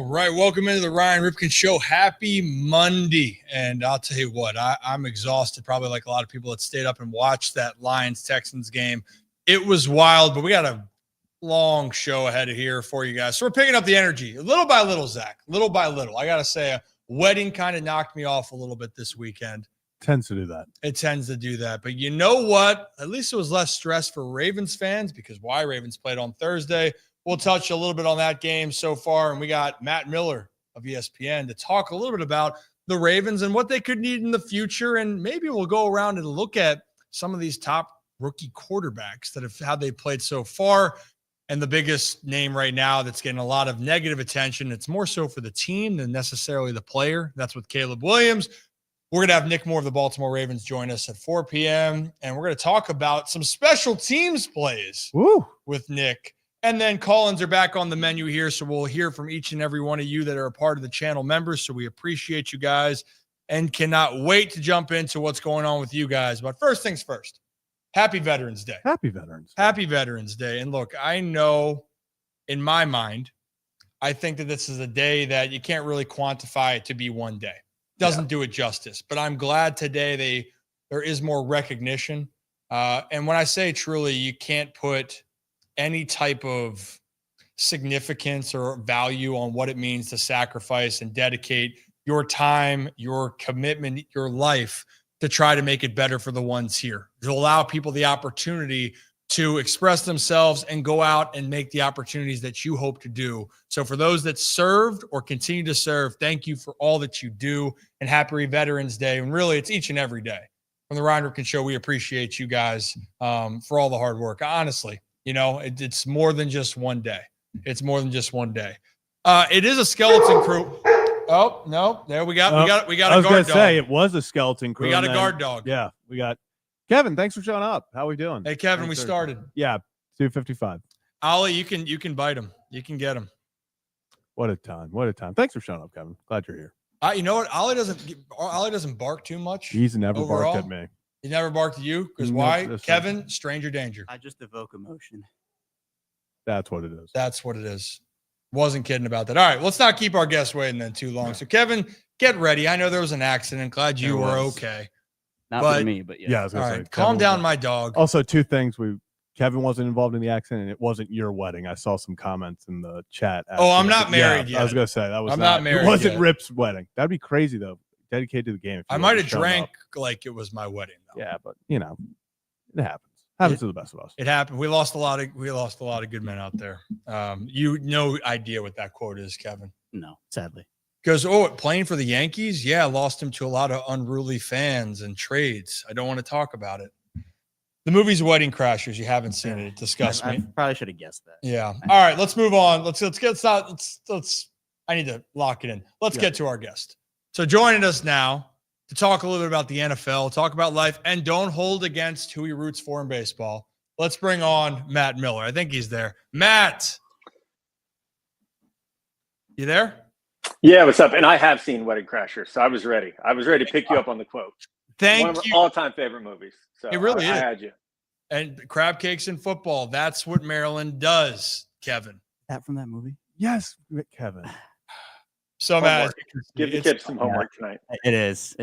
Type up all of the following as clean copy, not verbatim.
right, welcome into the Ryan Ripken Show. Happy Monday. And I'll tell you what, I'm exhausted, probably like a lot of people that stayed up and watched that Lions-Texans game. It was wild, but we got a long show ahead of here for you guys. So we're picking up the energy little by little, Zach, little by little. I got to say, a wedding kind of knocked me off a little bit this weekend. Tends to do that. It tends to do that. But you know what? At least it was less stress for Ravens fans because Ravens played on Thursday. We'll touch a little bit on that game so far. And we got Matt Miller of ESPN to talk a little bit about the Ravens and what they could need in the future. And maybe we'll go around and look at some of these top rookie quarterbacks that have how they played so far. And the biggest name right now that's getting a lot of negative attention, it's more so for the team than necessarily the player. That's with Caleb Williams. We're going to have Nick Moore of the Baltimore Ravens join us at 4 p.m. And we're going to talk about some special teams plays with Nick. And then call-ins are back on the menu here, so we'll hear from each and every one of you that are a part of the channel members. So we appreciate you guys and cannot wait to jump into what's going on with you guys. But first things first, happy Veterans Day. Happy Veterans Day. Happy Veterans Day. And look, I know in my mind, I think that this is a day that you can't really quantify it to be one day. Doesn't do it justice. But I'm glad today there is more recognition. And when I say truly, you can't put any type of significance or value on what it means to sacrifice and dedicate your time, your commitment, your life to try to make it better for the ones here, to allow people the opportunity to express themselves and go out and make the opportunities that you hope to do. So for those that served or continue to serve, thank you for all that you do, and happy Veterans Day. And really, it's each and every day. From the Ryan Ripken Show, we appreciate you guys for all the hard work. Honestly, you know, it's more than just one day. It's more than just one day. It is a skeleton crew. Oh, no. There we got a guard dog. I was going to say, it was a skeleton crew. We got a guard dog. Yeah, we got Kevin. Thanks for showing up. How are we doing? Hey, Kevin, we started. Yeah, 2:55. Ollie, you can bite him. You can get him. What a time. What a time. Thanks for showing up, Kevin. Glad you're here. You know what? Ollie doesn't bark too much. He's never overall. barked at me. He never barked at you? Because why? Kevin, stranger danger. I just evoke emotion. That's what it is. That's what it is. Wasn't kidding about that. All right, let's not keep our guests waiting then too long. So, Kevin, get ready. I know there was an accident. Glad you were okay. Not for me, but yeah. I was gonna say, calm down, my dog. Also, two things. Kevin wasn't involved in the accident, and it wasn't your wedding. I saw some comments in the chat. Oh, I'm not married yet. I was going to say that was I'm not married. It wasn't yet. Rip's wedding. That'd be crazy though. Dedicated to the game. I might have drank like it was my wedding. Though. Yeah, but you know, it happens. Happens to the best of us. It happened. We lost a lot of good men out there. No idea what that quote is, Kevin. No, sadly. Goes, playing for the Yankees? Yeah, lost him to a lot of unruly fans and trades. I don't want to talk about it. The movie's Wedding Crashers. You haven't seen it. It disgusts me. I probably should have guessed that. Yeah. All right, let's move on. Let's I need to lock it in. Let's get to our guest. So joining us now to talk a little bit about the NFL, talk about life, and don't hold against who he roots for in baseball. Let's bring on Matt Miller. I think he's there. Matt, you there? Yeah, what's up? And I have seen Wedding Crashers, so I was ready. I was ready to pick you up on the quote. One of my all-time favorite movies. So it really is. I had you. And crab cakes in football. That's what Maryland does, Kevin. That from that movie? Yes, Kevin. So, Matt, give the kids some homework tonight. It is.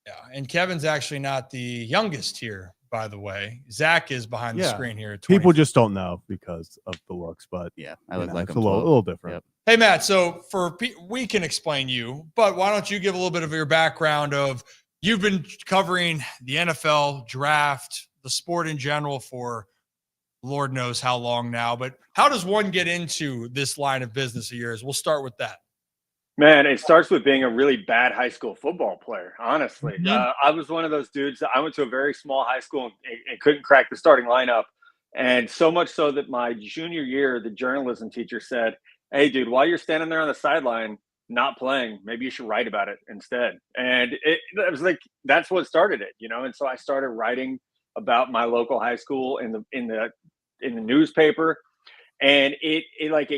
Yeah, and Kevin's actually not the youngest here, by the way. Zach is behind the screen here. People just don't know because of the looks, but yeah, I look like it's a little different. Yep. Hey, Matt, so we can explain you, but why don't you give a little bit of your background of you've been covering the NFL draft, the sport in general for Lord knows how long now, but how does one get into this line of business of yours? We'll start with that. Man, it starts with being a really bad high school football player, honestly. Mm-hmm. I was one of those dudes that I went to a very small high school and couldn't crack the starting lineup. And so much so that my junior year, the journalism teacher said, hey, dude, while you're standing there on the sideline, not playing, maybe you should write about it instead. And it was like, that's what started it, you know? And so I started writing about my local high school in the newspaper. And it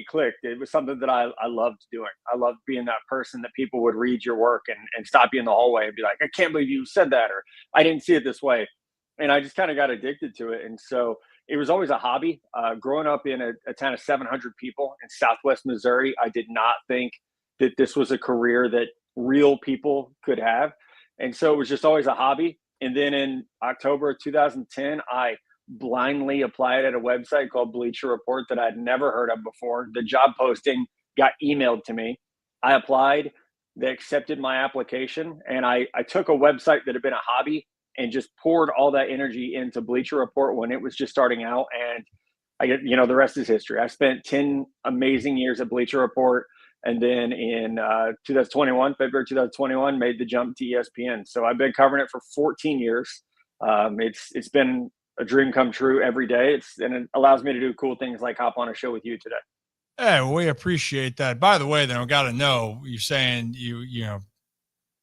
clicked. It was something that I loved doing. I loved being that person that people would read your work and stop you in the hallway and be like, I can't believe you said that, or I didn't see it this way. And I just kind of got addicted to it. And so it was always a hobby. Growing up in a town of 700 people in Southwest Missouri, I did not think that this was a career that real people could have. And so it was just always a hobby. And then in October of 2010, I blindly applied at a website called Bleacher Report that I'd never heard of before. The job posting got emailed to me. I applied. They accepted my application. And I took a website that had been a hobby and just poured all that energy into Bleacher Report when it was just starting out. And the rest is history. I spent 10 amazing years at Bleacher Report. And then in February 2021, made the jump to ESPN. So I've been covering it for 14 years. It's been a dream come true every day. And it allows me to do cool things like hop on a show with you today. Hey, well, we appreciate that. By the way, then I got to know, you're saying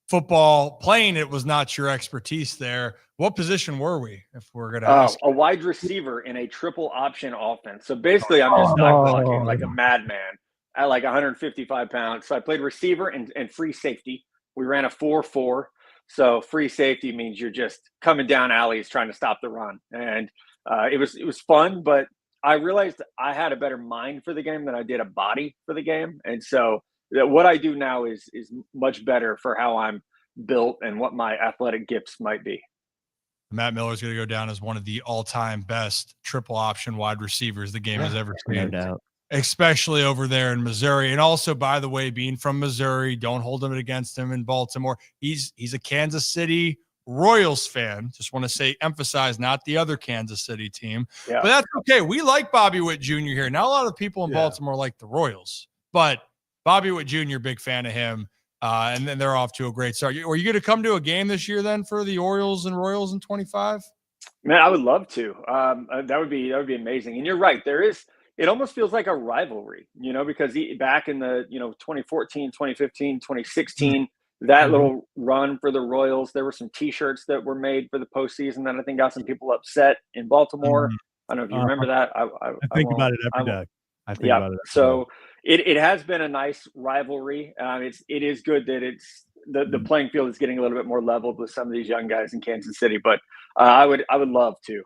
football playing, it was not your expertise there. What position were we, if we're going to ask? A wide receiver in a triple option offense. So basically, I'm just blocking like a madman at like 155 pounds. So I played receiver and free safety. We ran a 4-4. So free safety means you're just coming down alleys trying to stop the run. And it was fun, but I realized I had a better mind for the game than I did a body for the game. And so what I do now is much better for how I'm built and what my athletic gifts might be. Matt Miller's going to go down as one of the all-time best triple option wide receivers the game has ever seen. No doubt. Especially over there in Missouri. And also, by the way, being from Missouri, don't hold him against him in Baltimore. He's a Kansas City Royals fan. Just want to emphasize, not the other Kansas City team. Yeah. But that's okay. We like Bobby Witt Jr. here. Not a lot of people in Baltimore like the Royals, but Bobby Witt Jr., big fan of him. And then they're off to a great start. Are you going to come to a game this year then for the Orioles and Royals in 25? Man, I would love to. That would be amazing. And you're right. It almost feels like a rivalry, because back in the, 2014, 2015, 2016, that little run for the Royals, there were some T-shirts that were made for the postseason that I think got some people upset in Baltimore. I don't know if you remember that. I think about it every day. I think about it. So it has been a nice rivalry. It is good that it's the playing field is getting a little bit more leveled with some of these young guys in Kansas City. But I would love to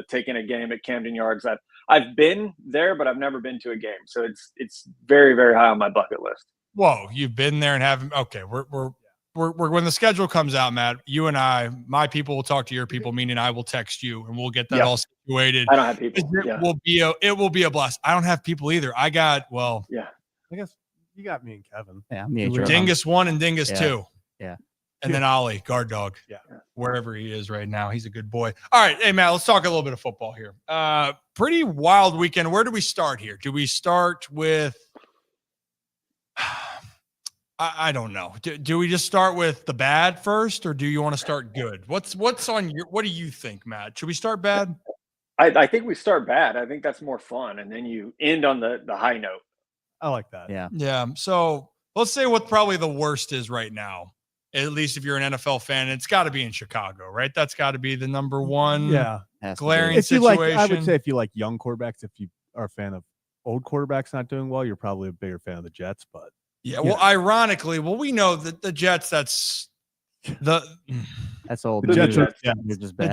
take in a game at Camden Yards. I've been there, but I've never been to a game. So it's very, very high on my bucket list. Whoa, you've been there and haven't? Okay, we're when the schedule comes out, Matt, you and my people will talk to your people, meaning I will text you and we'll get that all situated. I don't have people. It will be a blast. I don't have people either. I guess you got me and Kevin. Yeah, me and Dingus 1 and Dingus 2. Yeah. And then Ollie, guard dog. Yeah. Wherever he is right now. He's a good boy. All right. Hey, Matt, let's talk a little bit of football here. Pretty wild weekend. Where do we start here? Do we start with I don't know. Do we just start with the bad first, or do you want to start good? What do you think, Matt? Should we start bad? I think we start bad. I think that's more fun. And then you end on the high note. I like that. Yeah. Yeah. So let's say what probably the worst is right now, at least if you're an NFL fan. It's got to be in Chicago, right? That's got to be the number one glaring situation. I would say if you like young quarterbacks, if you are a fan of old quarterbacks not doing well, you're probably a bigger fan of the Jets. But ironically, we know that the Jets, that's old. The Jets are just bad.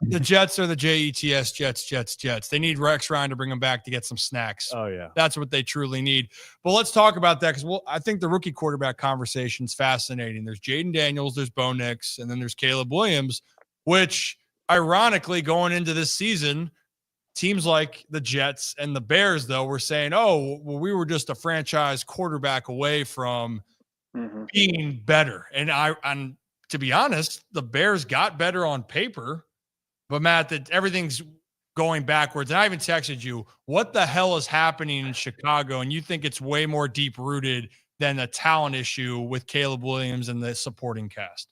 The Jets are the Jets, Jets. They need Rex Ryan to bring them back to get some snacks. Oh yeah, that's what they truly need. But let's talk about that, because I think the rookie quarterback conversation is fascinating. There's Jaden Daniels, there's Bo Nix, and then there's Caleb Williams, which ironically going into this season, teams like the Jets and the Bears, though, were saying, we were just a franchise quarterback away from being better. And to be honest, the Bears got better on paper, but Matt, that everything's going backwards. And I even texted you, what the hell is happening in Chicago? And you think it's way more deep rooted than a talent issue with Caleb Williams and the supporting cast?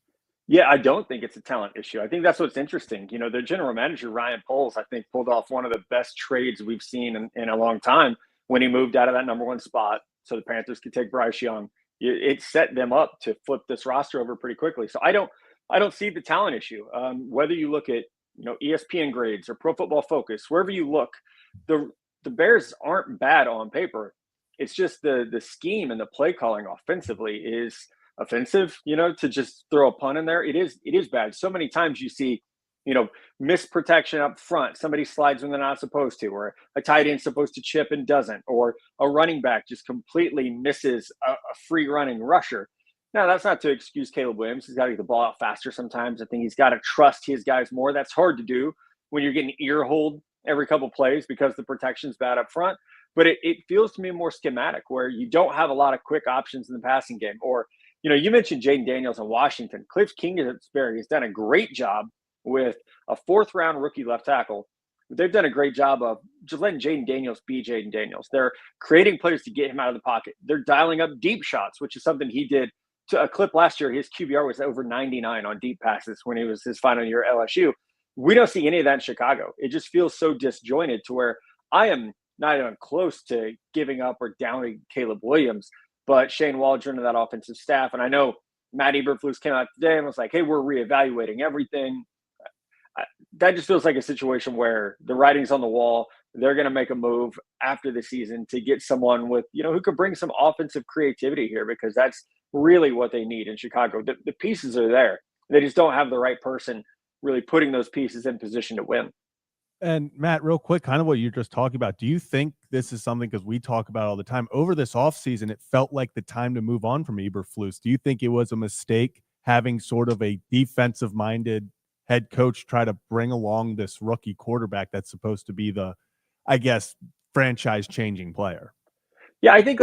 Yeah, I don't think it's a talent issue. I think that's what's interesting. The general manager, Ryan Poles, I think pulled off one of the best trades we've seen in a long time when he moved out of that number one spot so the Panthers could take Bryce Young. It set them up to flip this roster over pretty quickly. So I don't see the talent issue. Whether you look at ESPN grades or Pro Football Focus, wherever you look, the Bears aren't bad on paper. It's just the scheme and the play calling offensively is offensive. To just throw a pun in there, it is bad. So many times you see missed protection up front. Somebody slides when they're not supposed to, or a tight end's supposed to chip and doesn't, or a running back just completely misses a free running rusher. Now, that's not to excuse Caleb Williams. He's got to get the ball out faster sometimes. I think he's got to trust his guys more. That's hard to do when you're getting ear-holed every couple plays because the protection's bad up front. But it feels to me more schematic, where you don't have a lot of quick options in the passing game. Or, you mentioned Jaden Daniels in Washington. Cliff Kingsbury has done a great job with a fourth-round rookie left tackle. They've done a great job of just letting Jaden Daniels be Jaden Daniels. They're creating plays to get him out of the pocket. They're dialing up deep shots, which is something he did to a clip last year. His QBR was over 99 on deep passes when he was his final year at LSU. We don't see any of that in Chicago. It just feels so disjointed to where I am not even close to giving up or downing Caleb Williams, but Shane Waldron and that offensive staff. And I know Matt Eberflus came out today and was like, hey, we're reevaluating everything. That just feels like a situation where the writing's on the wall. They're going to make a move after the season to get someone with, who could bring some offensive creativity here, because that's really what they need in Chicago. The pieces are there. They just don't have the right person really putting those pieces in position to win. And Matt, real quick, kind of what you're just talking about. Do you think this is something, because we talk about all the time, over this offseason, it felt like the time to move on from Eberflus? Do you think it was a mistake having sort of a defensive-minded head coach try to bring along this rookie quarterback that's supposed to be the, I guess, franchise-changing player? Yeah, I think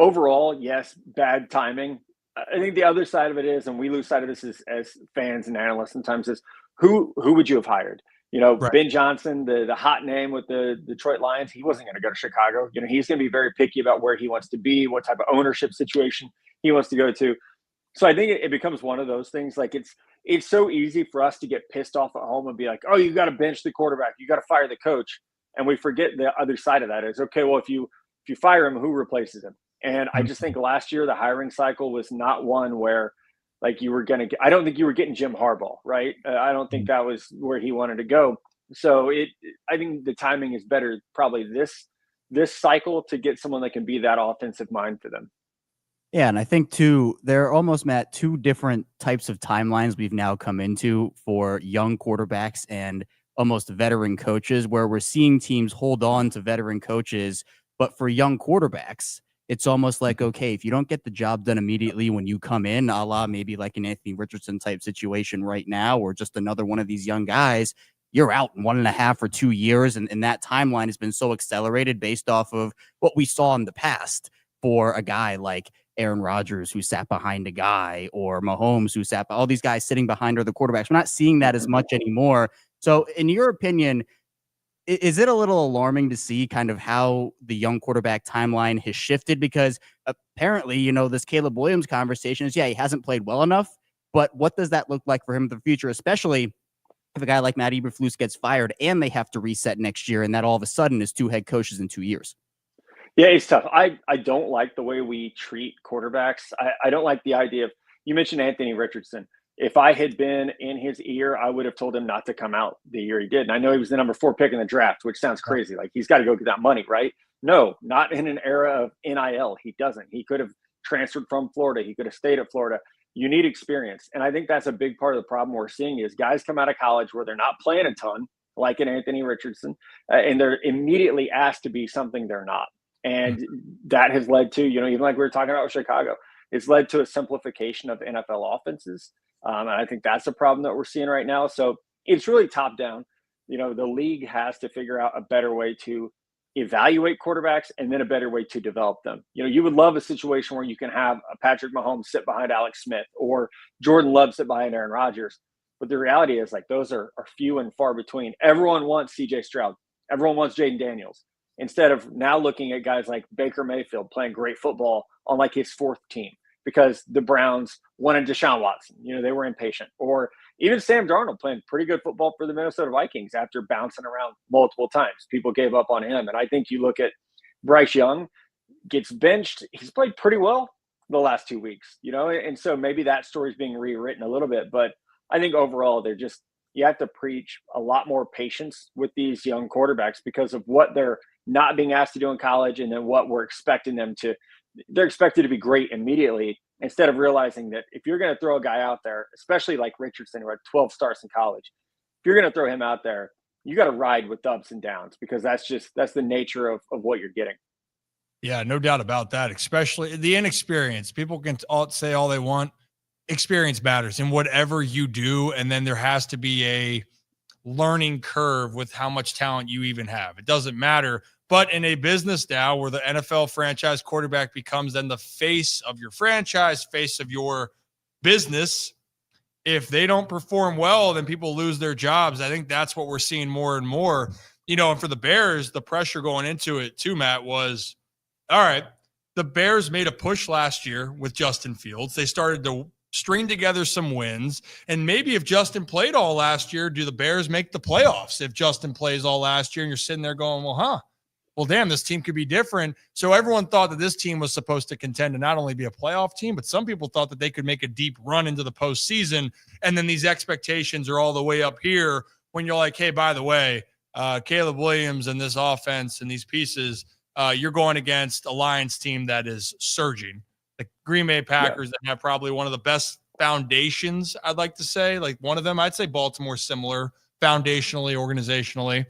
overall, yes, bad timing. I think the other side of it is, and we lose sight of this as fans and analysts sometimes, is who would you have hired? Right. Ben Johnson, the hot name with the Detroit Lions, he wasn't going to go to Chicago. He's going to be very picky about where he wants to be, what type of ownership situation he wants to go to. So I think it becomes one of those things. Like it's so easy for us to get pissed off at home and be like, oh, you got to bench the quarterback, you got to fire the coach. And we forget the other side of that is, okay, well, if you fire him, who replaces him? And I just think last year the hiring cycle was not one where like you were going to – I don't think you were getting Jim Harbaugh, right? I don't think that was where he wanted to go. So I think the timing is better probably this cycle to get someone that can be that offensive mind for them. Yeah, and I think, too, there are almost, Matt, two different types of timelines we've now come into for young quarterbacks and almost veteran coaches, where we're seeing teams hold on to veteran coaches, but for young quarterbacks – it's almost like, okay, if you don't get the job done immediately when you come in, a la maybe like an Anthony Richardson type situation right now, or just another one of these young guys, you're out in 1.5 or 2 years. And that timeline has been so accelerated based off of what we saw in the past for a guy like Aaron Rodgers, who sat behind a guy, or Mahomes, who sat, all these guys sitting behind other quarterbacks. We're not seeing that as much anymore. So in your opinion, is it a little alarming to see kind of how the young quarterback timeline has shifted? Because apparently, this Caleb Williams conversation is, he hasn't played well enough, but what does that look like for him in the future, especially if a guy like Matt Eberflus gets fired and they have to reset next year, and that all of a sudden is 2 head coaches in 2 years? Yeah, it's tough. I don't like the way we treat quarterbacks. I don't like the idea of, you mentioned Anthony Richardson. If I had been in his ear, I would have told him not to come out the year he did. And I know he was the number 4 pick in the draft, which sounds crazy. Like he's got to go get that money, right? No, not in an era of NIL. He doesn't. He could have transferred from Florida. He could have stayed at Florida. You need experience. And I think that's a big part of the problem we're seeing is guys come out of college where they're not playing a ton, like an Anthony Richardson, and they're immediately asked to be something they're not. And that has led to, even like we were talking about with Chicago, it's led to a simplification of NFL offenses. And I think that's a problem that we're seeing right now. So it's really top down. The league has to figure out a better way to evaluate quarterbacks and then a better way to develop them. You would love a situation where you can have a Patrick Mahomes sit behind Alex Smith or Jordan Love sit behind Aaron Rodgers. But the reality is like those are few and far between. Everyone wants CJ Stroud. Everyone wants Jaden Daniels. Instead of now looking at guys like Baker Mayfield playing great football on like his 4th team, because the Browns wanted Deshaun Watson. They were impatient. Or even Sam Darnold playing pretty good football for the Minnesota Vikings after bouncing around multiple times. People gave up on him. And I think you look at Bryce Young, gets benched. He's played pretty well the last 2 weeks, and so maybe that story's being rewritten a little bit. But I think overall, you have to preach a lot more patience with these young quarterbacks because of what they're not being asked to do in college and then what we're expecting them to. They're expected to be great immediately. instead of realizing that if you're going to throw a guy out there, especially like Richardson, who had 12 starts in college, if you're going to throw him out there, you got to ride with the ups and downs, because that's the nature of what you're getting. Yeah, no doubt about that, especially the inexperience. People can say all they want. Experience matters in whatever you do. And then there has to be a learning curve with how much talent you even have. It doesn't matter. But in a business now where the NFL franchise quarterback becomes then the face of your franchise, face of your business, if they don't perform well, then people lose their jobs. I think that's what we're seeing more and more. And for the Bears, the pressure going into it too, Matt, was, all right, the Bears made a push last year with Justin Fields. They started to string together some wins. And maybe if Justin played all last year, do the Bears make the playoffs? If Justin plays all last year and you're sitting there going, well, damn, this team could be different. So everyone thought that this team was supposed to contend to not only be a playoff team, but some people thought that they could make a deep run into the postseason. And then these expectations are all the way up here when you're like, hey, by the way, Caleb Williams and this offense and these pieces, you're going against a Lions team that is surging. The Green Bay Packers that have probably one of the best foundations, I'd like to say. Like one of them, I'd say Baltimore similar foundationally, organizationally.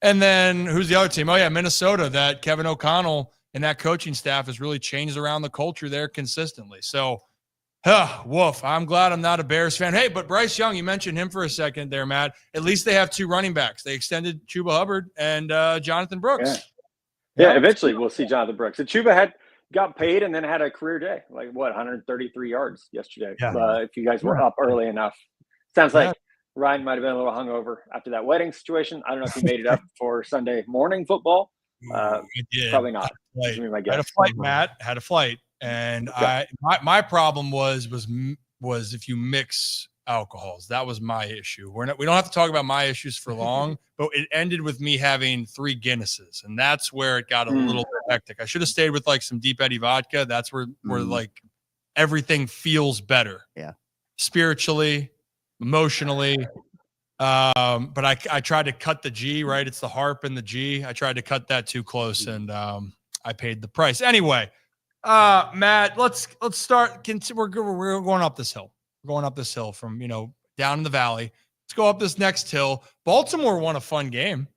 And then who's the other team? Oh, yeah, Minnesota, that Kevin O'Connell and that coaching staff has really changed around the culture there consistently. So, woof, I'm glad I'm not a Bears fan. Hey, but Bryce Young, you mentioned him for a second there, Matt. At least they have two running backs. They extended Chuba Hubbard and Jonathan Brooks. Yeah, eventually we'll see Jonathan Brooks. And Chuba got paid and then had a career day, 133 yards yesterday. Yeah. If you guys were up early enough. Sounds like Ryan might have been a little hungover after that wedding situation. I don't know if he made it up for Sunday morning football. Probably not. I had a flight, Matt. Had a flight, and my problem was if you mix alcohols. That was my issue. We don't have to talk about my issues for long, but it ended with me having 3 Guinnesses, and that's where it got a little bit hectic. I should have stayed with like some Deep Eddy vodka. That's where like everything feels better. Yeah, spiritually, emotionally. But I tried to cut the G, right? It's the harp and the G. I tried to cut that too close, and I paid the price. Anyway, Matt, let's start. We're going up this hill. We're going up this hill from, down in the valley. Let's go up this next hill. Baltimore won a fun game.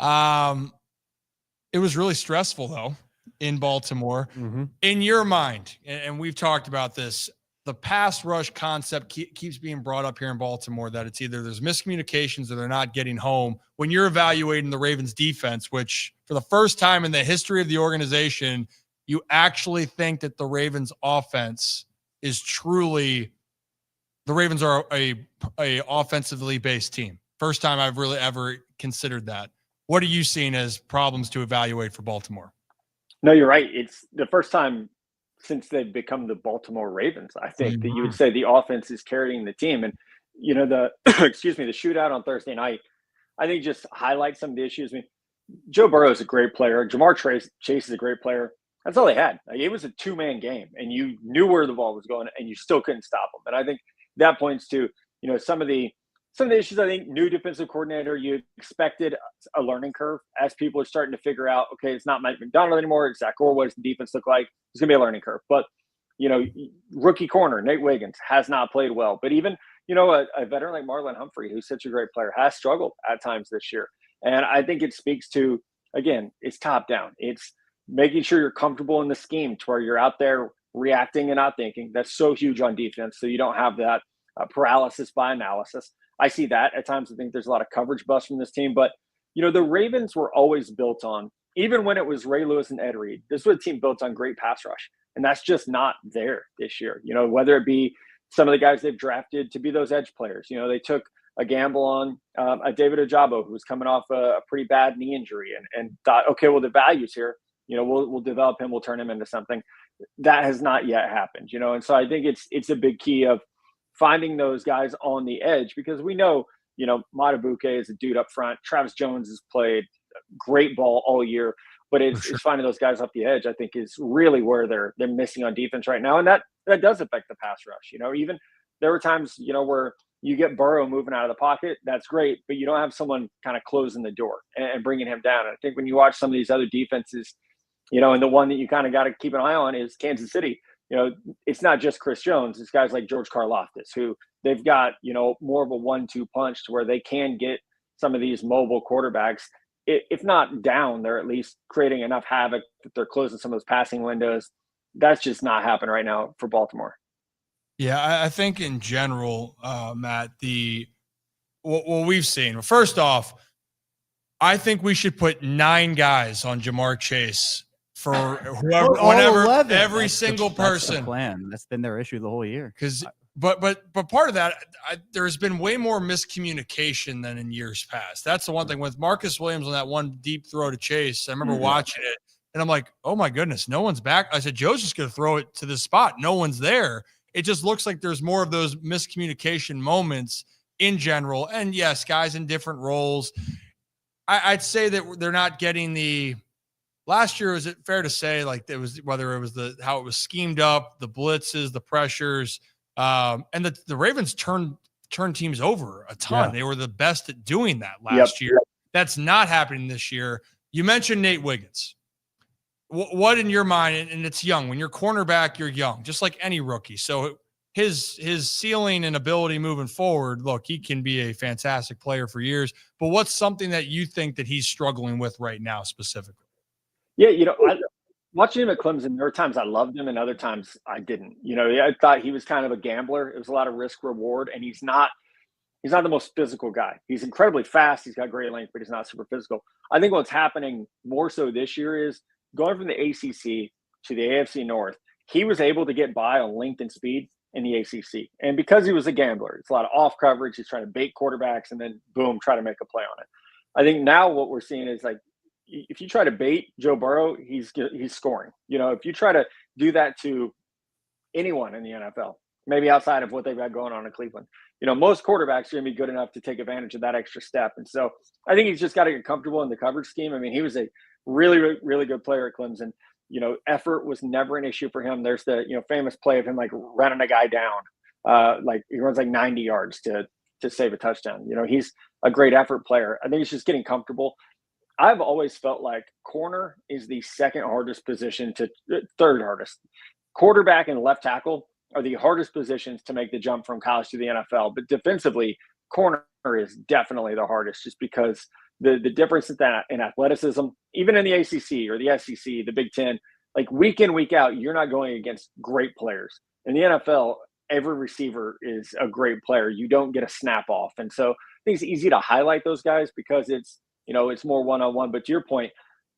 It was really stressful, though, in Baltimore. Mm-hmm. In your mind, and we've talked about this, the pass rush concept keeps being brought up here in Baltimore, that it's either there's miscommunications or they're not getting home. When you're evaluating the Ravens defense, which for the first time in the history of the organization, you actually think that the Ravens offense is truly, the Ravens are a offensively based team. First time I've really ever considered that. What are you seeing as problems to evaluate for Baltimore? No, you're right. It's the first time since they've become the Baltimore Ravens, I think, that you would say the offense is carrying the team. And, the shootout on Thursday night, I think just highlights some of the issues. I mean, Joe Burrow is a great player. Jamar Chase is a great player. That's all they had. It was a 2-man game, and you knew where the ball was going, and you still couldn't stop them. And I think that points to, some of the issues. I think new defensive coordinator, you expected a learning curve as people are starting to figure out, okay, it's not Mike McDonald anymore. It's Zach Orr. What does the defense look like? It's going to be a learning curve. But, rookie corner, Nate Wiggins, has not played well. But even, a veteran like Marlon Humphrey, who's such a great player, has struggled at times this year. And I think it speaks to, again, it's top down. It's making sure you're comfortable in the scheme to where you're out there reacting and not thinking. That's so huge on defense. So you don't have that paralysis by analysis. I see that at times. I think there's a lot of coverage bust from this team. But, the Ravens were always built on, even when it was Ray Lewis and Ed Reed, this was a team built on great pass rush. And that's just not there this year. Whether it be some of the guys they've drafted to be those edge players. They took a gamble on a David Ojabo, who was coming off a pretty bad knee injury, and thought, okay, well, the value's here. We'll develop him. We'll turn him into something. That has not yet happened, And so I think it's a big key of finding those guys on the edge, because we know, Matabuke is a dude up front. Travis Jones has played great ball all year, but it's finding those guys off the edge, I think, is really where they're missing on defense right now. And that does affect the pass rush. Even there were times, where you get Burrow moving out of the pocket. That's great, but you don't have someone kind of closing the door and bringing him down. And I think when you watch some of these other defenses, and the one that you kind of got to keep an eye on is Kansas City. it's not just Chris Jones. It's guys like George Karlaftis who they've got, more of a 1-2 punch to where they can get some of these mobile quarterbacks. If not down, they're at least creating enough havoc that they're closing some of those passing windows. That's just not happening right now for Baltimore. Yeah, I think in general, Matt, what we've seen. First off, I think we should put 9 guys on Jamar Chase for whoever, whenever, 11. every That's single person. That's the plan. That's been their issue the whole year. But part of that, there's been way more miscommunication than in years past. That's the one thing with Marcus Williams on that one deep throw to Chase. I remember watching it, and I'm like, oh my goodness, no one's back. I said, Joe's just going to throw it to this spot. No one's there. It just looks like there's more of those miscommunication moments in general. And yes, guys in different roles. I'd say that they're not getting the last year. Is it fair to say like it was, whether it was how it was schemed up, the blitzes, the pressures, and the Ravens turned teams over a ton. Yeah. They were the best at doing that last year. That's not happening this year. You mentioned Nate Wiggins. What in your mind, and it's young, when you're cornerback, you're young, just like any rookie. So his ceiling and ability moving forward, look, he can be a fantastic player for years, but what's something that you think that he's struggling with right now specifically? Yeah, watching him at Clemson, there were times I loved him and other times I didn't. I thought he was kind of a gambler. It was a lot of risk reward, and he's not the most physical guy. He's incredibly fast. He's got great length, but he's not super physical. I think what's happening more so this year is going from the ACC to the AFC North, he was able to get by on length and speed in the ACC. And because he was a gambler, it's a lot of off coverage. He's trying to bait quarterbacks and then boom, try to make a play on it. I think now what we're seeing is like, if you try to bait Joe Burrow, he's scoring. If you try to do that to anyone in the NFL, maybe outside of what they've got going on in Cleveland, most quarterbacks are going to be good enough to take advantage of that extra step. And so I think he's just got to get comfortable in the coverage scheme. I mean, he was a really, really good player at Clemson. Effort was never an issue for him. There's the, famous play of him like running a guy down. Like he runs like 90 yards to save a touchdown. He's a great effort player. I think he's just getting comfortable. I've always felt like corner is the second hardest position third hardest. Quarterback and left tackle are the hardest positions to make the jump from college to the NFL. But defensively, corner is definitely the hardest just because the difference in athleticism, even in the ACC or the SEC, the Big Ten, like week in, week out, you're not going against great players. In the NFL, every receiver is a great player. You don't get a snap off. And so I think it's easy to highlight those guys because it's more one-on-one. But to your point,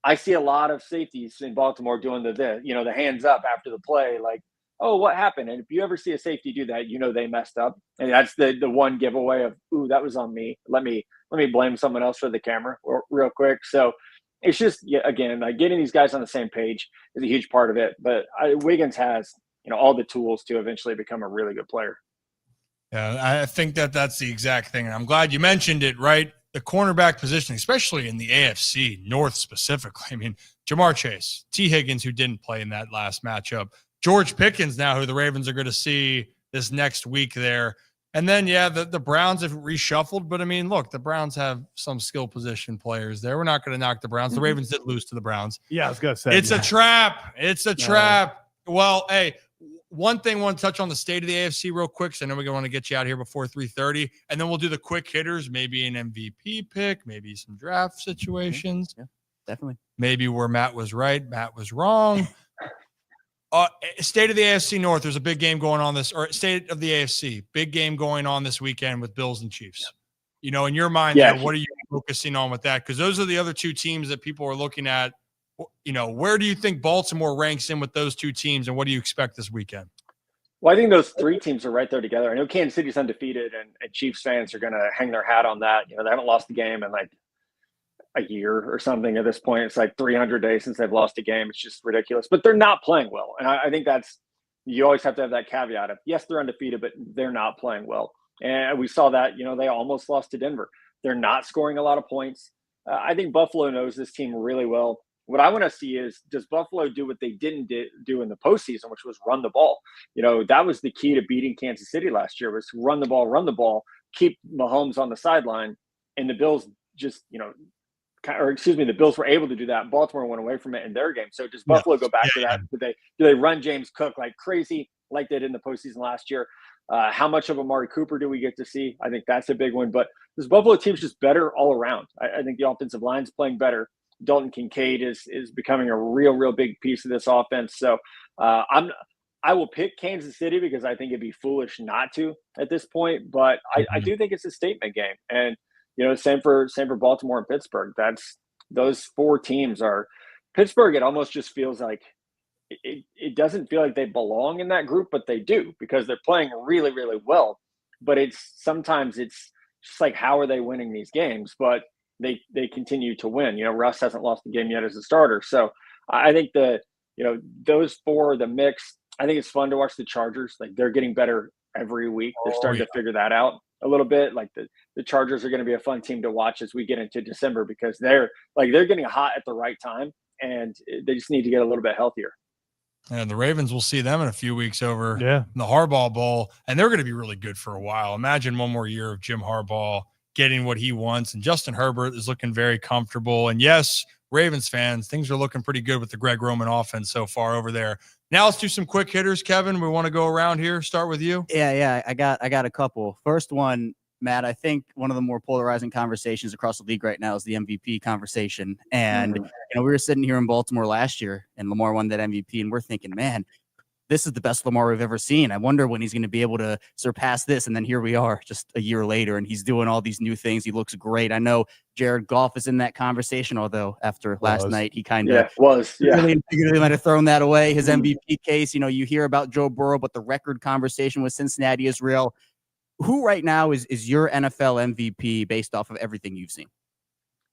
I see a lot of safeties in Baltimore doing the hands up after the play, like, oh, what happened? And if you ever see a safety do that, they messed up. And that's the one giveaway of, ooh, that was on me. Let me blame someone else for the camera real quick. So it's just, again, like getting these guys on the same page is a huge part of it. But Wiggins has, all the tools to eventually become a really good player. Yeah, I think that's the exact thing. And I'm glad you mentioned it, right? The cornerback position, especially in the AFC North specifically. I mean, Jamar Chase, T. Higgins, who didn't play in that last matchup, George Pickens now, who the Ravens are going to see this next week there. And then, the Browns have reshuffled. But, I mean, look, the Browns have some skill position players there. We're not going to knock the Browns. The Ravens did lose to the Browns. Yeah, I was going to say. It's a trap. It's a trap. Well, hey, one thing I want to touch on the state of the AFC real quick, because I know we want to get you out here before 3:30, and then we'll do the quick hitters, maybe an MVP pick, maybe some draft situations. Yeah, definitely. Maybe where Matt was right, Matt was wrong. State of the AFC North, there's a big game going on state of the AFC, big game going on this weekend with Bills and Chiefs. In your mind, what are you focusing on with that? Because those are the other two teams that people are looking at. Where do you think Baltimore ranks in with those two teams, and what do you expect this weekend? Well, I think those three teams are right there together. I know Kansas City's undefeated, and Chiefs fans are going to hang their hat on that. They haven't lost a game in like a year or something at this point. It's like 300 days since they've lost a game. It's just ridiculous. But they're not playing well. And I think you always have to have that caveat of, yes, they're undefeated, but they're not playing well. And we saw that, they almost lost to Denver. They're not scoring a lot of points. I think Buffalo knows this team really well. What I want to see is, does Buffalo do what they didn't do in the postseason, which was run the ball? That was the key to beating Kansas City last year, was run the ball, keep Mahomes on the sideline. And the Bills just, the Bills were able to do that. Baltimore went away from it in their game. So does Buffalo go back to that? Do they run James Cook like crazy like they did in the postseason last year? How much of Amari Cooper do we get to see? I think that's a big one. But this Buffalo team's just better all around. I think the offensive line's playing better. Dalton Kincaid is becoming a real big piece of this offense. So I will pick Kansas City because I think it'd be foolish not to at this point. But I do think it's a statement game. And same for Baltimore and Pittsburgh. Those four teams are Pittsburgh. It almost just feels like it doesn't feel like they belong in that group, but they do because they're playing really well. But sometimes it's just like, how are they winning these games? But they continue to win. Russ hasn't lost a game yet as a starter. So I think those four, the mix. I think it's fun to watch the Chargers. Like, they're getting better every week. They're starting to figure that out a little bit. Like the Chargers are going to be a fun team to watch as we get into December because they're getting hot at the right time and they just need to get a little bit healthier. And the Ravens, will see them in a few weeks over the Harbaugh Bowl, and they're going to be really good for a while. Imagine one more year of Jim Harbaugh getting what he wants, and Justin Herbert is looking very comfortable. And yes, Ravens fans, things are looking pretty good with the Greg Roman offense so far over there. Now let's do some quick hitters, Kevin. We want to go around here. Start with you. Yeah. I got a couple. First one, Matt, I think one of the more polarizing conversations across the league right now is the MVP conversation. And, we were sitting here in Baltimore last year and Lamar won that MVP and we're thinking, man, this is the best Lamar we've ever seen. I wonder when he's going to be able to surpass this. And then here we are just a year later and he's doing all these new things. He looks great. I know Jared Goff is in that conversation, although after last night, he kind of really might have thrown that away. His MVP case, you hear about Joe Burrow, but the record conversation with Cincinnati is real. Who right now is your NFL MVP based off of everything you've seen?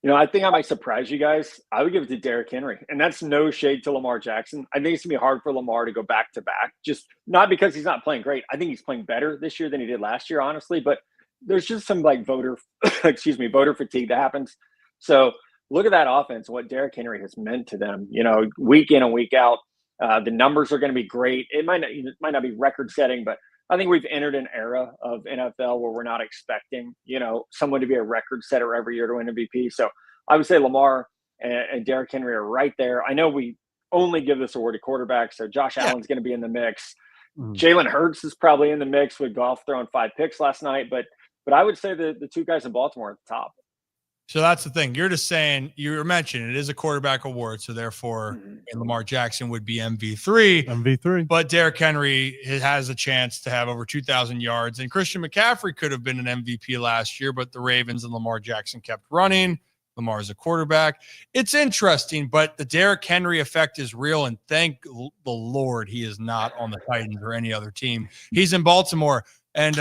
I think I might surprise you guys. I would give it to Derrick Henry. And that's no shade to Lamar Jackson. I think it's going to be hard for Lamar to go back to back, just not because he's not playing great. I think he's playing better this year than he did last year, honestly. But there's just some voter fatigue that happens. So look at that offense, what Derrick Henry has meant to them, week in and week out. The numbers are going to be great. It might not be record setting, but I think we've entered an era of NFL where we're not expecting, someone to be a record setter every year to win MVP. So I would say Lamar and Derrick Henry are right there. I know we only give this award to quarterbacks, so Josh Allen's going to be in the mix. Jalen Hurts is probably in the mix with Goff throwing 5 picks last night, but I would say the two guys in Baltimore at the top. So that's the thing. You're just saying, you were mentioning it is a quarterback award, so therefore Lamar Jackson would be MVP3. But Derrick Henry has a chance to have over 2,000 yards. And Christian McCaffrey could have been an MVP last year, but the Ravens and Lamar Jackson kept running. Lamar's a quarterback. It's interesting, but the Derrick Henry effect is real, and thank the Lord he is not on the Titans or any other team. He's in Baltimore. And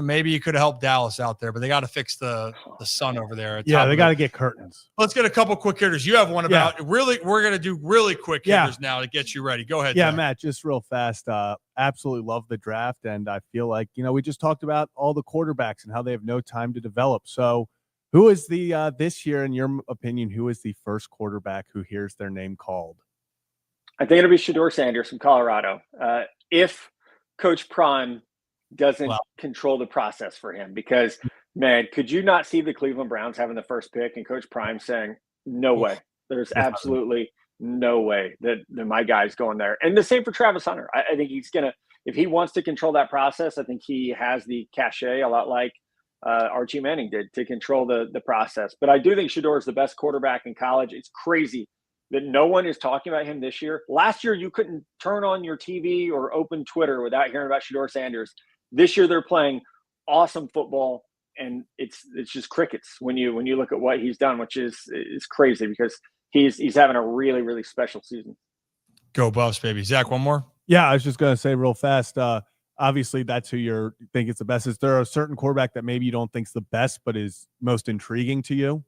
maybe you could have helped Dallas out there, but they got to fix the sun over there. Yeah, they got to get curtains. Let's get a couple quick hitters. You have one about really. We're going to do really quick hitters now to get you ready. Go ahead. Yeah, Zach. Matt, just real fast. Absolutely love the draft, and I feel like we just talked about all the quarterbacks and how they have no time to develop. So, who is the this year, in your opinion, who is the first quarterback who hears their name called? I think it'll be Shedeur Sanders from Colorado. If Coach Prime doesn't control the process for him, because man, could you not see the Cleveland Browns having the first pick and Coach Prime saying, no way, there's absolutely no way that my guy's going there. And the same for Travis Hunter. I think he's going to, if he wants to control that process, I think he has the cachet, a lot like Archie Manning did, to control the process. But I do think Shedeur is the best quarterback in college. It's crazy that no one is talking about him this year. Last year, you couldn't turn on your TV or open Twitter without hearing about Shedeur Sanders. This year they're playing awesome football, and it's just crickets when you look at what he's done, which is crazy because he's having a really, really special season. Go Buffs, baby. Zach, one more? Yeah, I was just going to say real fast, obviously that's who you think is the best. Is there a certain quarterback that maybe you don't think is the best but is most intriguing to you?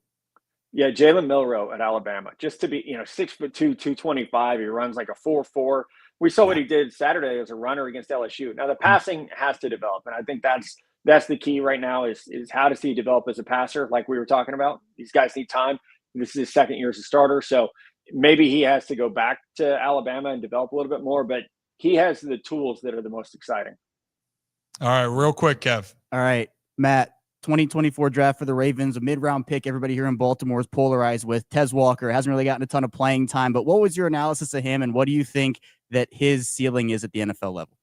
Yeah, Jalen Milroe at Alabama. Just to be, 6'2", 225. He runs like a 4.4. We saw what he did Saturday as a runner against LSU. Now the passing has to develop, and I think that's the key right now is how does he develop as a passer, like we were talking about. These guys need time. This is his second year as a starter, so maybe he has to go back to Alabama and develop a little bit more, but he has the tools that are the most exciting. All right, real quick, Kev. All right, Matt, 2024 draft for the Ravens, a mid-round pick everybody here in Baltimore is polarized with. Tez Walker hasn't really gotten a ton of playing time, but what was your analysis of him, and what do you think that his ceiling is at the NFL level?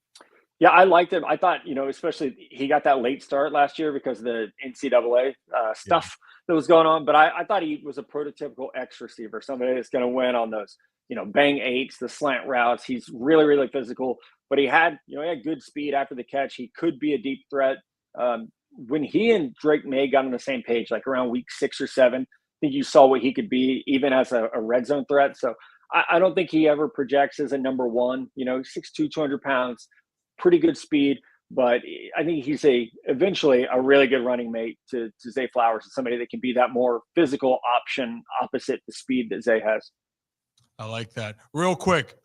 Yeah, I liked him. I thought, especially he got that late start last year because of the NCAA stuff that was going on. But I thought he was a prototypical X receiver, somebody that's going to win on those, bang eights, the slant routes. He's really, really physical. But he had good speed after the catch. He could be a deep threat. When he and Drake May got on the same page, like around week 6 or 7, I think you saw what he could be even as a red zone threat. So I don't think he ever projects as a number one. 6'2", 200 pounds. Pretty good speed, but I think he's eventually a really good running mate to Zay Flowers, and somebody that can be that more physical option opposite the speed that Zay has. I like that. Real quick,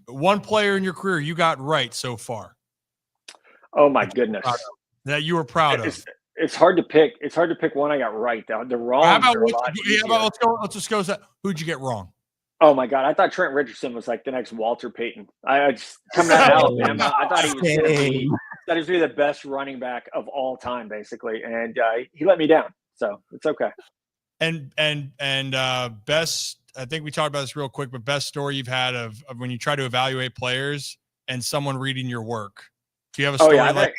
one player in your career you got right so far? Oh my goodness. That you were proud of. It's hard to pick. It's hard to pick one I got right. The wrong. Let's just go with that. Who'd you get wrong? Oh my God! I thought Trent Richardson was like the next Walter Payton. I just coming out of Alabama, I thought he was going to be the best running back of all time, basically, and he let me down. So it's okay. And best, I think we talked about this real quick, but best story you've had of when you try to evaluate players and someone reading your work. Do you have a story like that?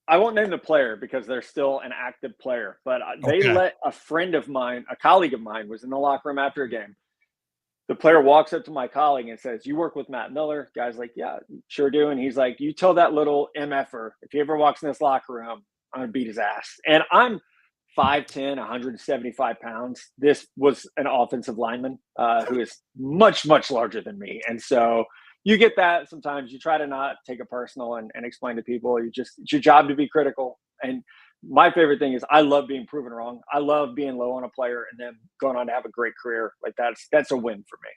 I won't name the player because they're still an active player, but they let a friend of mine, a colleague of mine, was in the locker room after a game. The player walks up to my colleague and says, "You work with Matt Miller?" Guy's like, "Yeah, sure do." And he's like, "You tell that little MFer, if he ever walks in this locker room, I'm going to beat his ass." And I'm 5'10", 175 pounds. This was an offensive lineman who is much, much larger than me. And so you get that sometimes. You try to not take it personal and explain to people. It's your job to be critical. And my favorite thing is I love being proven wrong. I love being low on a player and then going on to have a great career. Like that's a win for me.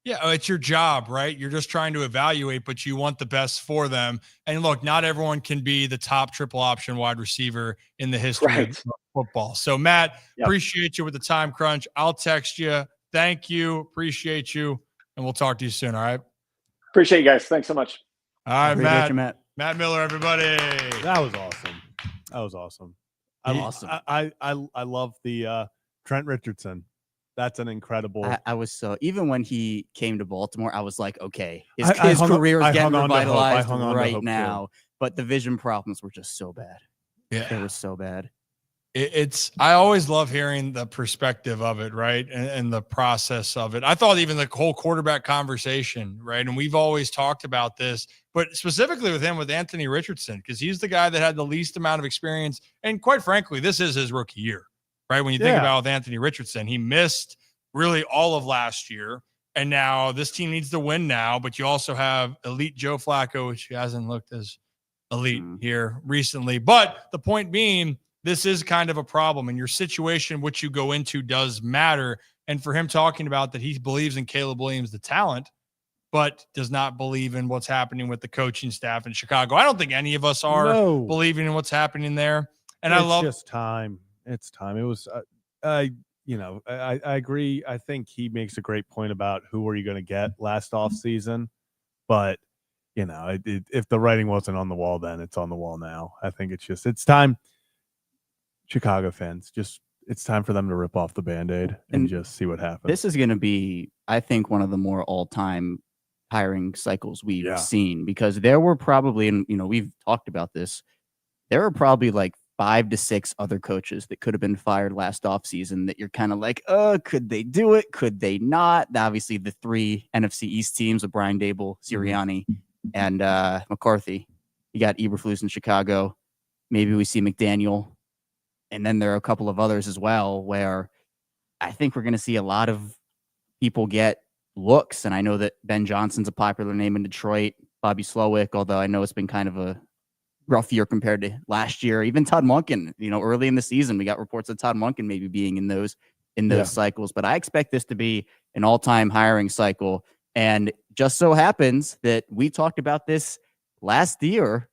Yeah, it's your job, right? You're just trying to evaluate, but you want the best for them. And look, not everyone can be the top triple option wide receiver in the history of football. So, Matt, appreciate you with the time crunch. I'll text you. Thank you. Appreciate you. And we'll talk to you soon, all right? Appreciate you guys. Thanks so much. All right, Matt. Matt Miller, everybody. That was awesome. I love the Trent Richardson. That's an incredible. I was so, even when he came to Baltimore, I was like, okay, his career is getting revitalized right now. But the vision problems were just so bad. Yeah, they were so bad. I always love hearing the perspective of it, right? And the process of it. I thought even the whole quarterback conversation, right? And we've always talked about this, but specifically with Anthony Richardson, because he's the guy that had the least amount of experience. And quite frankly, this is his rookie year, right? When you think about with Anthony Richardson, he missed really all of last year. And now this team needs to win now, but you also have elite Joe Flacco, which hasn't looked as elite here recently. But the point being, this is kind of a problem, and your situation, which you go into, does matter. And for him talking about that he believes in Caleb Williams, the talent, but does not believe in what's happening with the coaching staff in Chicago. I don't think any of us are believing in what's happening there. And it's just time. It's time. It was, I agree. I think he makes a great point about who are you going to get last off season, but if the writing wasn't on the wall then, it's on the wall now. I think it's time. Chicago fans, it's time for them to rip off the Band-Aid and just see what happens. This is going to be, I think, one of the more all-time hiring cycles we've seen, because there were probably, and we've talked about this, there are probably like 5 to 6 other coaches that could have been fired last offseason that you're kind of like, could they do it? Could they not? Obviously, the 3 NFC East teams with Brian Dable, Sirianni, and McCarthy. You got Eberflus in Chicago. Maybe we see McDaniel. And then there are a couple of others as well where I think we're going to see a lot of people get looks. And I know that Ben Johnson's a popular name in Detroit, Bobby Slowick, although I know it's been kind of a rough year compared to last year. Even Todd Monken, early in the season, we got reports of Todd Monken maybe being in those cycles. But I expect this to be an all-time hiring cycle. And just so happens that we talked about this last year.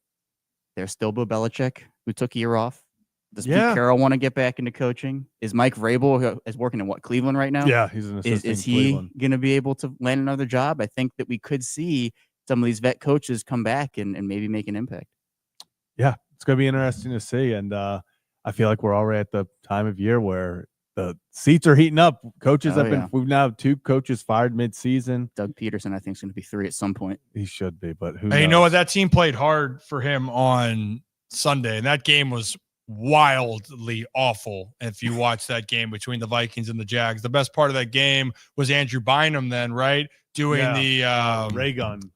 There's still Bill Belichick, who took a year off. Does Pete Carroll want to get back into coaching? Is Mike Vrabel, who is working in Cleveland right now? Yeah, he's an assistant. Is he going to be able to land another job? I think that we could see some of these vet coaches come back and maybe make an impact. Yeah, it's going to be interesting to see. And I feel like we're already at the time of year where the seats are heating up. Coaches we've now 2 coaches fired mid-season. Doug Peterson, I think, is going to be 3 at some point. He should be, but who Hey, knows? you know what? That team played hard for him on Sunday, and that game was wildly awful. If you watch that game between the Vikings and the Jags, the best part of that game was Andrew Bynum then, right? Doing the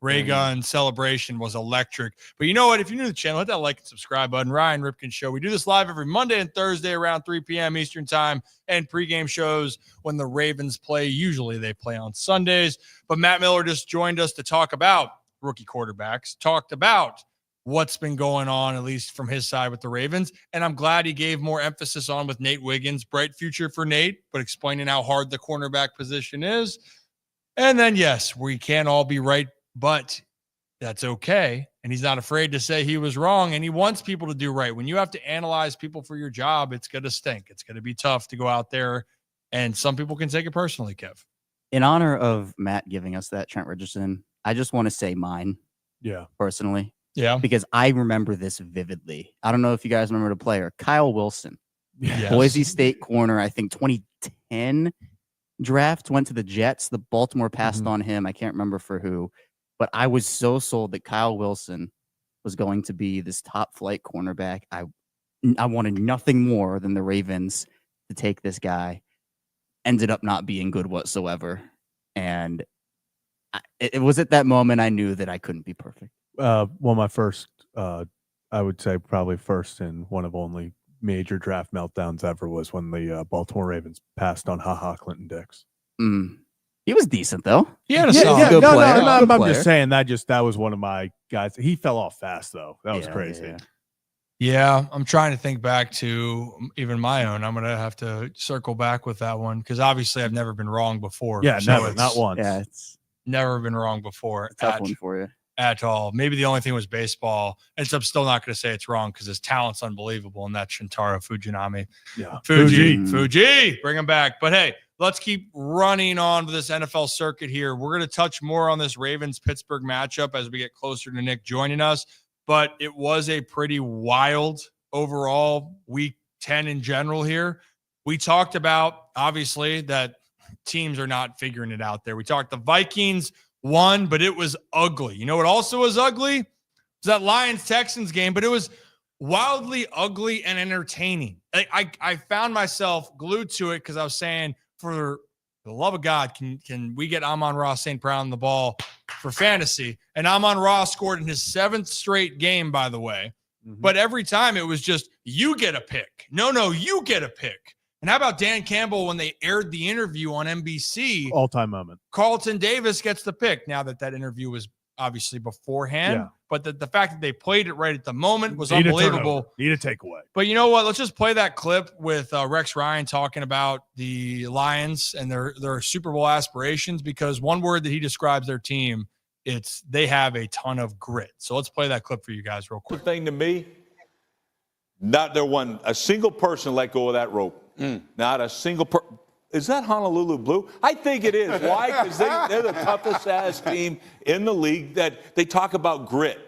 ray gun celebration was electric. But you know what? If you're new to the channel, hit that like and subscribe button. Ryan Ripken Show. We do this live every Monday and Thursday around 3 p.m. Eastern time, and pregame shows when the Ravens play. Usually they play on Sundays. But Matt Miller just joined us to talk about rookie quarterbacks, talked about what's been going on, at least from his side with the Ravens. And I'm glad he gave more emphasis on with Nate Wiggins. Bright future for Nate, but explaining how hard the cornerback position is. And then, yes, we can't all be right, but that's okay. And he's not afraid to say he was wrong, and he wants people to do right. When you have to analyze people for your job, it's going to stink. It's going to be tough to go out there, and some people can take it personally, Kev. In honor of Matt giving us that, Trent Richardson, I just want to say mine. Yeah. Personally. Yeah. Because I remember this vividly. I don't know if you guys remember the player, Kyle Wilson. Yes. Boise State corner, I think 2010 draft, went to the Jets. The Baltimore passed on him. I can't remember for who, but I was so sold that Kyle Wilson was going to be this top flight cornerback. I wanted nothing more than the Ravens to take this guy. Ended up not being good whatsoever. And it was at that moment I knew that I couldn't be perfect. My first, I would say probably first and one of only major draft meltdowns ever was when the Baltimore Ravens passed on Clinton Dix. He was decent though. He had a Yeah, solid. good player. I'm Good just saying that was one of my guys. He fell off fast though. That was crazy. Yeah, I'm trying to think back to even my own. I'm going to have to circle back with that one because obviously I've never been wrong before. Yeah, so never, not once. Yeah, it's never been wrong before. a tough one for you. At all. Maybe the only thing was baseball. And so I'm still not going to say it's wrong because his talent's unbelievable. And that's Shintaro Fujinami. Yeah. Fuji. Bring him back. But hey, let's keep running on to this NFL circuit here. We're going to touch more on this Ravens-Pittsburgh matchup as we get closer to Nick joining us. But it was a pretty wild overall week 10 in general here. We talked about, obviously, that teams are not figuring it out there. We talked the Vikings won, but it was ugly. You know what also was ugly? It was that Lions-Texans game, but it was wildly ugly and entertaining. I found myself glued to it because I was saying, for the love of God, can we get Amon-Ra St. Brown the ball for fantasy? And Amon-Ra scored in his 7th straight game, by the way. But every time it was just, you get a pick. No, you get a pick. And how about Dan Campbell when they aired the interview on NBC? All-time moment. Carlton Davis gets the pick. Now that interview was obviously beforehand, but the fact that they played it right at the moment was unbelievable. Need a takeaway. But you know what? Let's just play that clip with Rex Ryan talking about the Lions and their Super Bowl aspirations, because one word that he describes their team, it's they have a ton of grit. So let's play that clip for you guys real quick. The thing to me, not there wasn't a single person let go of that rope. Not a single person. Is that Honolulu Blue? I think it is. Why? Because they're the toughest-ass team in the league that they talk about grit.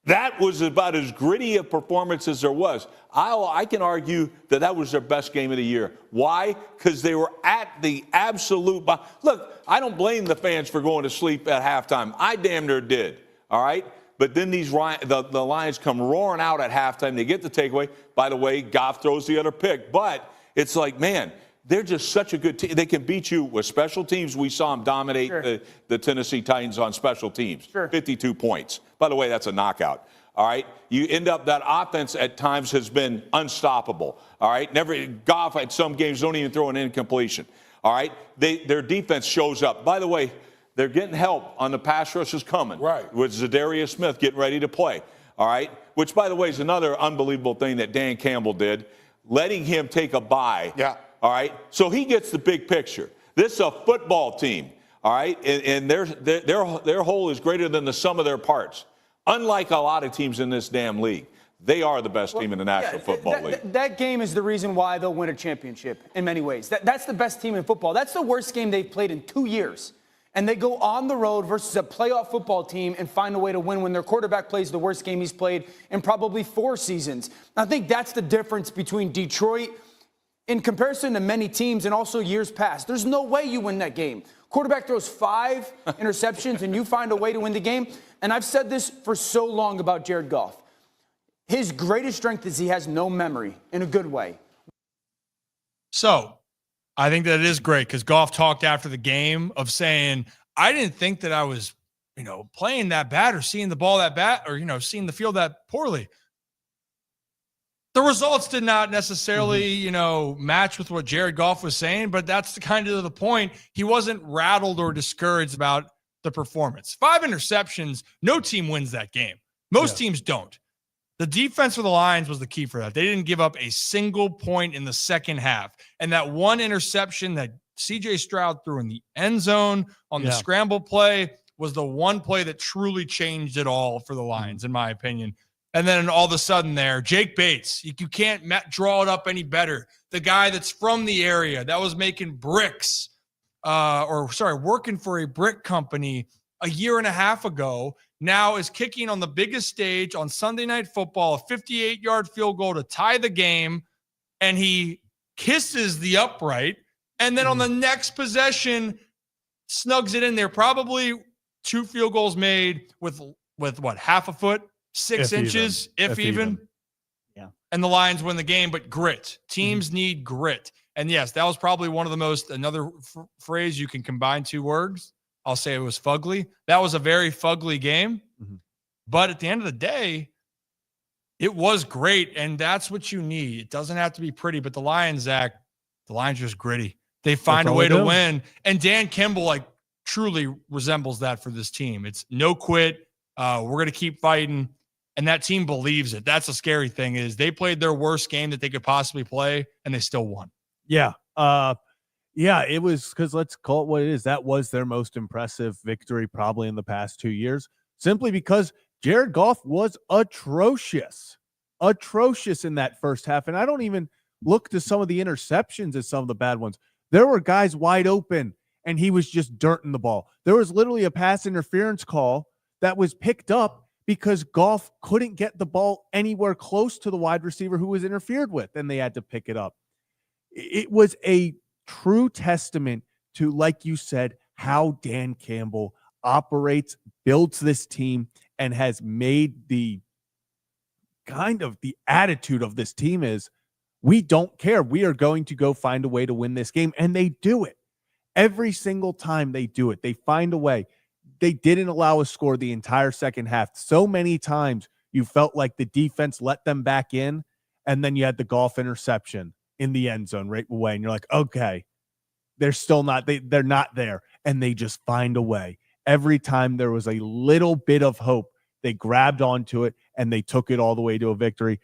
That was about as gritty a performance as there was. I can argue that was their best game of the year. Why? Because they were at the absolute – look, I don't blame the fans for going to sleep at halftime. I damn near did, all right? But then the Lions come roaring out at halftime. They get the takeaway. By the way, Goff throws the other pick. But it's like, man, they're just such a good team. They can beat you with special teams. We saw them dominate the Tennessee Titans on special teams. 52 points. By the way, that's a knockout. All right. You end up that offense at times has been unstoppable. All right. Goff at some games don't even throw an incompletion. All right. Their defense shows up. By the way, they're getting help on the pass rush is coming. Right. With Zadarius Smith getting ready to play. All right. Which, by the way, is another unbelievable thing that Dan Campbell did, letting him take a bye. Yeah. All right. So he gets the big picture. This is a football team. All right. And their whole is greater than the sum of their parts. Unlike a lot of teams in this damn league, they are the best team in the National Football League. That game is the reason why they'll win a championship in many ways. That's the best team in football. That's the worst game they've played in 2 years. and they go on the road versus a playoff football team and find a way to win when their quarterback plays the worst game he's played in probably 4 seasons. I think that's the difference between Detroit in comparison to many teams and also years past. There's no way you win that game. Quarterback throws 5 interceptions and you find a way to win the game. And I've said this for so long about Jared Goff. His greatest strength is he has no memory in a good way. So I think that it is great because Goff talked after the game of saying, I didn't think that I was, playing that bad or seeing the ball that bad or, seeing the field that poorly. The results did not necessarily, match with what Jared Goff was saying, but that's kind of the point. He wasn't rattled or discouraged about the performance. 5 interceptions, no team wins that game. Most teams don't. The defense for the Lions was the key for that. They didn't give up a single point in the second half. And that one interception that C.J. Stroud threw in the end zone on the scramble play was the one play that truly changed it all for the Lions, in my opinion. And then all of a sudden there, Jake Bates, you can't draw it up any better. The guy that's from the area that was making bricks, working for a brick company a year and a half ago, now is kicking on the biggest stage on Sunday Night Football, a 58-yard field goal to tie the game, and he kisses the upright, and then on the next possession, snugs it in there. Probably 2 field goals made with what, half a foot, 6 inches, if even. Yeah. And the Lions win the game, but grit. Teams need grit. And yes, that was probably one of the most, another phrase you can combine 2 words. I'll say it was fugly. That was a very fugly game. But at the end of the day, it was great. And that's what you need. It doesn't have to be pretty, but the Lions, Zach, the Lions are just gritty. They find a way to win. And Dan Kimball, truly resembles that for this team. It's no quit. We're going to keep fighting. And that team believes it. That's the scary thing is they played their worst game that they could possibly play, and they still won. Yeah. Yeah, it was because let's call it what it is. That was their most impressive victory probably in the past 2 years, simply because Jared Goff was atrocious in that first half. And I don't even look to some of the interceptions as some of the bad ones. There were guys wide open, and he was just dirting the ball. There was literally a pass interference call that was picked up because Goff couldn't get the ball anywhere close to the wide receiver who was interfered with, and they had to pick it up. It was a true testament to, like you said, how Dan Campbell operates, builds this team, and has made the kind of the attitude of this team is we don't care. We are going to go find a way to win this game. And they do it. Every single time they do it, they find a way. They didn't allow a score the entire second half. So many times you felt like the defense let them back in, and then you had the Goff interception in the end zone right away. And you're like, okay, they're still not, they're not there. And they just find a way. Every time there was a little bit of hope, they grabbed onto it and they took it all the way to a victory.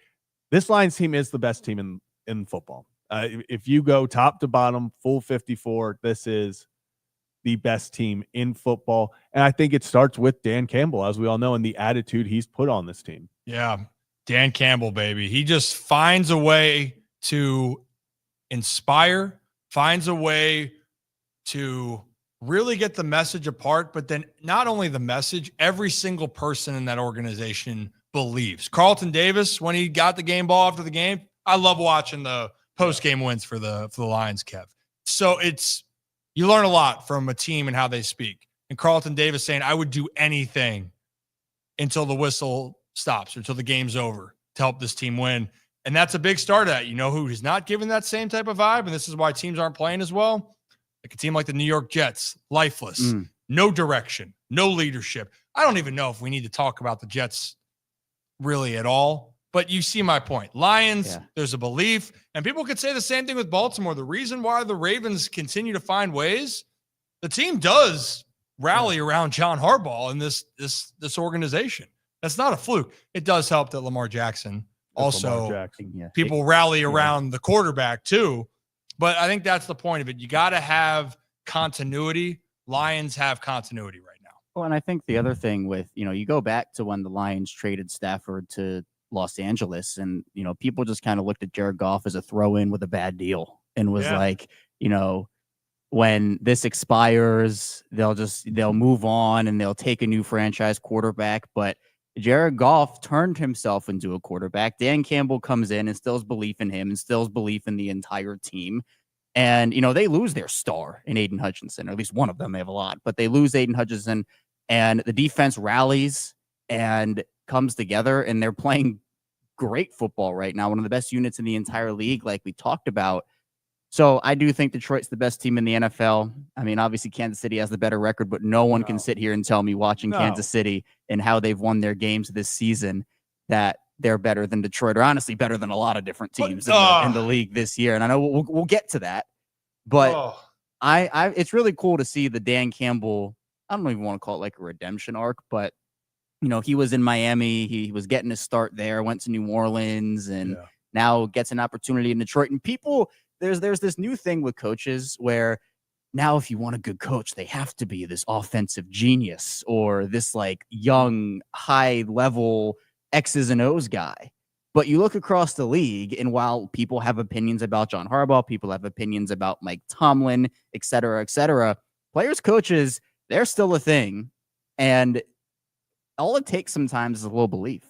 This Lions team is the best team in football. If you go top to bottom, full 54, this is the best team in football. And I think it starts with Dan Campbell, as we all know, and the attitude he's put on this team. Yeah, Dan Campbell, baby. He just finds a way to inspire, finds a way to really get the message apart, but then not only the message, every single person in that organization believes. Carlton Davis, when he got the game ball after the game, I love watching the post-game wins for the Lions, Kev. So you learn a lot from a team and how they speak. And Carlton Davis saying, I would do anything until the whistle stops, or until the game's over to help this team win. And that's a big start at, who is not giving that same type of vibe. And this is why teams aren't playing as well. Like a team like the New York Jets, lifeless, no direction, no leadership. I don't even know if we need to talk about the Jets really at all, but you see my point. Lions, there's a belief, and people could say the same thing with Baltimore. The reason why the Ravens continue to find ways, the team does rally around John Harbaugh and this organization. That's not a fluke. It does help that Lamar Jackson people rally around the quarterback too. But I think that's the point of it. You got to have continuity. Lions have continuity right now. Well, and I think the other thing with, you go back to when the Lions traded Stafford to Los Angeles, and, people just kind of looked at Jared Goff as a throw-in with a bad deal and was like, when this expires, they'll move on and they'll take a new franchise quarterback. But Jared Goff turned himself into a quarterback. Dan Campbell comes in, instills belief in him, instills belief in the entire team. And, they lose their star in Aiden Hutchinson, or at least one of them. They have a lot, but they lose Aiden Hutchinson, and the defense rallies and comes together, and they're playing great football right now. One of the best units in the entire league, like we talked about. So I do think Detroit's the best team in the NFL. I mean, obviously Kansas City has the better record, but no one can sit here and tell me watching Kansas City and how they've won their games this season that they're better than Detroit, or honestly better than a lot of different teams in the league this year. And I know we'll get to that, but it's really cool to see the Dan Campbell. I don't even want to call it like a redemption arc, but he was in Miami. He was getting his start there, went to New Orleans, and now gets an opportunity in Detroit. And people, there's this new thing with coaches where now if you want a good coach, they have to be this offensive genius or this like young, high level X's and O's guy. But you look across the league, and while people have opinions about John Harbaugh, people have opinions about Mike Tomlin, et cetera, players, coaches, they're still a thing. And all it takes sometimes is a little belief.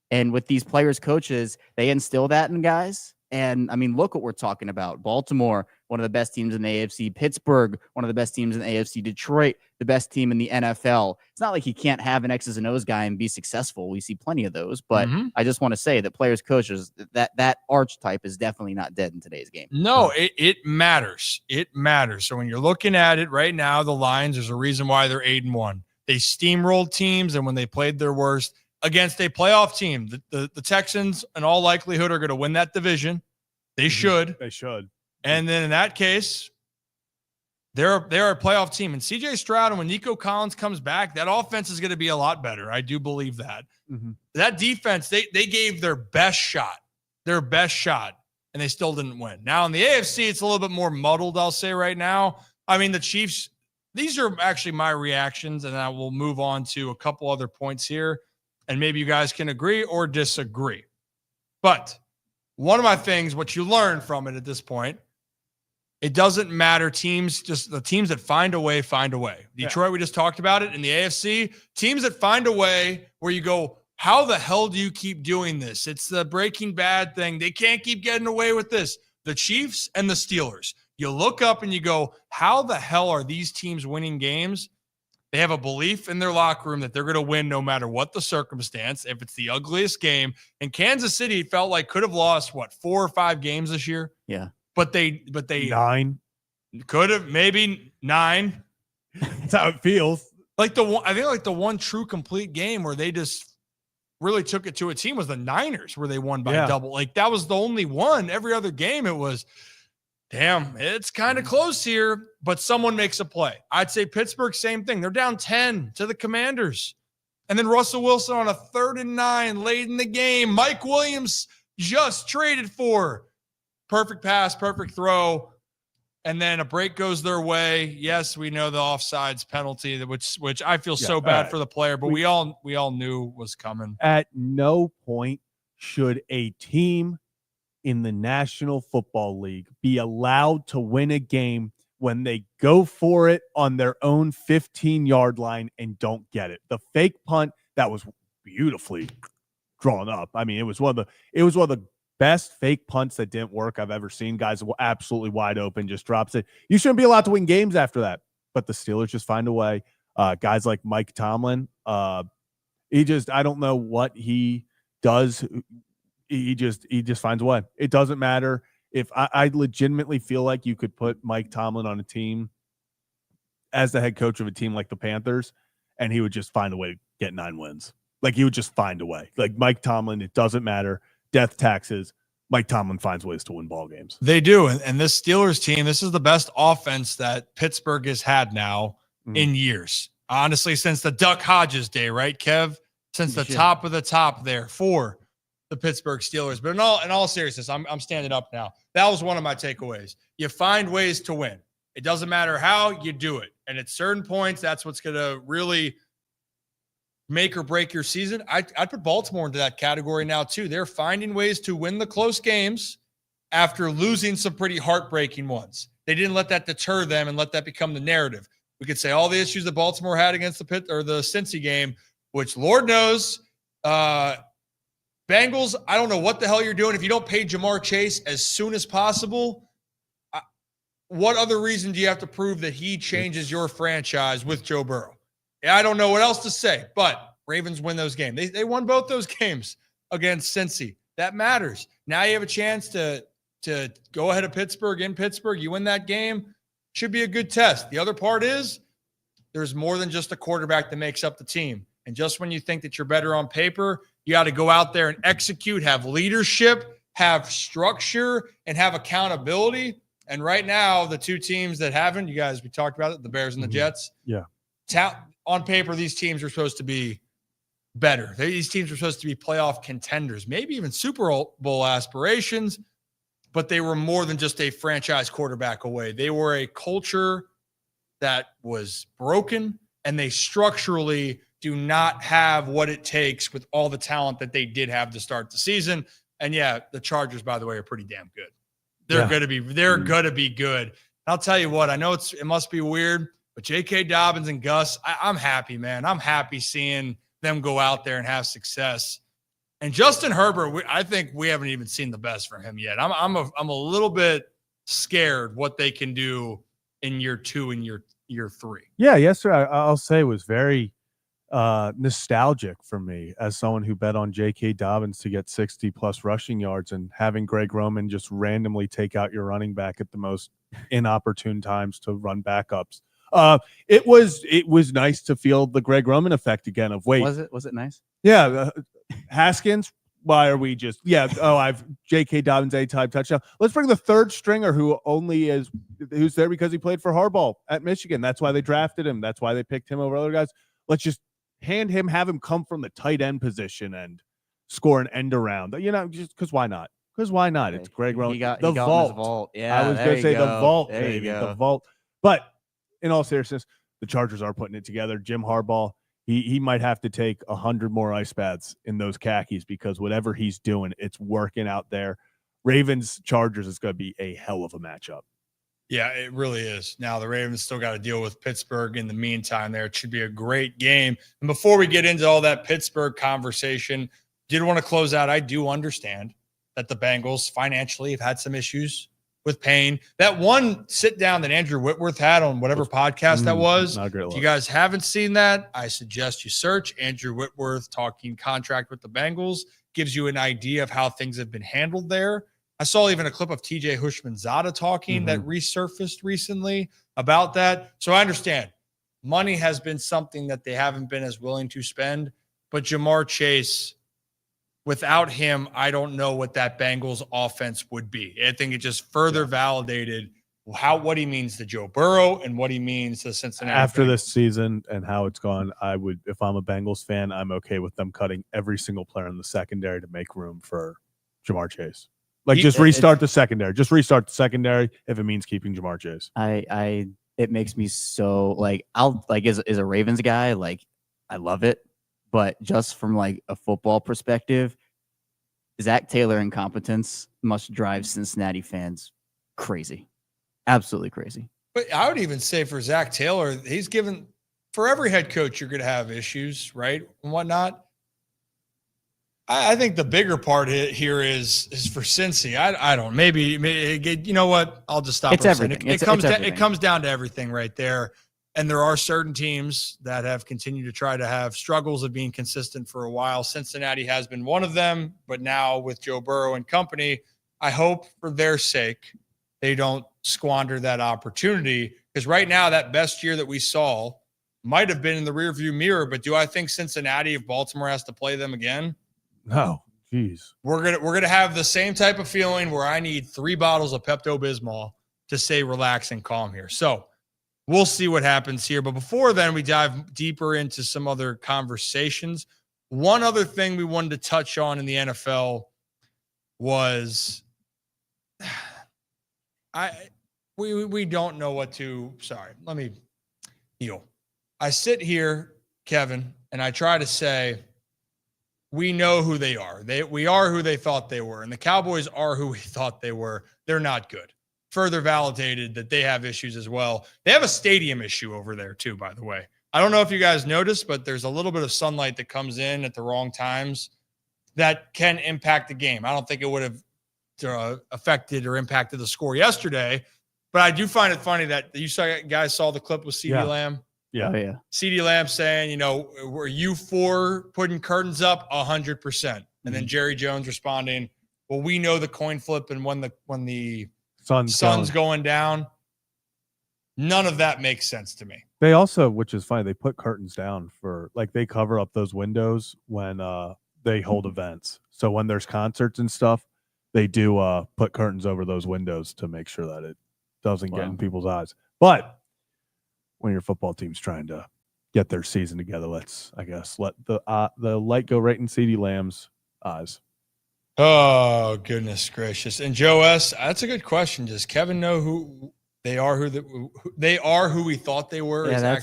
And with these players, coaches, they instill that in guys. And I mean, look what we're talking about. Baltimore, one of the best teams in the AFC. Pittsburgh, one of the best teams in the AFC. Detroit, the best team in the NFL. It's not like you can't have an X's and O's guy and be successful. We see plenty of those. But I just want to say that players, coaches, that archetype is definitely not dead in today's game. No, it matters. It matters. So when you're looking at it right now, the Lions, there's a reason why they're 8-1. They steamrolled teams, and when they played their worst against a playoff team, the Texans in all likelihood are going to win that division. They should. They should. And then in that case, they're a playoff team. And CJ Stroud, and when Nico Collins comes back, that offense is going to be a lot better. I do believe that. That defense, they gave their best shot, and they still didn't win. Now in the AFC, it's a little bit more muddled, I'll say right now. I mean, the Chiefs, these are actually my reactions, and I will move on to a couple other points here. And maybe you guys can agree or disagree. But one of my things, what you learn from it at this point, it doesn't matter. Teams, just the teams that find a way, find a way. Detroit, we just talked about it. In the AFC, teams that find a way where you go, how the hell do you keep doing this? It's the Breaking Bad thing. They can't keep getting away with this. The Chiefs and the Steelers. You look up and you go, how the hell are these teams winning games? They have a belief in their locker room that they're going to win no matter what the circumstance, if it's the ugliest game. And Kansas City felt like could have lost, 4 or 5 games this year? Yeah. But they 9. Could have, maybe 9. That's how it feels. I think the one true complete game where they just really took it to a team was the Niners, where they won by double. Like, that was the only one. Every other game it was, damn, it's kind of close here, but someone makes a play. I'd say Pittsburgh, same thing. They're down 10 to the Commanders. And then Russell Wilson on a 3rd and 9 late in the game. Mike Williams just traded for. Perfect pass, perfect throw. And then a break goes their way. Yes, we know the offsides penalty, which I feel so bad for the player, but we all knew was coming. At no point should a team in the National Football League be allowed to win a game when they go for it on their own 15-yard line and don't get it. The fake punt that was beautifully drawn up. I mean, it was one of the best fake punts that didn't work I've ever seen. Guys were absolutely wide open, just drops it. You shouldn't be allowed to win games after that. But the Steelers just find a way. Guys like Mike Tomlin, I don't know what he does. He just finds a way. It doesn't matter if I legitimately feel like you could put Mike Tomlin on a team as the head coach of a team like the Panthers, and he would just find a way to get 9 wins. Like, he would just find a way. Like Mike Tomlin, it doesn't matter. Death taxes. Mike Tomlin finds ways to win ball games. They do. And this Steelers team, this is the best offense that Pittsburgh has had now in years. Honestly, since the Duck Hodges day, right, Kev? Since the top of the top there for the Pittsburgh Steelers. But in all seriousness, I'm standing up now. That was one of my takeaways. You find ways to win. It doesn't matter how you do it. And at certain points, that's what's going to really make or break your season. I'd put Baltimore into that category now too. They're finding ways to win the close games after losing some pretty heartbreaking ones. they didn't let that deter them and let that become the narrative. We could say all the issues that Baltimore had against the Cincy game, which Lord knows, Bengals, I don't know what the hell you're doing. If you don't pay Jamar Chase as soon as possible, what other reason do you have to prove that he changes your franchise with Joe Burrow? I don't know what else to say, but Ravens win those games. They won both those games against Cincy. That matters. Now you have a chance to go ahead of Pittsburgh in Pittsburgh. You win that game. Should be a good test. The other part is there's more than just a quarterback that makes up the team. And just when you think that you're better on paper, you got to go out there and execute, have leadership, have structure, and have accountability. And right now, the two teams that haven't, you guys, we talked about it, the Bears and the Jets. Yeah. On paper, these teams are supposed to be better. These teams are supposed to be playoff contenders, maybe even Super Bowl aspirations, but they were more than just a franchise quarterback away. They were a culture that was broken, and they structurally do not have what it takes with all the talent that they did have to start the season. And yeah, the Chargers, by the way, are pretty damn good. They're going to be good. I'll tell you what, I know it must be weird, but J.K. Dobbins and Gus, I'm happy, man. I'm happy seeing them go out there and have success. And Justin Herbert, I think we haven't even seen the best from him yet. I'm a little bit scared what they can do in year 2 and year 3. Yeah, yesterday I'll say was very nostalgic for me as someone who bet on J.K. Dobbins to get 60-plus rushing yards, and having Greg Roman just randomly take out your running back at the most inopportune times to run backups. It was nice to feel the Greg Roman effect again of wait. Was it nice? Yeah. Haskins, why are we just I've J.K. Dobbins A-type touchdown. Let's bring the third stringer who's there because he played for Harbaugh at Michigan. That's why they drafted him. That's why they picked him over other guys. Let's just have him come from the tight end position and score an end around. Just because why not? Because why not? It's Greg Roman. He got the vault. Yeah, I was going to say the vault, there baby. you go. The vault. But in all seriousness, the Chargers are putting it together. Jim Harbaugh, he might have to take 100 more ice baths in those khakis because whatever he's doing, it's working out there. Ravens-Chargers is going to be a hell of a matchup. Yeah, it really is. Now, the Ravens still got to deal with Pittsburgh in the meantime there. It should be a great game. And before we get into all that Pittsburgh conversation, did want to close out. I do understand that the Bengals financially have had some issues with Payne. That one sit down that Andrew Whitworth had on whatever podcast that was. Not a great If look. you guys haven't seen that, I suggest you search Andrew Whitworth talking contract with the Bengals. Gives you an idea of how things have been handled there. I saw even a clip of TJ Hushmanzada talking that resurfaced recently about that. So I understand money has been something that they haven't been as willing to spend, but Jamar Chase, without him, I don't know what that Bengals offense would be. I think it just further validated what he means to Joe Burrow and what he means to Cincinnati. After Bengals. this season and how it's gone, I would, if I'm a Bengals fan, I'm okay with them cutting every single player in the secondary to make room for Jamar Chase. Just restart the secondary. Just restart the secondary if it means keeping Jamar Chase. It makes me so as a Ravens guy, I love it. But just from a football perspective, Zach Taylor incompetence must drive Cincinnati fans crazy. Absolutely crazy. But I would even say for Zach Taylor, he's given for every head coach, you're going to have issues, right? And whatnot. I think the bigger part here is for Cincy. I don't. Maybe you know what? I'll just stop. It's everything. It comes down to everything right there. And there are certain teams that have continued to try to have struggles of being consistent for a while. Cincinnati has been one of them, but now with Joe Burrow and company, I hope for their sake they don't squander that opportunity, because right now that best year that we saw might have been in the rearview mirror. But do I think Cincinnati, if Baltimore has to play them again? No, geez. We're gonna have the same type of feeling where I need 3 bottles of Pepto-Bismol to stay relaxed and calm here. So we'll see what happens here. But before then, we dive deeper into some other conversations. One other thing we wanted to touch on in the NFL was we don't know what to. Sorry, let me heal. I sit here, Kevin, and I try to say, we know who they are. We are who they thought they were. And the Cowboys are who we thought they were. They're not good. further validated that they have issues as well. They have a stadium issue over there too, by the way. I don't know if you guys noticed, but there's a little bit of sunlight that comes in at the wrong times that can impact the game. I don't think it would have affected or impacted the score yesterday, but I do find it funny that guys saw the clip with CeeDee Lamb. Yeah. Oh, yeah. CeeDee Lamb saying, were you for putting curtains up? 100%. And then Jerry Jones responding, well, we know the coin flip and when the sun's going down. None of that makes sense to me. They also, which is funny, they put curtains down for they cover up those windows when they hold events. So when there's concerts and stuff, they do put curtains over those windows to make sure that it doesn't get in people's eyes. But when your football team's trying to get their season together, let's, I guess, let the light go right in CeeDee Lamb's eyes. Oh, goodness gracious. And Joe S., that's a good question. Does Kevin know who they are, who we thought they were? Yeah,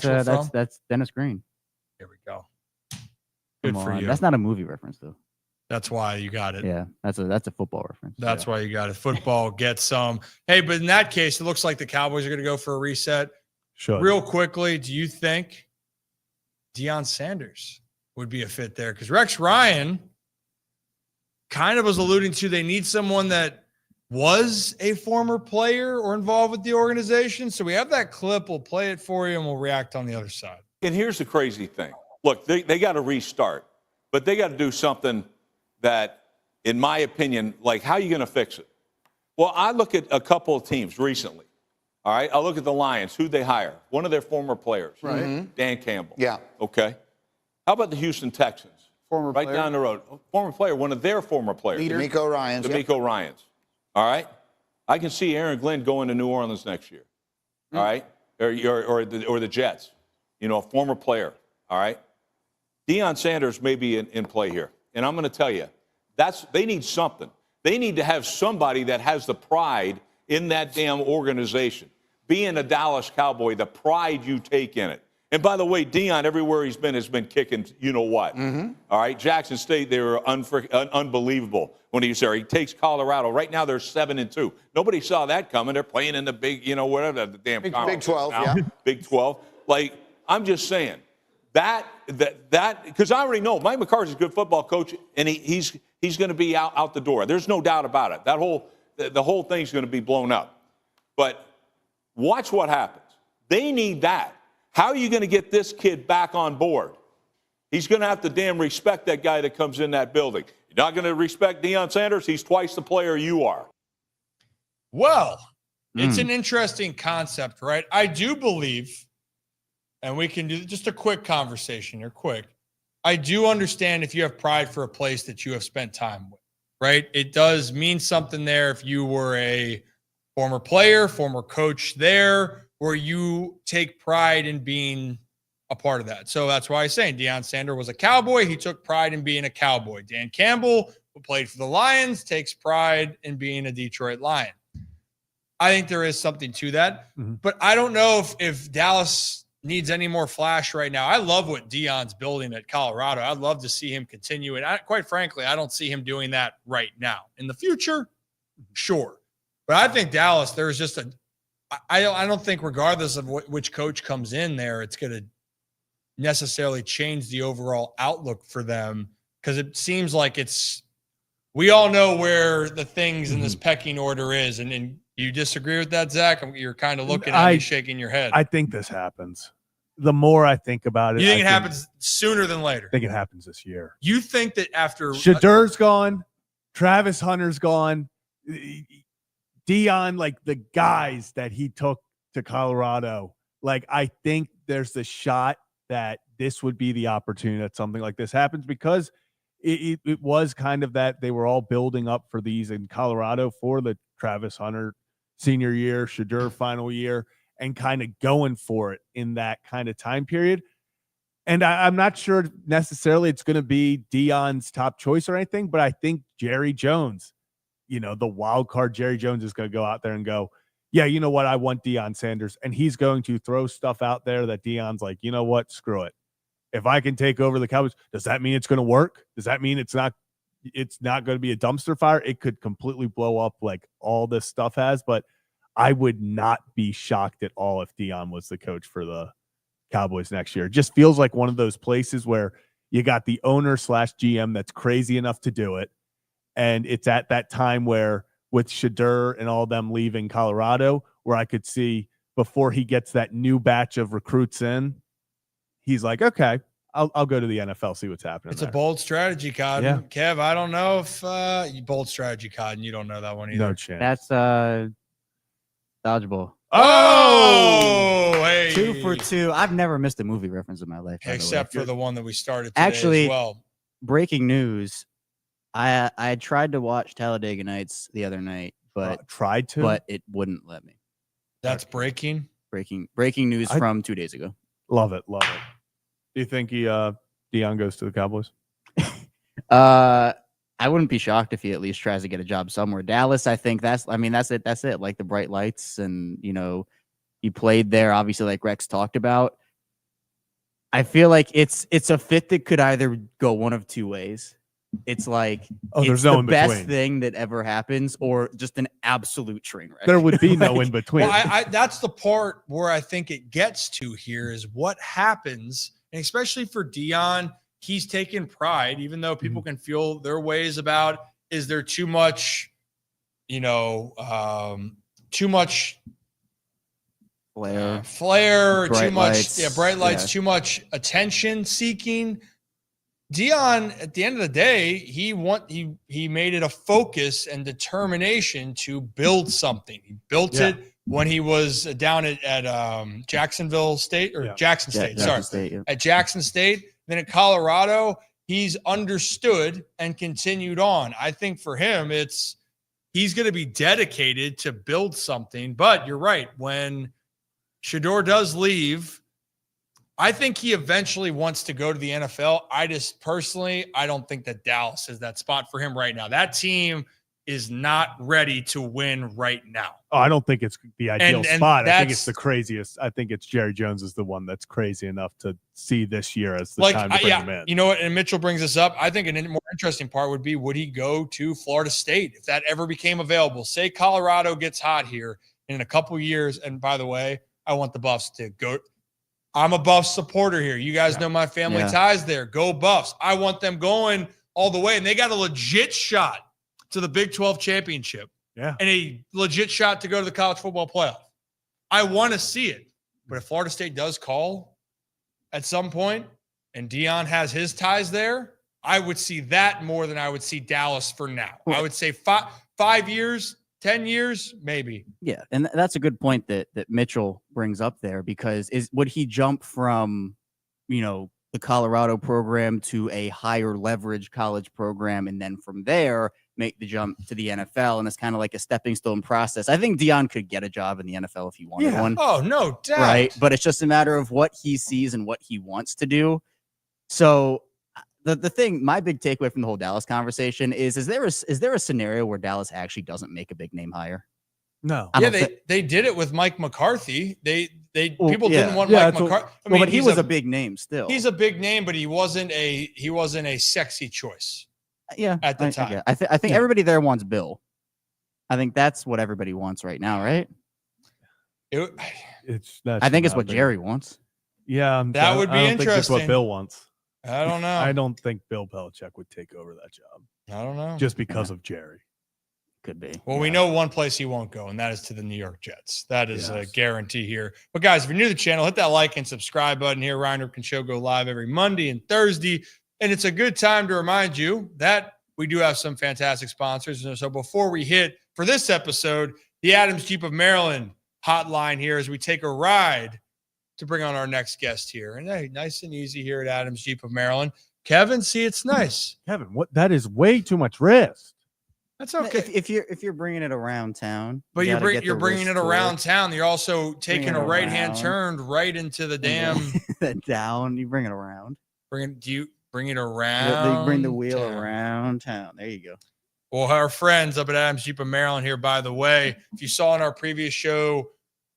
that's Dennis Green. Here we go. Good for you. That's not a movie reference, though. That's why you got it. Yeah, that's a football reference. That's why you got it. Football gets some. Hey, but in that case, it looks like the Cowboys are going to go for a reset. Sure. Real quickly, do you think Deion Sanders would be a fit there? Because Rex Ryan kind of was alluding to they need someone that was a former player or involved with the organization. So we have that clip. We'll play it for you, and we'll react on the other side. And here's the crazy thing. Look, they got to restart, but they got to do something that, in my opinion, like, how are you going to fix it? Well, I look at a couple of teams recently. All right, I look at the Lions, who they hire. One of their former players, right? Dan Campbell. Yeah. Okay. How about the Houston Texans? Former right player. Down the road. Former player, one of their former players. D'Amico Ryans. D'Amico Ryans. All right. I can see Aaron Glenn going to New Orleans next year. All right. Or the Jets. A former player. All right. Deion Sanders may be in play here. And I'm going to tell you, they need something. They need to have somebody that has the pride in that damn organization. Being a Dallas Cowboy, the pride you take in it. And by the way, Deion, everywhere he's been, has been kicking you-know-what. All right, Jackson State, they were unbelievable when he was there. He takes Colorado. Right now, they're 7-2. Nobody saw that coming. They're playing in the big, whatever the damn Big 12, now. Yeah. Big 12. Like, I'm just saying, that because I already know Mike McCarthy's a good football coach, and he's going to be out the door. There's no doubt about it. The whole thing's going to be blown up. But watch what happens. They need that. How are you going to get this kid back on board? He's going to have to damn respect that guy that comes in that building. You're not going to respect Deion Sanders? He's twice the player you are. Well, it's an interesting concept, right? I do believe, and we can do just a quick conversation here, quick. I do understand if you have pride for a place that you have spent time with, right? It does mean something there if you were a former player, former coach there, where you take pride in being a part of that. So that's why I'm saying Deion Sanders was a Cowboy. He took pride in being a Cowboy. Dan Campbell, who played for the Lions, takes pride in being a Detroit Lion. I think there is something to that. But I don't know if Dallas needs any more flash right now. I love what Deion's building at Colorado. I'd love to see him continue. And quite frankly, I don't see him doing that right now. In the future, sure. But I think Dallas, there's just I don't think regardless of which coach comes in there, it's going to necessarily change the overall outlook for them, because it seems like we all know where the things in this pecking order is. And you disagree with that, Zach? You're kind of looking at me shaking your head. I think this happens. The more I think about it. You think it happens sooner than later? I think it happens this year. You think that after Shadur's gone, Travis Hunter's gone, Deion, like the guys that he took to Colorado, like I think there's the shot that this would be the opportunity that something like this happens, because it was kind of that they were all building up for these in Colorado for the Travis Hunter senior year, Shadur final year, and kind of going for it in that kind of time period. And I'm not sure necessarily it's going to be Deion's top choice or anything, but I think Jerry Jones, the wild card Jerry Jones is going to go out there and go, yeah, you know what? I want Deion Sanders. And he's going to throw stuff out there that Deion's like, you know what? Screw it. If I can take over the Cowboys, does that mean it's going to work? Does that mean it's not going to be a dumpster fire? It could completely blow up like all this stuff has. But I would not be shocked at all if Deion was the coach for the Cowboys next year. It just feels like one of those places where you got the owner / GM that's crazy enough to do it. And it's at that time where with Shadur and all them leaving Colorado, where I could see before he gets that new batch of recruits in, he's like, okay, I'll go to the NFL, see what's happening. It's a bold strategy, Cotton. Yeah. Kev, I don't know if you bold strategy, Cotton. You don't know that one either. No chance. That's dodgeball. Oh, hey. 2 for 2. I've never missed a movie reference in my life. by the way. Except for the one that we started today Actually, as well. Breaking news. I tried to watch Talladega Nights the other night, but it wouldn't let me. That's breaking. Breaking news from 2 days ago. Love it. Do you think Deion goes to the Cowboys? I wouldn't be shocked if he at least tries to get a job somewhere. Dallas, I think that's it. That's it. Like the bright lights, and he played there, obviously, like Rex talked about. I feel like it's a fit that could either go one of two ways. It's like there's no the in best between. thing that ever happens, or just an absolute train wreck. There would be no in between. Well, that's the part where I think it gets to here is what happens, and especially for Deion, he's taken pride, even though people can feel their ways about, is there too much, too much flair, too much, bright lights, too much attention seeking. Deion, at the end of the day, he made it a focus and determination to build something. He built it when he was down at Jacksonville State or Jackson State. At Jackson State. Then at Colorado, he's understood and continued on. I think for him, he's going to be dedicated to build something. But you're right. When Shador does leave, I think he eventually wants to go to the NFL. I don't think that Dallas is that spot for him right now. That team is not ready to win right now. Oh, I don't think it's the ideal spot. I think it's the craziest. I think it's Jerry Jones is the one that's crazy enough to see this year as the time to bring him in. You know what? And Mitchell brings this up. I think a more interesting part would be, would he go to Florida State if that ever became available? Say Colorado gets hot here in a couple years. And by the way, I want the Buffs to go. I'm a Buffs supporter here. You guys know my family ties there. Go Buffs. I want them going all the way. And they got a legit shot to the Big 12 championship. Yeah. And a legit shot to go to the college football playoff. I want to see it. But if Florida State does call at some point and Deion has his ties there, I would see that more than I would see Dallas for now. I would say 5 years, 10 years, maybe. Yeah, and that's a good point that Mitchell brings up there, because would he jump from, the Colorado program to a higher leverage college program, and then from there make the jump to the NFL? And it's kind of like a stepping stone process. I think Deion could get a job in the NFL if he wanted one. Oh, no doubt. Right, but it's just a matter of what he sees and what he wants to do. So the thing, my big takeaway from the whole Dallas conversation is there a scenario where Dallas actually doesn't make a big name hire? No. They did it with Mike McCarthy. People didn't want Mike McCarthy. But he was a big name still. He's a big name, but he wasn't a sexy choice. Yeah, at the time. I think everybody there wants Bill. I think that's what everybody wants right now, right? I think it's what Jerry wants. Yeah, that would be I don't interesting. think that's what Bill wants. I don't know. I don't think Bill Belichick would take over that job. I don't know. Just because of Jerry. Could be. Well, we know one place he won't go, and that is to the New York Jets. That is a guarantee here. But guys, if you're new to the channel, hit that like and subscribe button here. Ryan Ripken Show go live every Monday and Thursday. And it's a good time to remind you that we do have some fantastic sponsors. And so before we hit for this episode, the Adams Jeep of Maryland hotline here as we take a ride to bring on our next guest here. And hey, nice and easy here at Adams Jeep of Maryland. Kevin, see, it's nice. Kevin, what? That is way too much risk. That's okay. If you're bringing it around town, but you're bringing it around town. You're also taking a right-hand turn right into the damn down. You bring it around. Do you bring it around? You bring the wheel around town. There you go. Well, our friends up at Adams Jeep of Maryland here, by the way, if you saw in our previous show,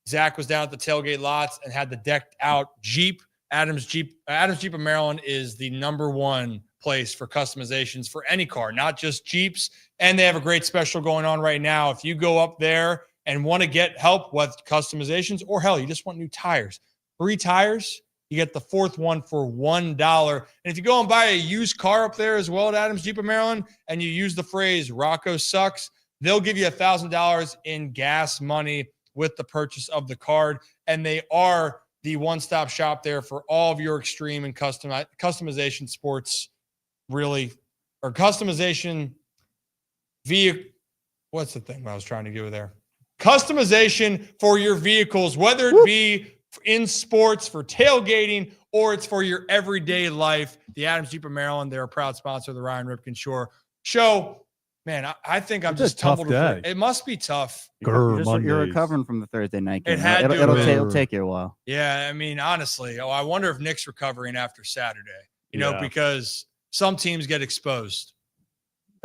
Zach was down at the tailgate lots and had the decked out Jeep. Adams Jeep of Maryland is the #1 place for customizations for any car, not just Jeeps. And they have a great special going on right now. If you go up there and want to get help with customizations, or hell, you just want new tires. 3 tires, you get the 4th one for $1. And if you go and buy a used car up there as well at Adams Jeep of Maryland, and you use the phrase Rocco sucks, they'll give you $1,000 in gas money with the purchase of the card. And they are the one-stop shop there for all of your extreme and customization sports, really, or customization vehicle. What's the thing I was trying to give there? Customization for your vehicles, whether it be in sports for tailgating or it's for your everyday life. The Adams Jeep of Maryland, they're a proud sponsor of the Ryan Ripken Show. Man, I think I'm just tumbled. It must be tough. You're recovering from the Thursday night game. It'll take you a while. Yeah, I mean, honestly, I wonder if Nick's recovering after Saturday. You know, because some teams get exposed.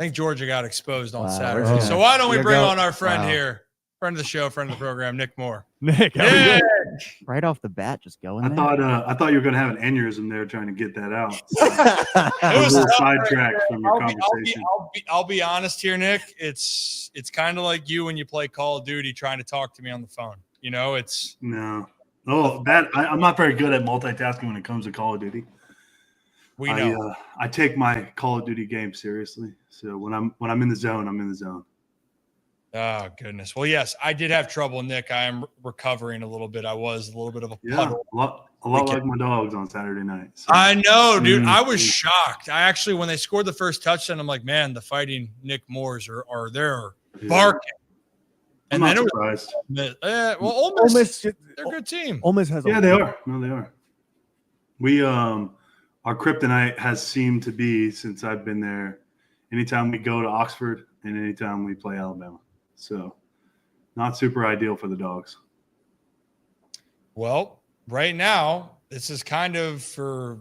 I think Georgia got exposed on Saturday. So why don't we bring on our friend here, friend of the show, friend of the program, Nick Moore. Nick, right off the bat, just going. I thought you were going to have an aneurysm there trying to get that out. It was sidetracked from your conversation. I'll be honest here, Nick. It's kind of like you when you play Call of Duty trying to talk to me on the phone. You know, I'm not very good at multitasking when it comes to Call of Duty. We know. I take my Call of Duty game seriously. So when I'm in the zone, I'm in the zone. Oh, goodness. Well, yes, I did have trouble, Nick. I am recovering a little bit. I was a little bit of a puddle. A lot like my dogs on Saturday night. So. I know, dude. I was shocked. I actually, when they scored the first touchdown, I'm like, man, the fighting Nick Moores are there barking. I'm not surprised. Ole Miss, they're a good team. Ole Miss has they are. No, they are. We our kryptonite has seemed to be, since I've been there, anytime we go to Oxford and anytime we play Alabama. So not super ideal for the dogs. Well, right now, this is kind of, for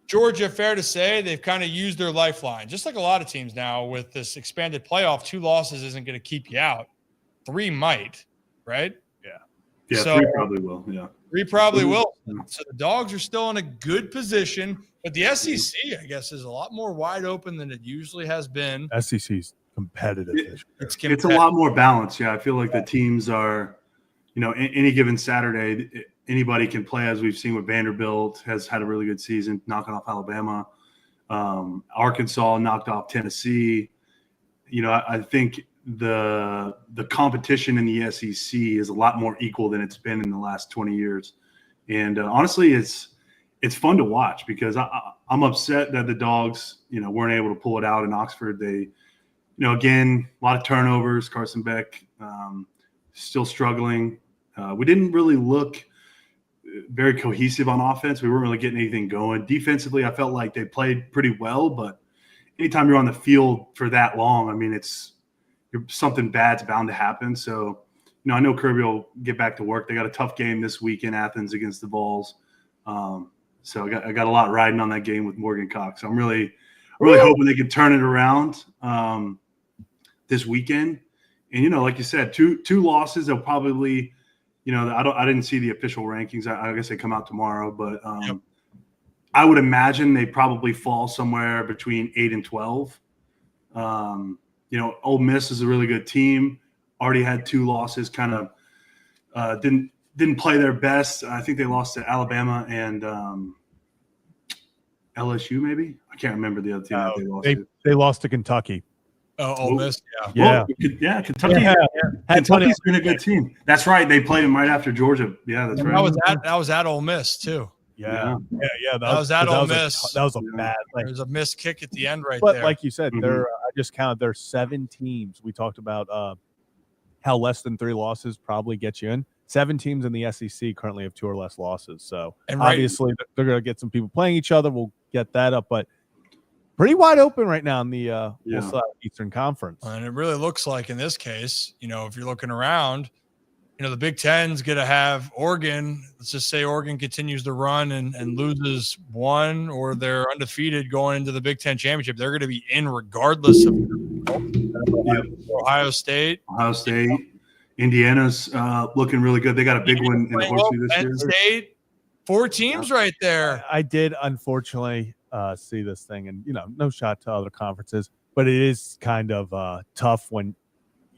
Georgia, fair to say, they've kind of used their lifeline. Just like a lot of teams now with this expanded playoff, 2 losses isn't going to keep you out. 3 might, right? Yeah, so 3 probably will, 3 probably will. So the dogs are still in a good position. But the SEC, I guess, is a lot more wide open than it usually has been. SEC's competitive. It's a lot more balanced. Yeah, I feel like the teams are, any given Saturday, anybody can play, as we've seen with Vanderbilt has had a really good season, knocking off Alabama. Arkansas knocked off Tennessee. I think the competition in the SEC is a lot more equal than it's been in the last 20 years. And honestly, it's fun to watch because I'm upset that the dogs, weren't able to pull it out in Oxford. They, again, a lot of turnovers. Carson Beck still struggling. We didn't really look very cohesive on offense. We weren't really getting anything going. Defensively, I felt like they played pretty well, but anytime you're on the field for that long, I mean, something bad's bound to happen. So, I know Kirby will get back to work. They got a tough game this week in Athens against the Vols. So I got a lot riding on that game with Morgan Cox. So I'm really hoping they can turn it around this weekend. And like you said, two losses. They'll probably, I didn't see the official rankings. I guess they come out tomorrow, but I would imagine they probably fall somewhere between 8 and 12. Ole Miss is a really good team. Already had 2 losses. Kind of didn't play their best. I think they lost to Alabama and LSU, maybe. I can't remember the other team that they lost to. They lost to Kentucky. Oh, Ole Miss, yeah. Well, Kentucky. Kentucky's been a good team. That's right. They played them right after Georgia. Yeah, that's right. That was at Ole Miss too. Yeah. That was at Ole Miss. That was a bad. There was a missed kick at the end there. But like you said, I just counted. There's 7 teams. We talked about how less than 3 losses probably get you in. 7 teams in the SEC currently have 2 or less losses. So obviously they're going to get some people playing each other. We'll get that up, but pretty wide open right now in the Eastern Conference. And it really looks like in this case, if you're looking around, the Big Ten's going to have Oregon. Let's just say Oregon continues to run and loses 1, or they're undefeated going into the Big Ten championship. They're going to be in regardless of Ohio State. Indiana's looking really good. They got a big one in Horseshoe this year. State, 4 teams right there. I did unfortunately see this thing, and no shot to other conferences, but it is kind of tough when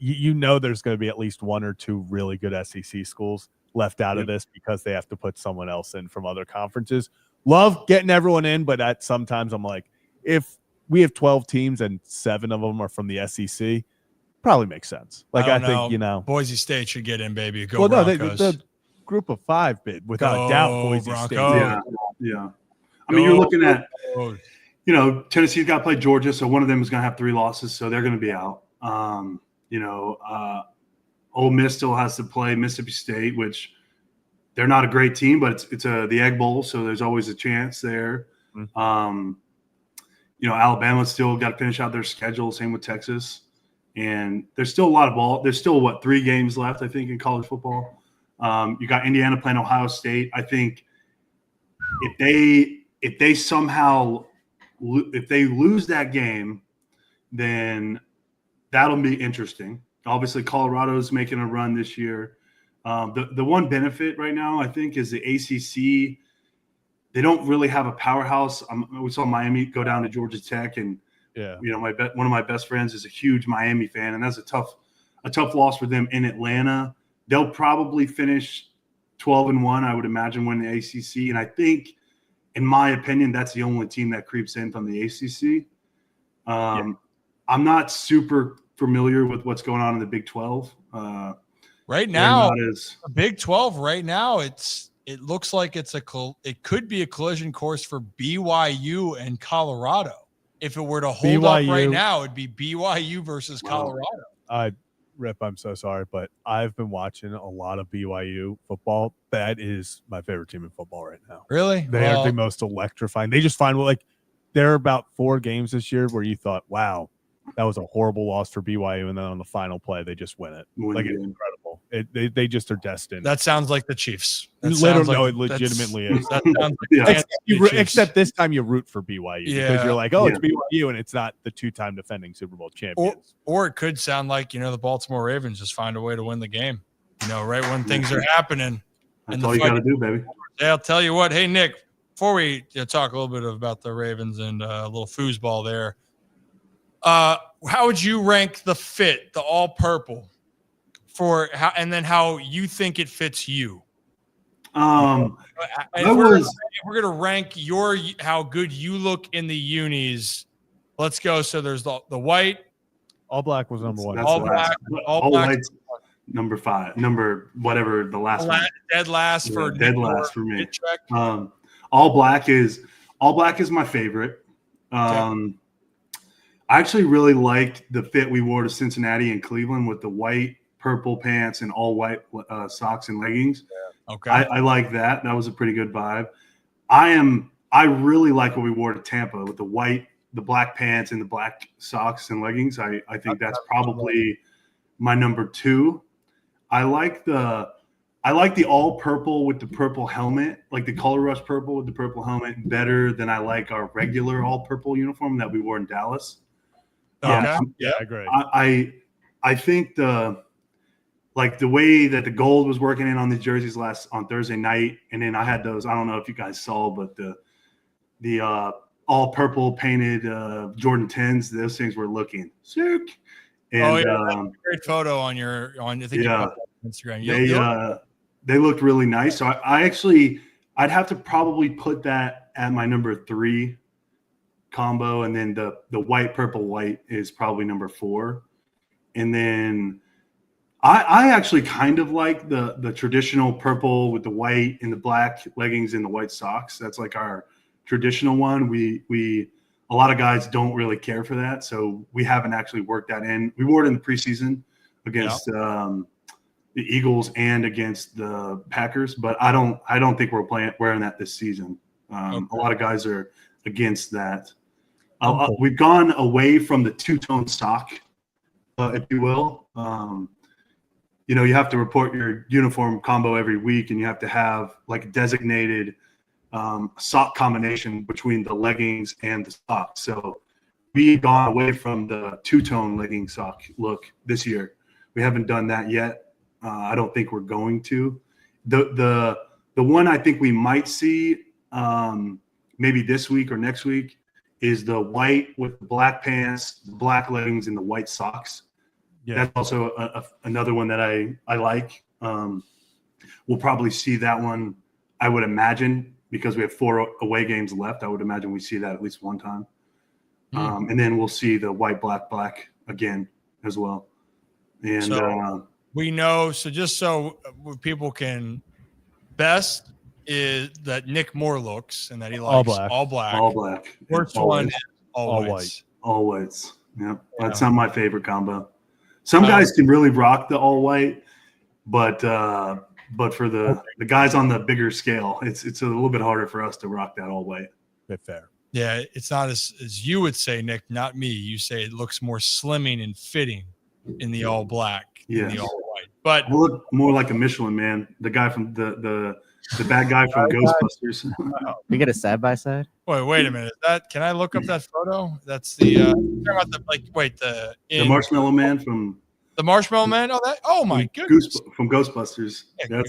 you know there's going to be at least one or two really good SEC schools left out of this because they have to put someone else in from other conferences. Love getting everyone in, but sometimes I'm like, if we have 12 teams and 7 of them are from the SEC, probably makes sense. Like I think, you know, Boise State should get in, baby. Go well, no, Broncos. the group of 5 bid without a doubt. Boise Broncos. State. Yeah. I mean, you're looking at, you know, Tennessee's got to play Georgia, so one of them is going to have 3 losses, so they're going to be out. You know, Ole Miss still has to play Mississippi State, which they're not a great team, but it's the Egg Bowl, so there's always a chance there. Mm-hmm. You know, Alabama's still got to finish out their schedule. Same with Texas, and there's still a lot of ball. There's still 3 games left, I think, in college football. You got Indiana playing Ohio State. I think if they somehow if they lose that game, then that'll be interesting. Obviously, Colorado's making a run this year. The one benefit right now, I think, is the ACC. They don't really have a powerhouse. We saw Miami go down to Georgia Tech, and you know, one of my best friends is a huge Miami fan, and that's a tough loss for them in Atlanta. They'll probably finish 12-1, I would imagine, win the ACC, and I think, in my opinion, that's the only team that creeps in from the ACC. I'm not super familiar with what's going on in the Big 12. Right now, the Big 12. Right now, it looks like it could be a collision course for BYU and Colorado. If it were to hold up right now, it'd be BYU versus Colorado. Rip, I'm so sorry, but I've been watching a lot of BYU football. That is my favorite team in football right now. Really? They are the most electrifying. They just find there are about 4 games this year where you thought, wow, that was a horrible loss for BYU, and then on the final play, they just win it. It's incredible. They just are destined. That sounds like the Chiefs. It legitimately is. That sounds like except this time you root for BYU because you're like, it's BYU, and it's not the 2-time defending Super Bowl champions. Or it could sound like, the Baltimore Ravens just find a way to win the game. Right when things are happening. That's all you got to do, baby. Yeah, I'll tell you what. Hey, Nick, before we talk a little bit about the Ravens and a little foosball there, how would you rank the fit, the all purple, and then how you think it fits you? If we're gonna rank how good you look in the unis, let's go. So there's the white. All black was number 1. All black. Number 5. Number whatever the last one. Dead last for me. All black is my favorite. I actually really liked the fit we wore to Cincinnati and Cleveland with the white, purple pants and all white socks and leggings. Yeah. Okay. I like that. That was a pretty good vibe. I really like what we wore to Tampa with the black pants and the black socks and leggings. I think that's probably my number 2. I like the all purple with the purple helmet, like the Color Rush purple with the purple helmet, better than I like our regular all purple uniform that we wore in Dallas. Yeah, I agree. I think the way that the gold was working in on the jerseys on Thursday night, and then I had those. I don't know if you guys saw, but the all purple painted Jordan 10s. Those things were looking sick. And, great photo on Instagram. They looked really nice. So I'd have to probably put that at my number 3 combo, and then the white, purple, white is probably number 4. And then I actually kind of like the traditional purple with the white and the black leggings and the white socks. That's like our traditional one. A lot of guys don't really care for that, so we haven't actually worked that in. We wore it in the preseason against the Eagles and against the Packers, but I don't think we're wearing that this season. A lot of guys are against that. We've gone away from the 2-tone sock, if you will. You have to report your uniform combo every week, and you have to have like a designated sock combination between the leggings and the socks. So we've gone away from the 2-tone legging sock look this year. We haven't done that yet. I don't think we're going to. The one I think we might see maybe this week or next week is the white with the black pants, the black leggings, and the white socks. That's also another one that I like. We'll probably see that one, I would imagine, because we have 4 away games left. I would imagine we see that at least one time. And then we'll see the white, black again as well. And so we know, so just so people can, best is that Nick Moore looks and that he likes all black. All black. Worst one is all white. All whites. Yeah. That's not my favorite combo. Some guys can really rock the all white, but for the guys on the bigger scale, it's a little bit harder for us to rock that all white. Bit fair. Yeah, it's not as you would say, Nick, not me. You say it looks more slimming and fitting in the all black than the all white. But I look more like a Michelin man, the guy from the bad guy from Ghostbusters. We get a side by side. Wait a minute. Can I look up that photo? That's the the Marshmallow Man from the Marshmallow Man. Oh my goodness. From Ghostbusters. Yeah,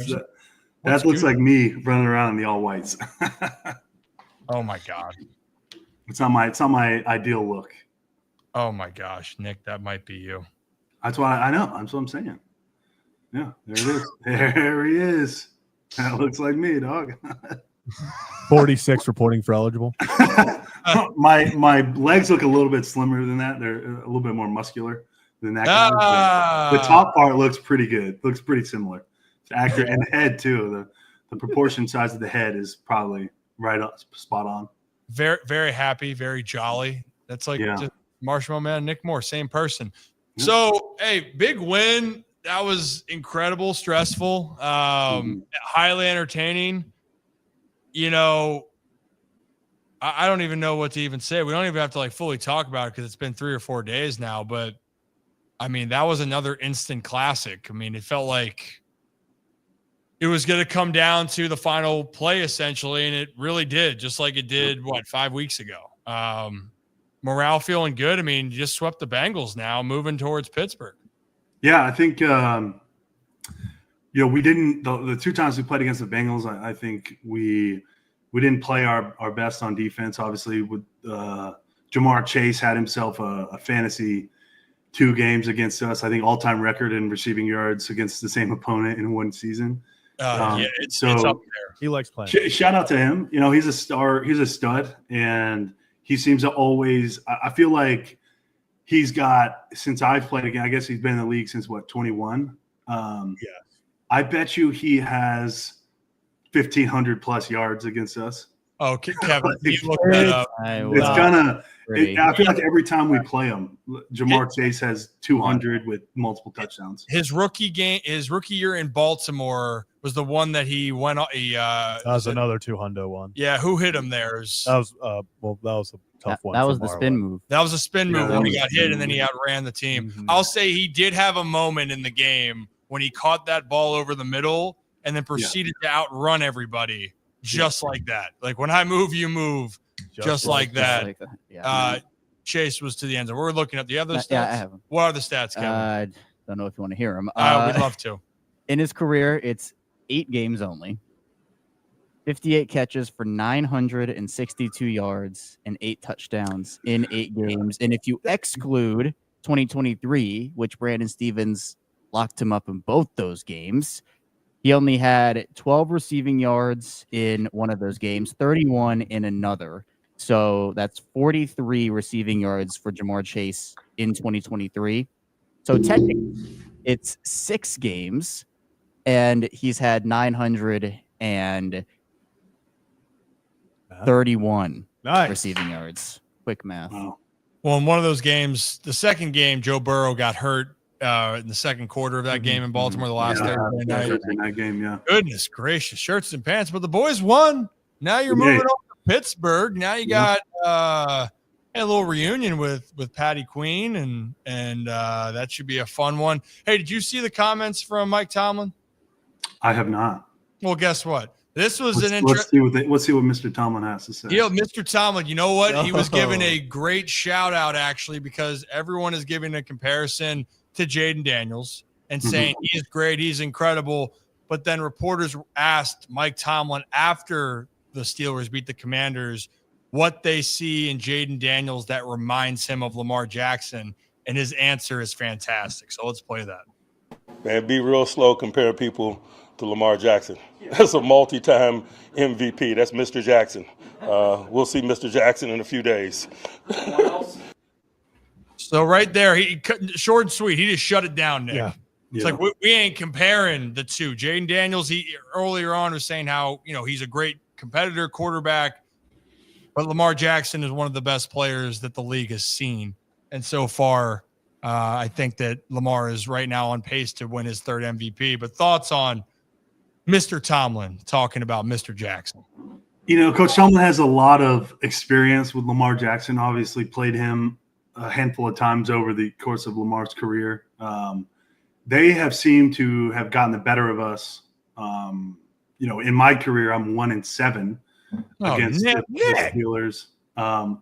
that looks like me running around in the all whites. Oh my God. It's not my ideal look. Oh my gosh, Nick, that might be you. That's why I know. That's what I'm saying. Yeah, there it is. There he is. That looks like me, dog. 46 reporting for eligible. My legs look a little bit slimmer than that. They're a little bit more muscular than that. The top part looks pretty good. Looks pretty similar. It's accurate. And the head too. The proportion size of the head is probably right up, spot on. Very, very happy, very jolly. That's like just Marshmallow Man, Nick Moore, same person. Yeah. So, hey, big win. That was incredible, stressful, highly entertaining. You know, I don't even know what to even say. We don't even have to fully talk about it because it's been 3 or 4 days now. But I mean, that was another instant classic. I mean, it felt like it was going to come down to the final play essentially, and it really did, just like it did 5 weeks ago. Morale feeling good. I mean, you just swept the Bengals now, moving towards Pittsburgh. Yeah, I think we didn't the 2 times we played against the Bengals. I think we didn't play our best on defense. Obviously, with Jamar Chase had himself a fantasy 2 games against us. I think all-time record in receiving yards against the same opponent in one season. It's up there. He likes playing. Shout out to him. You know, he's a star. He's a stud, and he seems to always. I feel like he's got, since I've played again. I guess he's been in the league since 21. I bet you he has 1,500 plus yards against us. Oh, Kevin, you look that up. It's gonna. I feel like every time we play him, Jamar Chase has 200 with multiple touchdowns. His rookie year in Baltimore was the one that he went on. That was another 200 one. Yeah, who hit him there? That was a tough one. That was the spin move. That was a spin move when he got hit, and then he outran the team. Mm-hmm. I'll say he did have a moment in the game when he caught that ball over the middle and then proceeded to outrun everybody just like that. Like, when I move, you move. Just like that. Yeah. Chase was to the end zone. We're looking at the other stats. Yeah, I have them. What are the stats, Kevin? I don't know if you want to hear them. We'd love to. In his career, it's 8 games only. 58 catches for 962 yards and 8 touchdowns in 8 games. And if you exclude 2023, which Brandon Stevens locked him up in both those games, he only had 12 receiving yards in one of those games, 31 in another. So that's 43 receiving yards for Jamar Chase in 2023. So technically, it's 6 games, and he's had 931 receiving yards. Quick math. Wow. Well, in one of those games, the second game, Joe Burrow got hurt in the second quarter of that game in Baltimore, the last Thursday night game. Yeah. Goodness gracious, shirts and pants, but the boys won. Now you're moving on to Pittsburgh. Now you got a little reunion with Patty Queen, and that should be a fun one. Hey, did you see the comments from Mike Tomlin? I have not. Well, guess what? This was let's see what Mr. Tomlin has to say. Yeah, Mr. Tomlin, you know what? He was giving a great shout out, actually, because everyone is giving a comparison to Jaden Daniels and saying he is great, he's incredible. But then reporters asked Mike Tomlin after the Steelers beat the Commanders what they see in Jaden Daniels that reminds him of Lamar Jackson. and his answer is fantastic. So let's play that. Man, be real slow comparing people to Lamar Jackson. That's a multi-time MVP. That's Mr. Jackson. We'll see Mr. Jackson in a few days. So right there, he short and sweet. He just shut it down, Nick. Yeah. It's like we ain't comparing the two. Jaden Daniels, he earlier on was saying how, he's a great competitor quarterback, but Lamar Jackson is one of the best players that the league has seen. And so far, I think that Lamar is right now on pace to win his third MVP. But thoughts on Mr. Tomlin talking about Mr. Jackson? Coach Tomlin has a lot of experience with Lamar Jackson. Obviously played him a handful of times over the course of Lamar's career. They have seemed to have gotten the better of us. In my career, I'm 1-7 against the Steelers.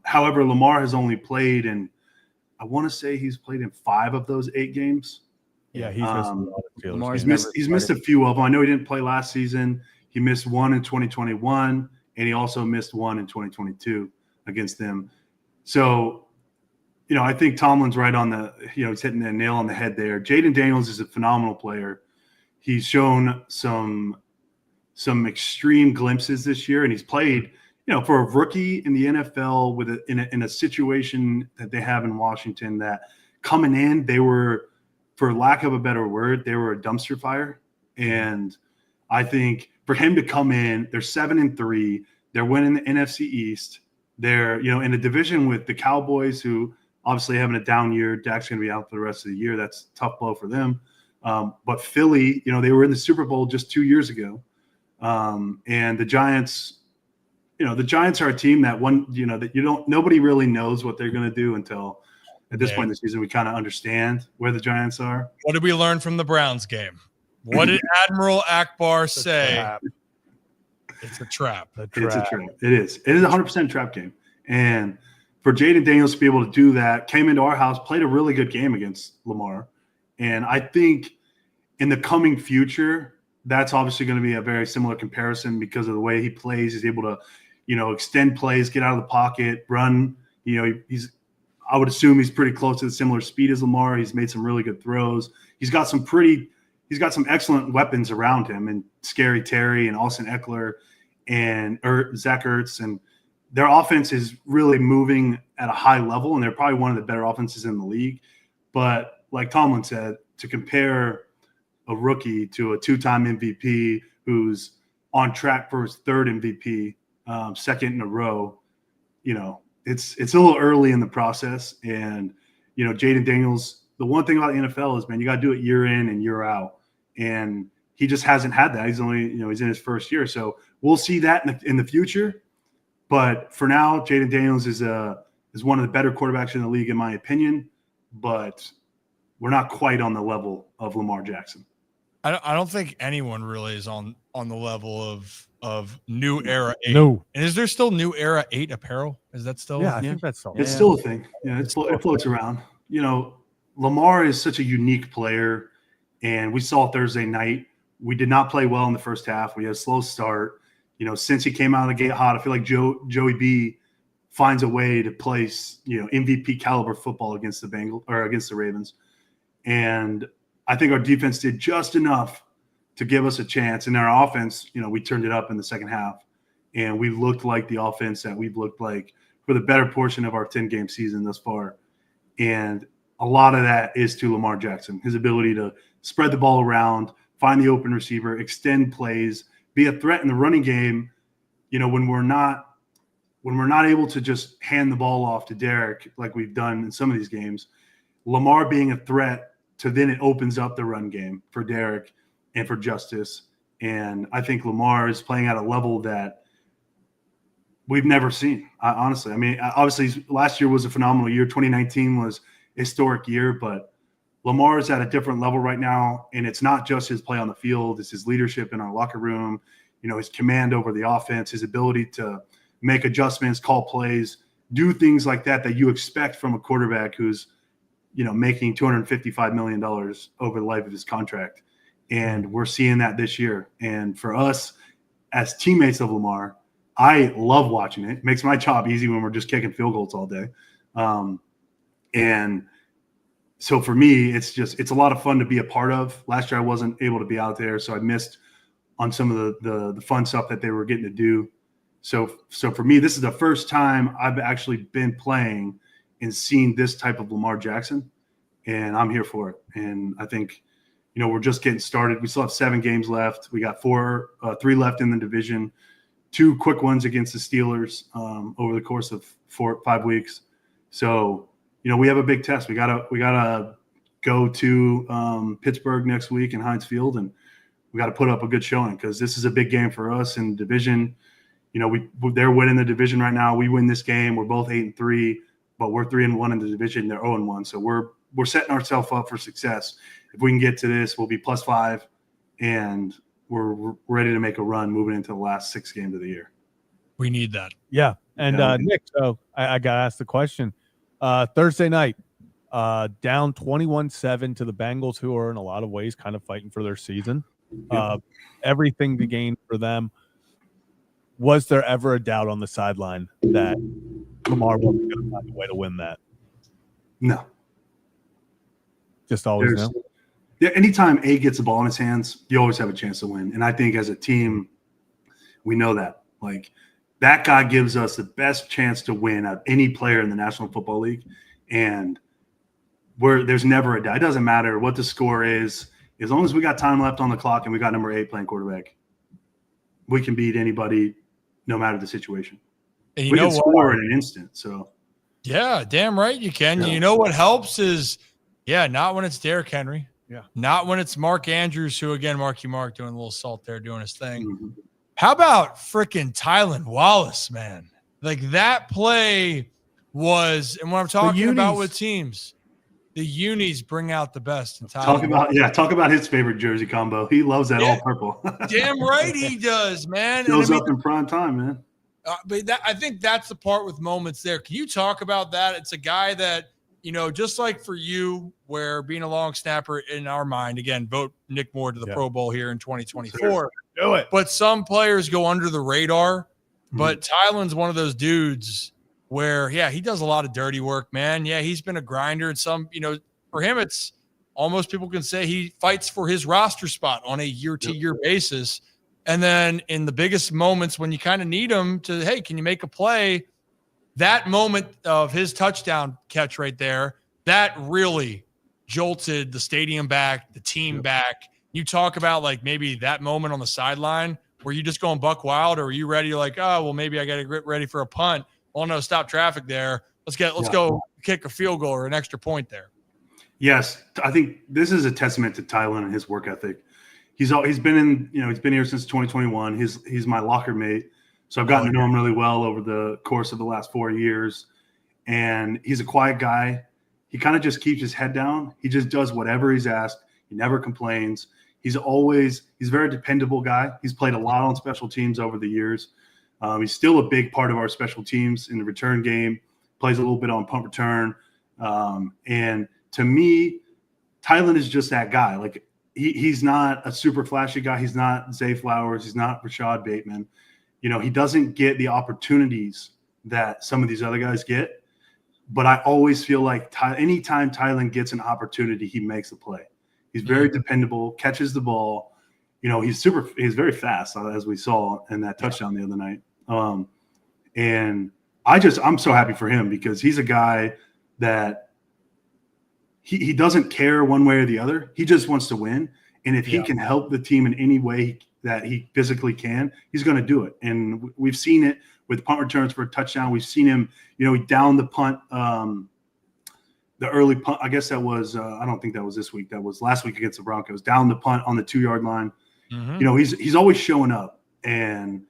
However, Lamar has only played in, I want to say he's played in 5 of those 8 games. Yeah, he's missed a lot of Steelers. He's missed a few of them. I know he didn't play last season. He missed one in 2021, and he also missed one in 2022 against them. So, I think Tomlin's right on the, he's hitting the nail on the head there. Jaden Daniels is a phenomenal player. He's shown some extreme glimpses this year, and he's played, for a rookie in the NFL in a situation that they have in Washington, that coming in, they were, for lack of a better word, they were a dumpster fire. And I think for him to come in, they're 7-3, they're winning the NFC East. They're, in a division with the Cowboys, who obviously having a down year. Dak's going to be out for the rest of the year. That's a tough blow for them. But Philly, they were in the Super Bowl just 2 years ago. And the Giants, the Giants are a team that nobody really knows what they're going to do until at this point in the season, we kind of understand where the Giants are. What did we learn from the Browns game? What did Admiral Akbar say? It's a trap. It's a trap. It is. It is 100% trap game. And for Jaden Daniels to be able to do that, came into our house, played a really good game against Lamar. And I think in the coming future, that's obviously going to be a very similar comparison because of the way he plays. He's able to, extend plays, get out of the pocket, run. I would assume he's pretty close to the similar speed as Lamar. He's made some really good throws. He's got some excellent weapons around him, and Scary Terry and Austin Eckler and Zach Ertz, and their offense is really moving at a high level, and they're probably one of the better offenses in the league. But like Tomlin said, to compare a rookie to a 2-time MVP who's on track for his 3rd MVP, second in a row, it's a little early in the process. And, Jaden Daniels, the one thing about the NFL is, man, you got to do it year in and year out. And he just hasn't had that. He's only, he's in his first year. So we'll see that in the future. But for now, Jaden Daniels is one of the better quarterbacks in the league, in my opinion. But we're not quite on the level of Lamar Jackson. I don't think anyone really is on the level of New Era 8. No. And is there still New Era 8 apparel? Is that still? Yeah, I think that's all. It's still a thing. Yeah, it floats around. Lamar is such a unique player, and we saw Thursday night. We did not play well in the first half. We had a slow start. Since he came out of the gate hot, I feel like Joey B finds a way to place, MVP caliber football against the Bengals or against the Ravens. And I think our defense did just enough to give us a chance. And our offense, we turned it up in the second half, and we looked like the offense that we've looked like for the better portion of our 10-game season thus far. And a lot of that is to Lamar Jackson, his ability to spread the ball around, find the open receiver, extend plays, be a threat in the running game. When we're not able to just hand the ball off to Derek like we've done in some of these games, Lamar being a threat to then it opens up the run game for Derek and for Justice. And I think Lamar is playing at a level that we've never seen, honestly. I mean, obviously last year was a phenomenal year. 2019 was a historic year, but Lamar is at a different level right now. And it's not just his play on the field. It's his leadership in our locker room, his command over the offense, his ability to make adjustments, call plays, do things like that you expect from a quarterback who's, making $255 million over the life of his contract. And we're seeing that this year. And for us as teammates of Lamar, I love watching it. It makes my job easy when we're just kicking field goals all day. And so for me, it's a lot of fun to be a part of. Last year I wasn't able to be out there, so I missed on some of the fun stuff that they were getting to do. So for me, this is the first time I've actually been playing and seen this type of Lamar Jackson, and I'm here for it. And I think, we're just getting started. We still have 7 games left. We got 3 left in the division, 2 quick ones against the Steelers over the course of 4-5 weeks. So, we have a big test. We gotta go to Pittsburgh next week in Heinz Field, and we got to put up a good showing because this is a big game for us in division. They're winning the division right now. We win this game. We're both 8-3, but we're 3-1 in the division. They're 0-1. So we're setting ourselves up for success. If we can get to this, we'll be +5, and we're ready to make a run moving into the last 6 games of the year. We need that. Yeah. And Nick, so I got to ask the question. Thursday night, down 21-7 to the Bengals, who are in a lot of ways kind of fighting for their season. Everything to gain for them. Was there ever a doubt on the sideline that Lamar wasn't going to find a way to win that? No. Just always know? Yeah, anytime A gets the ball in his hands, you always have a chance to win. And I think as a team, we know that. Like, that guy gives us the best chance to win of any player in the National Football League. And there's never a doubt. It doesn't matter what the score is. As long as we got time left on the clock and we got number 8 playing quarterback, we can beat anybody no matter the situation. And we can score in an instant. So, yeah, damn right you can. Yeah. You know what helps is, not when it's Derrick Henry. Yeah. Not when it's Mark Andrews, who, again, Marky Mark doing a little salt there, doing his thing. Mm-hmm. How about freaking Tylan Wallace, man? Like, that play was, and when I'm talking about with teams, the unis bring out the best in Tylan. Talk about his favorite jersey combo. He loves that all purple. Damn right he does, man. Shows up in prime time, man. But I think that's the part with moments there. Can you talk about that? It's a guy that, just like for you, where being a long snapper in our mind, again, vote Nick Moore to the Pro Bowl here in 2024. Sure. Do it. But some players go under the radar. But Tylan's one of those dudes where, he does a lot of dirty work, man. Yeah, he's been a grinder. And some, for him, it's almost people can say he fights for his roster spot on a year-to-year basis. And then in the biggest moments when you kind of need him to, hey, can you make a play? That moment of his touchdown catch right there, that really jolted the stadium back, the team back. You talk about like maybe that moment on the sideline where you just going buck wild, or are you ready? Like, oh, well, maybe I got to get ready for a punt. Oh no, stop traffic there. Let's go kick a field goal or an extra point there. Yes, I think this is a testament to Tylan and his work ethic. He's been he's been here since 2021. He's my locker mate, so I've gotten to know him really well over the course of the last 4 years. And he's a quiet guy. He kind of just keeps his head down. He just does whatever he's asked. He never complains. He's a very dependable guy. He's played a lot on special teams over the years. He's still a big part of our special teams in the return game. Plays a little bit on punt return. And to me, Tylan is just that guy. Like, he's not a super flashy guy. He's not Zay Flowers. He's not Rashad Bateman. He doesn't get the opportunities that some of these other guys get. But I always feel like anytime Tylan gets an opportunity, he makes a play. He's very dependable, catches the ball. He's very fast, as we saw in that touchdown the other night. And I'm so happy for him because he's a guy that he doesn't care one way or the other. He just wants to win. And if he can help the team in any way that he physically can, he's going to do it. And we've seen it with punt returns for a touchdown. We've seen him, he downed the punt, the early punt. I guess that was, I don't think that was this week. That was last week against the Broncos. Down the punt on the 2-yard line. Mm-hmm. He's always showing up. And,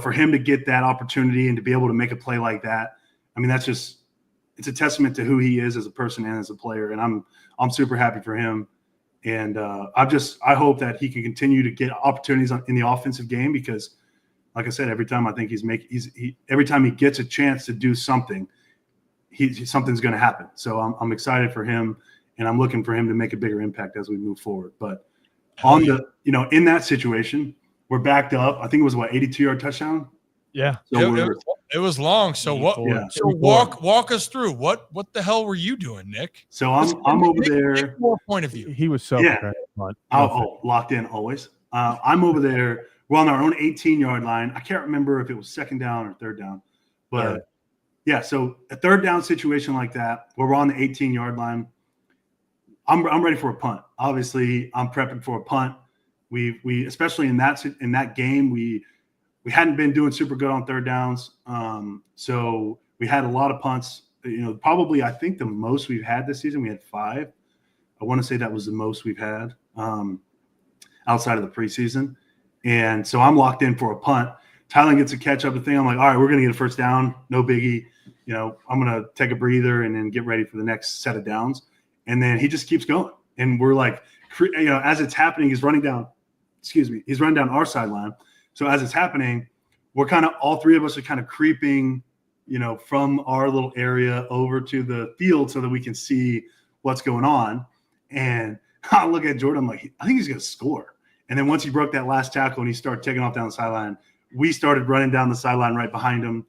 for him to get that opportunity and to be able to make a play like that, I mean, it's a testament to who he is as a person and as a player. And I'm super happy for him. And I hope that he can continue to get opportunities in the offensive game because, like I said, every time I think every time he gets a chance to do something, something's going to happen. So I'm excited for him, and I'm looking for him to make a bigger impact as we move forward. But in that situation, we're backed up. I think it was 82-yard touchdown. Yeah. So It was long. So what? Yeah. So walk us through what the hell were you doing, Nick? So I'm over there. More point of view. He was so prepared. Locked in always. I'm over there. We're on our own 18-yard line. I can't remember if it was second down or third down, but yeah. So a third down situation like that, where we're on the 18-yard line, I'm ready for a punt. Obviously, I'm prepping for a punt. We especially in that game we hadn't been doing super good on third downs. So we had a lot of punts. Probably I think the most we've had this season, we had 5. I want to say that was the most we've had outside of the preseason. And so I'm locked in for a punt. Tylen gets a catch up the thing. I'm like, all right, we're going to get a first down. No biggie. I'm going to take a breather and then get ready for the next set of downs. And then he just keeps going. And we're like, as it's happening, he's running down our sideline. So as it's happening, we're all 3 of us are kind of creeping, from our little area over to the field so that we can see what's going on. And I look at Jordan, I'm like, I think he's going to score. And then once he broke that last tackle and he started taking off down the sideline, we started running down the sideline right behind him.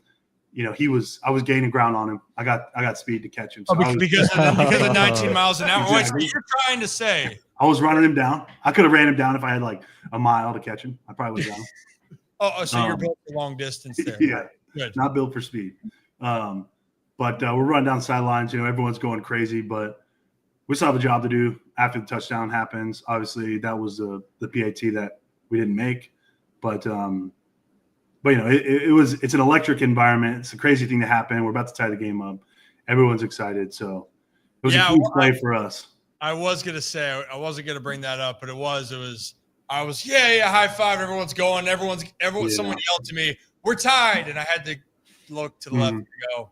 I was gaining ground on him. I got speed to catch him. So because of 19 miles an hour. Exactly. What you're trying to say? I was running him down. I could have ran him down if I had like a mile to catch him. I probably would have done him. So you're built for long distance there. Yeah, good. Not built for speed. But we're running down sidelines. Everyone's going crazy, but we still have a job to do after the touchdown happens. Obviously, that was the PAT that we didn't make, but it's an electric environment. It's a crazy thing to happen. We're about to tie the game up. Everyone's excited, so it was a huge play for us. I was gonna say I wasn't gonna bring that up, but it was high five. Everyone's going. Someone yelled to me, "We're tied," and I had to look to the left and go,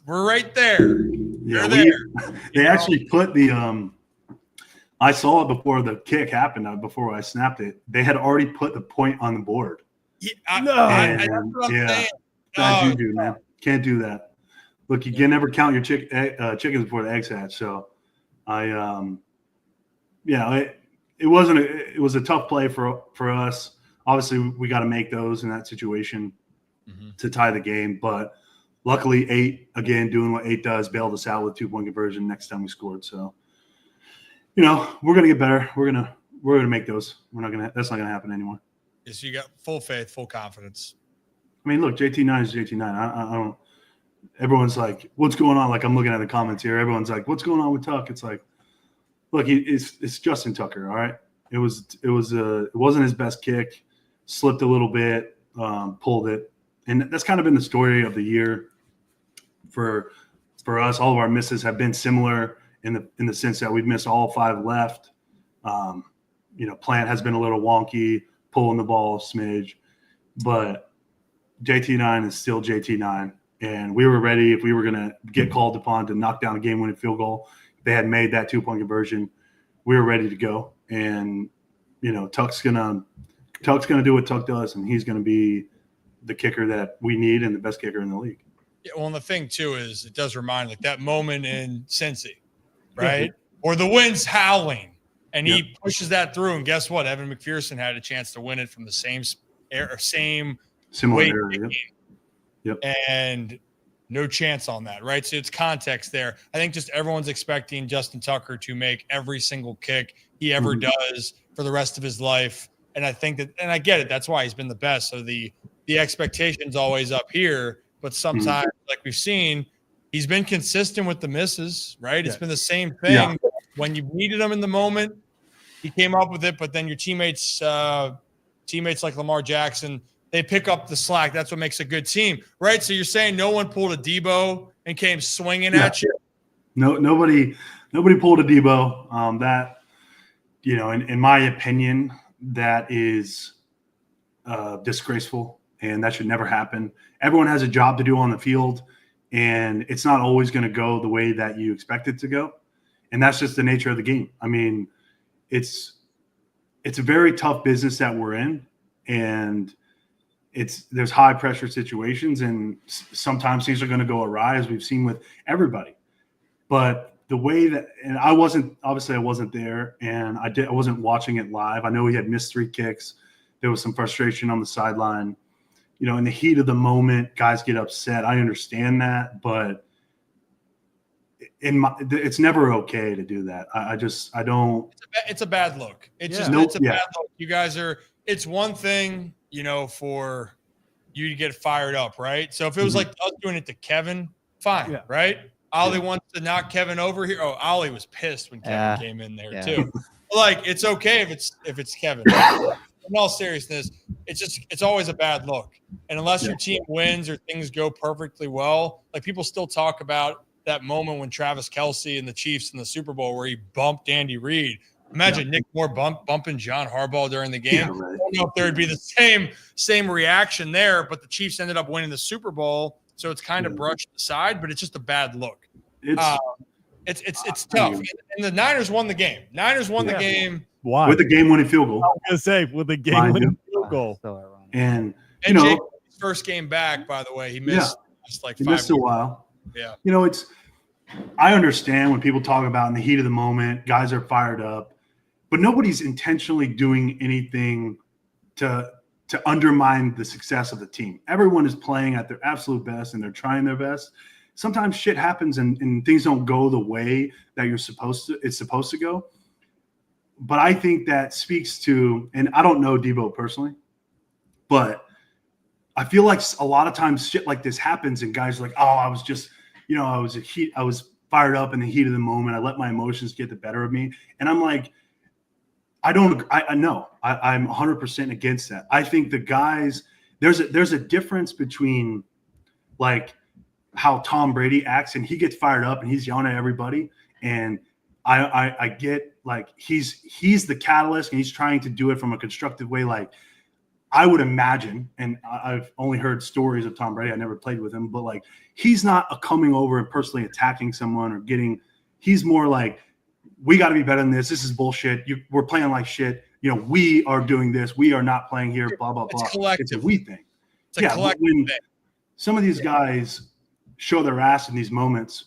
we're right there. Yeah, there. They actually put the I saw it before the kick happened, before I snapped it. They had already put the point on the board. Yeah, Bad juju, man. Can't do that. Look, you can never count your chickens before the eggs hatch. So, it was a tough play for us. Obviously, we got to make those in that situation to tie the game. But luckily, 8 again doing what 8 does, bailed us out with 2-point conversion next time we scored. So, we're gonna get better. We're gonna make those. That's not gonna happen anymore. Yes, you got full faith, full confidence. I mean, look, JT9 is JT9. I don't. Everyone's like, "What's going on?" Like I'm looking at the comments here. Everyone's like, "What's going on with Tuck?" It's like, look, it's Justin Tucker. All right. It wasn't his best kick. Slipped a little bit, pulled it, and that's kind of been the story of the year for us. All of our misses have been similar in the sense that we've missed all 5 left. Plant has been a little wonky, pulling the ball a smidge, but JT9 is still JT9. And we were ready if we were going to get called upon to knock down a game-winning field goal. If they had made that 2-point conversion, we were ready to go. And, Tuck's gonna do what Tuck does, and he's going to be the kicker that we need and the best kicker in the league. Yeah, well, and the thing, too, is it does remind, like, that moment in Cincy, right? Yeah. Or the wind's howling, and he pushes that through, and guess what? Evan McPherson had a chance to win it from the same similar area. Yep. And no chance on that, right? So it's context there. I think just everyone's expecting Justin Tucker to make every single kick he ever does for the rest of his life. And I think that, and I get it, that's why he's been the best. So the expectation's always up here, but sometimes, like we've seen, he's been consistent with the misses, right? It's been the same thing. Yeah. When you needed him in the moment, he came up with it, but then your teammates like Lamar Jackson, they pick up the slack. That's what makes a good team, right? So you're saying no one pulled a Debo and came swinging at you? No, nobody pulled a Debo. That, in my opinion, that is disgraceful, and that should never happen. Everyone has a job to do on the field, and it's not always going to go the way that you expect it to go, and that's just the nature of the game. I mean, it's a very tough business that we're in, and there's high pressure situations, and sometimes things are going to go awry, as we've seen with everybody. But the way that, and I wasn't there, and I wasn't watching it live. I know he had missed 3 kicks. There was some frustration on the sideline. in the heat of the moment, guys get upset. I understand that, but it's never okay to do that. I don't. It's a bad look. It's Yeah. just Nope, it's a bad look. You guys are. It's one thing, for you to get fired up, right? So if it was like us doing it to Kevin, fine, right? Ollie wants to knock Kevin over here. Oh, Ollie was pissed when Kevin came in there too. Like, it's okay if it's Kevin. In all seriousness, it's always a bad look. And unless your team wins or things go perfectly well, like, people still talk about that moment when Travis Kelce and the Chiefs in the Super Bowl where he bumped Andy Reid. Imagine Nick Moore bumping John Harbaugh during the game. Yeah, right. I don't know if there would be the same reaction there, but the Chiefs ended up winning the Super Bowl, so it's kind of brushed aside. But it's just a bad look. It's tough. And the Niners won the game. The game. Why? With the game-winning field goal. I was gonna say with the game-winning field goal. And Jake's first game back, by the way, he missed like 5 missed a weeks. while. Yeah. I understand when people talk about in the heat of the moment, guys are fired up, but nobody's intentionally doing anything to undermine the success of the team. Everyone is playing at their absolute best and they're trying their best. Sometimes shit happens and things don't go the way that it's supposed to go. But I think that speaks to, and I don't know Debo personally, but I feel like a lot of times shit like this happens and guys are like, oh, I was just, I was fired up in the heat of the moment. I let my emotions get the better of me. And I'm like, I know I'm 100% against that. I think the guys, there's a difference between like how Tom Brady acts and he gets fired up and he's yelling at everybody. And I get like, he's the catalyst and he's trying to do it from a constructive way. Like, I would imagine, and I've only heard stories of Tom Brady. I never played with him, but like, he's not coming over and personally attacking someone or he's more like, we got to be better than this. This is bullshit. We're playing like shit. We are doing this. We are not playing here, blah, blah, blah. It's collective. It's a we thing. It's a collective thing. Some of these guys show their ass in these moments,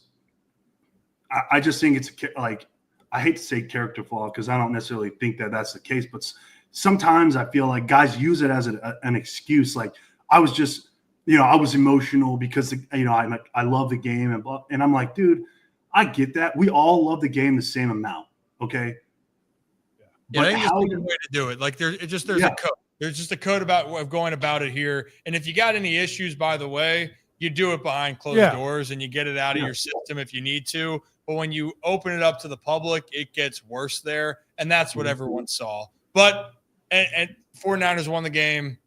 I just think it's like, I hate to say character flaw because I don't necessarily think that that's the case, but sometimes I feel like guys use it as an excuse. Like, I was just, I was emotional because, I love the game and I'm like, dude, I get that. We all love the game the same amount. Okay. Yeah, I think there's a good way to do it. Like, there's a code. There's just a code of going about it here. And if you got any issues, by the way, you do it behind closed doors and you get it out of your system if you need to. But when you open it up to the public, it gets worse there. And that's what everyone saw. But and 49ers won the game.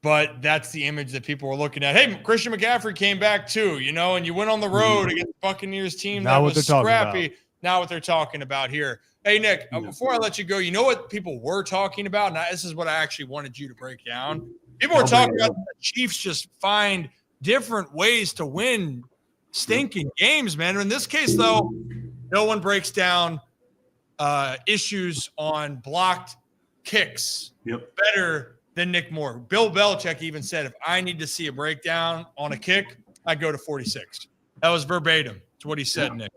But that's the image that people were looking at. Hey, Christian McCaffrey came back too, and you went on the road against the Buccaneers team that was scrappy. Not what they're talking about here. Hey, Nick, before I let you go, you know what people were talking about? Now, this is what I actually wanted you to break down. People were talking about the Chiefs just find different ways to win stinking games, man. In this case, though, no one breaks down issues on blocked kicks better than Nick Moore. Bill Belichick even said, if I need to see a breakdown on a kick, I go to 46. That was verbatim. That's what he said, Nick.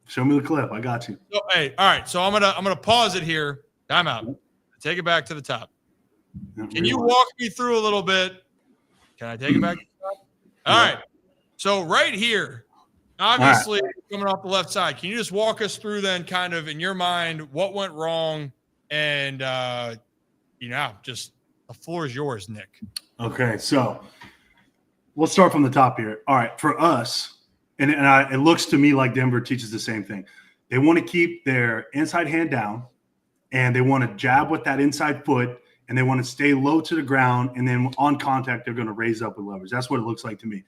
Show me the clip. I got you. So, hey, all right. So I'm gonna pause it here. Time out. Take it back to the top. Can you walk me through a little bit? Can I take it back to the top? All right. So right here, obviously coming off the left side, can you just walk us through then kind of in your mind what went wrong and just the floor is yours, Nick. Okay, so let's start from the top here. All right, for us, it looks to me like Denver teaches the same thing. They want to keep their inside hand down, and they want to jab with that inside foot, and they want to stay low to the ground, and then on contact, they're going to raise up with leverage. That's what it looks like to me.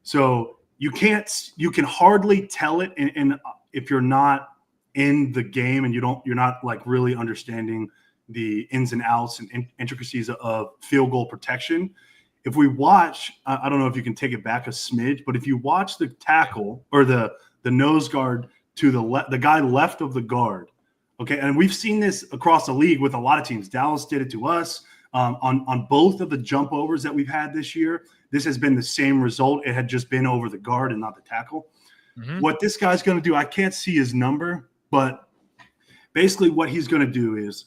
So you can hardly tell it, and if you're not in the game and you're not like really understanding the ins and outs and intricacies of field goal protection. If we watch, I don't know if you can take it back a smidge, but if you watch the tackle or the nose guard to the guy left of the guard, okay, and we've seen this across the league with a lot of teams. Dallas did it to us on both of the jump overs that we've had this year. This has been the same result. It had just been over the guard and not the tackle. Mm-hmm. What this guy's going to do, I can't see his number, but basically what he's going to do is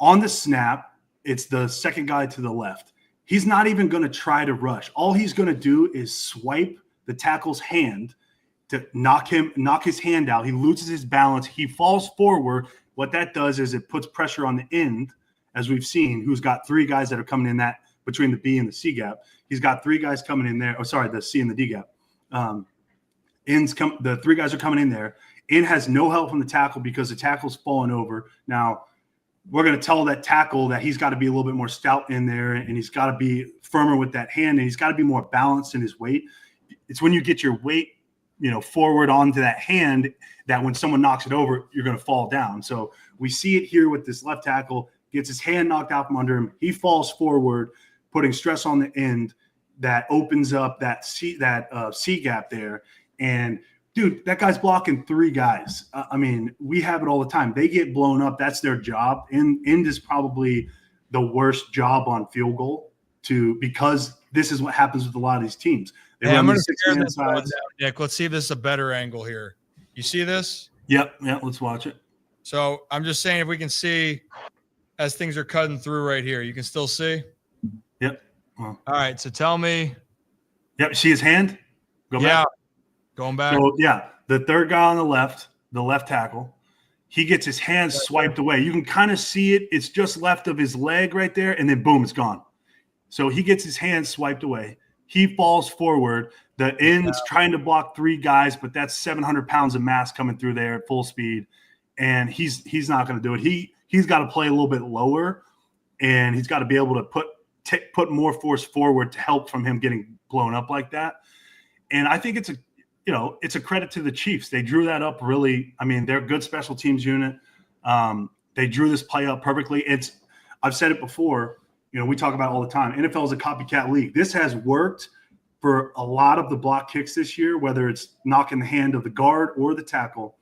on the snap, it's the second guy to the left. He's not even going to try to rush. All he's going to do is swipe the tackle's hand to knock his hand out. He loses his balance. He falls forward. What that does is it puts pressure on the end, as we've seen, who's got 3 guys that are coming in that between the B and the C gap. He's got 3 guys coming in there. Oh, sorry, the C and the D gap. The 3 guys are coming in there. End has no help from the tackle because the tackle's falling over. Now, we're going to tell that tackle that he's got to be a little bit more stout in there, and he's got to be firmer with that hand, and he's got to be more balanced in his weight. It's when you get your weight, forward onto that hand that when someone knocks it over, you're going to fall down. So we see it here with this left tackle, gets his hand knocked out from under him. He falls forward, putting stress on the end that opens up that C gap there. And dude, that guy's blocking 3 guys. We have it all the time. They get blown up. That's their job. End is probably the worst job on field goal because this is what happens with a lot of these teams. They I'm run going these to 6-man sides. Nick, let's see if this is a better angle here. You see this? Yep. Let's watch it. So I'm just saying if we can see as things are cutting through right here, you can still see? Yep. Well, all right. So tell me. Yep. See his hand? Go back. Going back. So, the third guy on the left tackle, he gets his hand swiped away. You can kind of see it. It's just left of his leg right there, and then boom, it's gone. So he gets his hand swiped away. He falls forward. The end's trying to block 3 guys, but that's 700 pounds of mass coming through there at full speed, and he's not going to do it. He's got to play a little bit lower, and he's got to be able to put more force forward to help from him getting blown up like that. And I think it's a credit to the Chiefs. They drew that up really. They're a good special teams unit. They drew this play up perfectly. I've said it before. We talk about it all the time. NFL is a copycat league. This has worked for a lot of the block kicks this year, whether it's knocking the hand of the guard or the tackle.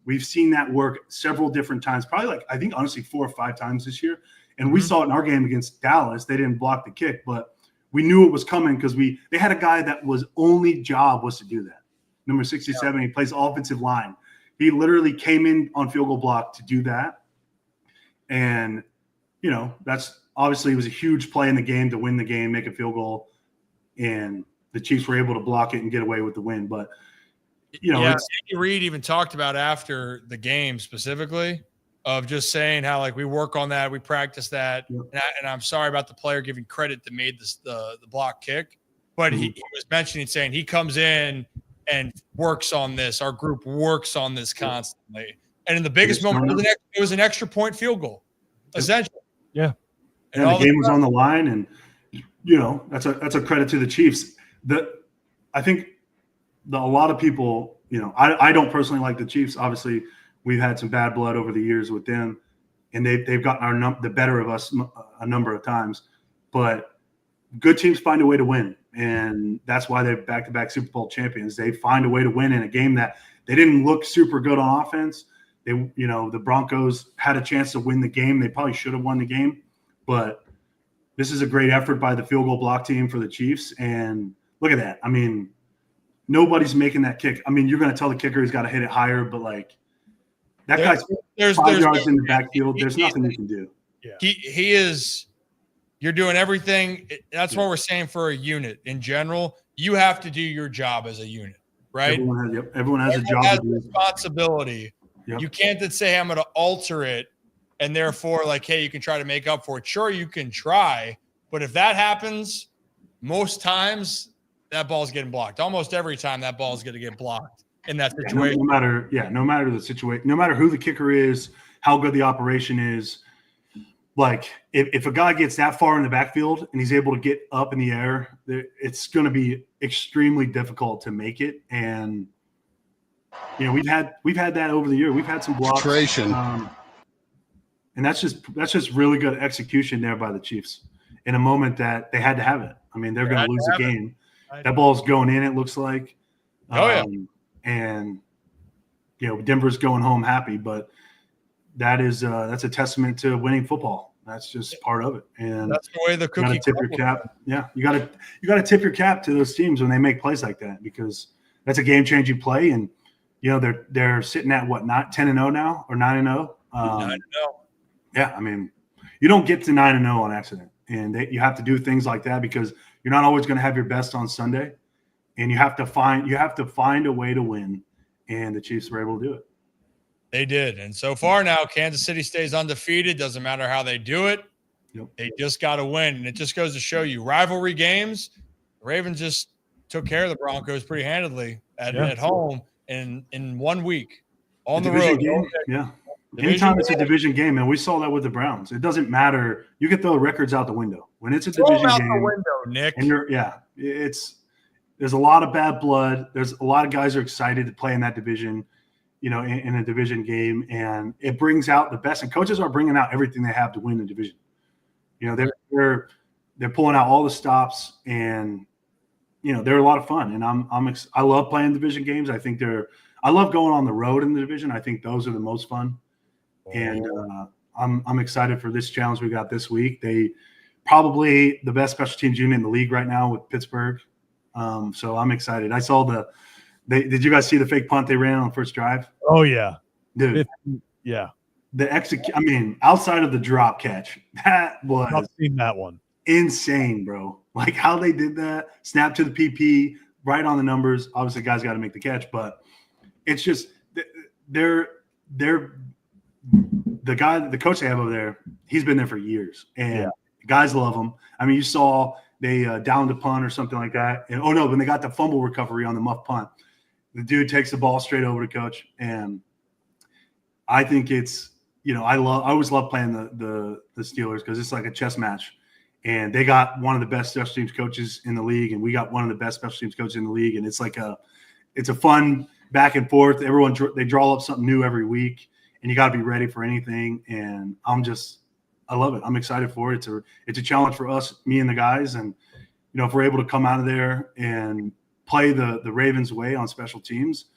We've seen that work several different times, probably I think honestly 4 or 5 times this year. And we saw it in our game against Dallas. They didn't block the kick, but we knew it was coming because they had a guy that was only job was to do that. Number 67, he plays offensive line. He literally came in on field goal block to do that. And, that's obviously it was a huge play in the game to win the game, make a field goal. And the Chiefs were able to block it and get away with the win. But, Andy Reid even talked about after the game specifically of just saying how we work on that, we practice that. Yep. And I'm sorry about the player giving credit that made the block kick. But he was mentioning, saying he comes in and works on this. Our group works on this constantly. And in the biggest moment, it was an extra point field goal, essentially. Yeah. And the game was on the line, and that's a credit to the Chiefs. I think a lot of people, I don't personally like the Chiefs. Obviously, we've had some bad blood over the years with them, and they've gotten the better of us a number of times. But good teams find a way to win, and that's why they're back-to-back Super Bowl champions. They find a way to win in a game that they didn't look super good on offense. The Broncos had a chance to win the game. They probably should have won the game, but this is a great effort by the field goal block team for the Chiefs. And look at that. Nobody's making that kick. You're going to tell the kicker he's got to hit it higher, but that guy's 5 yards in the backfield. There's nothing you can do. Yeah. He is. You're doing everything. That's what we're saying for a unit in general. You have to do your job as a unit, right? Everyone has a job. Has responsibility. Yep. You can't then say, I'm going to alter it, and therefore, hey, you can try to make up for it. Sure, you can try, but if that happens, most times that ball's getting blocked. Almost every time that ball is going to get blocked in that situation. No matter the situation, no matter who the kicker is, how good the operation is, if a guy gets that far in the backfield and he's able to get up in the air, it's going to be extremely difficult to make it. And we've had that over the year. We've had some blocks, and that's just really good execution there by the Chiefs in a moment that they had to have it. They're going to lose the game. That ball's going in, it looks like. And Denver's going home happy, but that's a testament to winning football. That's just part of it, and that's the way the cookie. You got to tip your cap. Yeah, you got to tip your cap to those teams when they make plays like that, because that's a game-changing play. And they're sitting at what, not 10-0 now or 9-0. 9-0. Yeah, you don't get to 9-0 on accident. And you have to do things like that because you're not always going to have your best on Sunday, and you have to find a way to win. And the Chiefs were able to do it. They did. And so far now, Kansas City stays undefeated. Doesn't matter how they do it. Yep. They just got to win. And it just goes to show you rivalry games. The Ravens just took care of the Broncos pretty handedly at home in 1 week on the road. Yeah. Anytime it's a division game, and we saw that with the Browns. It doesn't matter. You can throw records out the window. When it's a division out game, the window, Nick. And there's a lot of bad blood. There's a lot of guys are excited to play in that division, in a division game, and it brings out the best. And coaches are bringing out everything they have to win the division. They're pulling out all the stops, and they're a lot of fun. And I love playing division games. I love going on the road in the division. I think those are the most fun. And I'm excited for this challenge we got this week. They probably the best special teams unit in the league right now with Pittsburgh. So I'm excited. I saw did you guys see the fake punt they ran on the first drive? Oh yeah, dude. Yeah. Outside of the drop catch, that was I've seen that one. Insane, bro. Like how they did that, snap to the PP, right on the numbers. Obviously, guys got to make the catch, but it's just the coach they have over there. He's been there for years, and guys love him. I mean, you saw they downed a punt or something like that, and when they got the fumble recovery on the muff punt, the dude takes the ball straight over to coach, and I think it's I always love playing the Steelers because it's like a chess match. And they got one of the best special teams coaches in the league, and we got one of the best special teams coaches in the league. And it's a fun back and forth. They draw up something new every week, and you got to be ready for anything. And I love it. I'm excited for it. It's a challenge for us, me and the guys. And if we're able to come out of there and play the Ravens way on special teams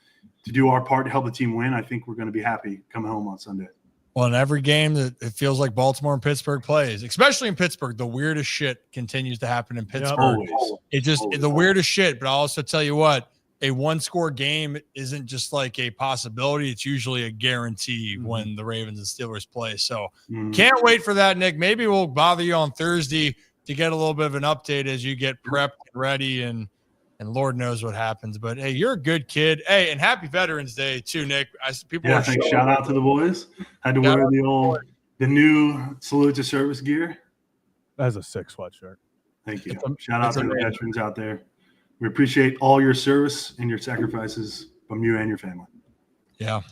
to do our part to help the team win, I think we're going to be happy coming home on Sunday. Well, in every game that it feels like Baltimore and Pittsburgh plays, especially in Pittsburgh, the weirdest shit continues to happen in Pittsburgh. Always. The weirdest shit. But I'll also tell you what, a one-score game isn't just like a possibility. It's usually a guarantee when the Ravens and Steelers play. So can't wait for that, Nick. Maybe we'll bother you on Thursday to get a little bit of an update as you get prepped and ready and Lord knows what happens. But, hey, you're a good kid. Hey, and happy Veterans Day, too, Nick. Thanks. Shout out to the boys. Had to wear the new salute to service gear. That's a sick sweatshirt. Thank you. Shout out to the veterans out there. We appreciate all your service and your sacrifices from you and your family. Yeah.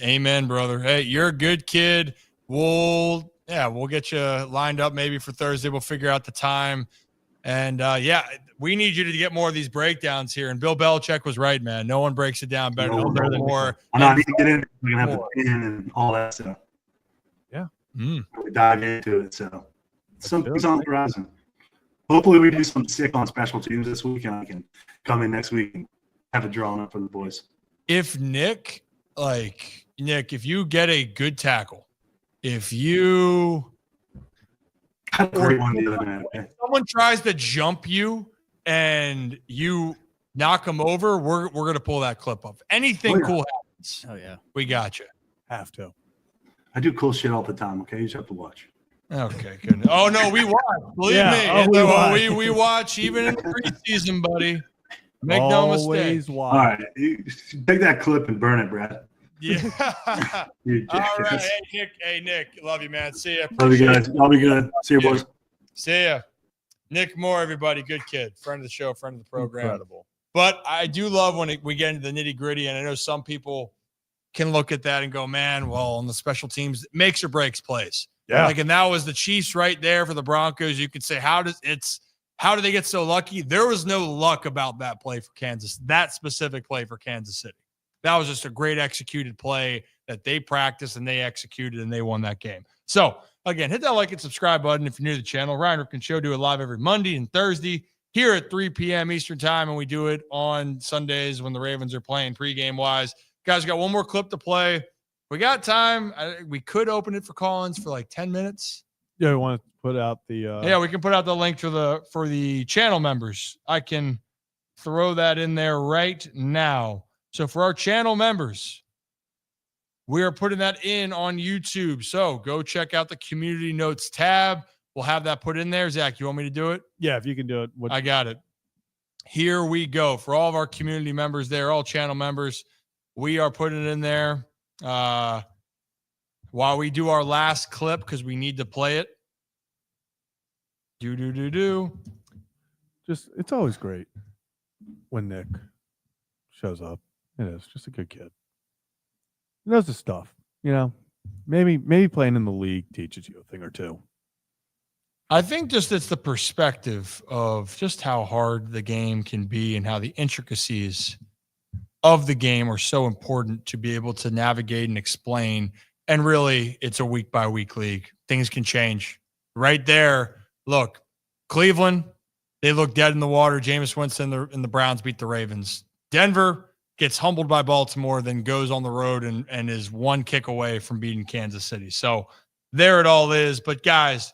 Amen, brother. Hey, you're a good kid. We'll get you lined up maybe for Thursday. We'll figure out the time. And, we need you to get more of these breakdowns here. And Bill Belichick was right, man. No one breaks it down better than more. I'm not even getting it. We're going to have the pin and all that stuff. Yeah. We dive into it. So something's on the horizon. Hopefully we do some sick on special teams this week, and I can come in next week and have it drawn up for the boys. If Nick, if you get a good tackle, if you had a great one the other night, okay? Someone tries to jump you and you knock them over, we're going to pull that clip up. Anything cool happens. Oh, yeah. We got you. Have to. I do cool shit all the time, okay? You just have to watch. Okay, good. Oh, no, we watch. Believe me. We watch even in the preseason, buddy. Make no mistake. Watch. All right. Take that clip and burn it, Brad. Yeah. All right. Hey, Nick. Love you, man. See ya. Love you guys. I'll be good. See you, boys. See ya. Nick Moore, everybody. Good kid. Friend of the show, friend of the program. Incredible. But I do love when we get into the nitty gritty, and I know some people can look at that and go, man, well, on the special teams, it makes or breaks plays. Yeah. And that was the Chiefs right there for the Broncos. You could say, how do they get so lucky? There was no luck about that play for Kansas, that specific play for Kansas City. That was just a great executed play that they practiced and they executed and they won that game. So, again, hit that like and subscribe button if you're new to the channel. Ryan Ripken Show, do it live every Monday and Thursday here at 3 p.m. Eastern time, and we do it on Sundays when the Ravens are playing pregame-wise. Guys, got one more clip to play. We got time. We could open it for call-ins for like 10 minutes. Yeah, we want to put out the we can put out the link for the channel members. I can throw that in there right now. So for our channel members, we are putting that in on YouTube. So go check out the community notes tab. We'll have that put in there. Zach, you want me to do it? Yeah, if you can do it. I got it. Here we go. For all of our community members there, all channel members, we are putting it in there while we do our last clip because we need to play it. Just, it's always great when Nick shows up. It is just a good kid. He knows the stuff, you know. Maybe playing in the league teaches you a thing or two. I think just it's the perspective of just how hard the game can be and how the intricacies of the game are so important to be able to navigate and explain. And really, it's a week-by-week league. Things can change. Right there, look, Cleveland, they look dead in the water. Jameis Winston and the Browns beat the Ravens. Denver gets humbled by Baltimore, then goes on the road and is one kick away from beating Kansas City. So there it all is. But, guys,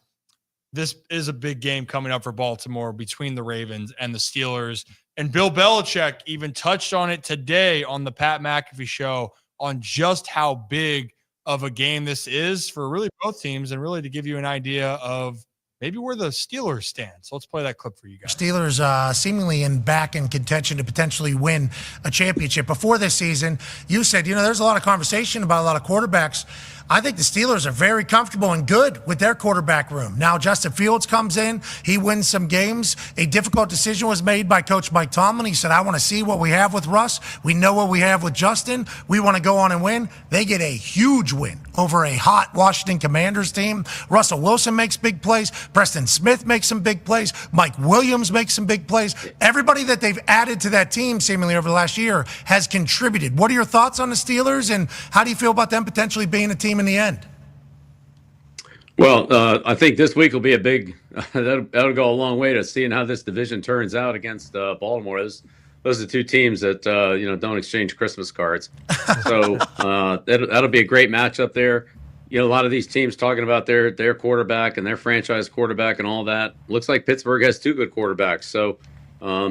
this is a big game coming up for Baltimore between the Ravens and the Steelers. And Bill Belichick even touched on it today on the Pat McAfee show on just how big of a game this is for really both teams and really to give you an idea of maybe where the Steelers stand. So let's play that clip for you guys. Steelers seemingly back in contention to potentially win a championship. Before this season, you said, there's a lot of conversation about a lot of quarterbacks. I think the Steelers are very comfortable and good with their quarterback room. Now, Justin Fields comes in. He wins some games. A difficult decision was made by Coach Mike Tomlin. He said, I want to see what we have with Russ. We know what we have with Justin. We want to go on and win. They get a huge win over a hot Washington Commanders team. Russell Wilson makes big plays. Preston Smith makes some big plays. Mike Williams makes some big plays. Everybody that they've added to that team seemingly over the last year has contributed. What are your thoughts on the Steelers, and how do you feel about them potentially being a team in the end? Well, I think this week will be a big that'll go a long way to seeing how this division turns out against Baltimore. Those are two teams that don't exchange Christmas cards. So that'll be a great matchup there. A lot of these teams talking about their quarterback and their franchise quarterback and all that. Looks like Pittsburgh has two good quarterbacks. So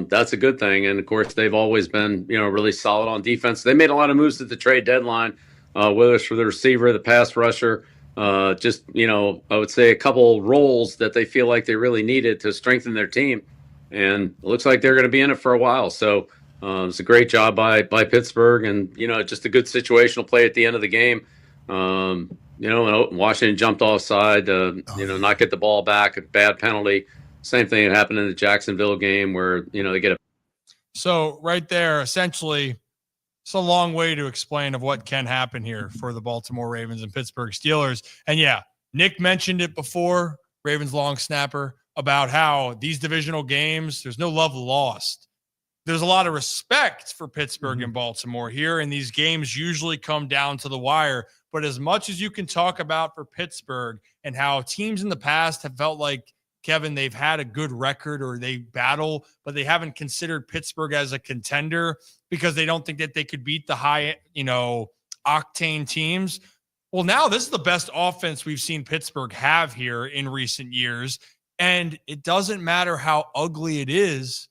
that's a good thing. And of course, they've always been, really solid on defense. They made a lot of moves at the trade deadline, whether it's for the receiver, the pass rusher, I would say a couple roles that they feel like they really needed to strengthen their team. And it looks like they're going to be in it for a while. So it's a great job by Pittsburgh, and, just a good situational play at the end of the game. And Washington jumped offside, not get the ball back, a bad penalty. Same thing that happened in the Jacksonville game where, they get a. So right there, essentially, it's a long way to explain of what can happen here for the Baltimore Ravens and Pittsburgh Steelers. And yeah, Nick mentioned it before, Ravens long snapper, about how these divisional games, there's no love lost. There's a lot of respect for Pittsburgh and Baltimore here, and these games usually come down to the wire. But as much as you can talk about for Pittsburgh and how teams in the past have felt like, Kevin, they've had a good record or they battle, but they haven't considered Pittsburgh as a contender because they don't think that they could beat the high, octane teams. Well, now this is the best offense we've seen Pittsburgh have here in recent years. And it doesn't matter how ugly it is,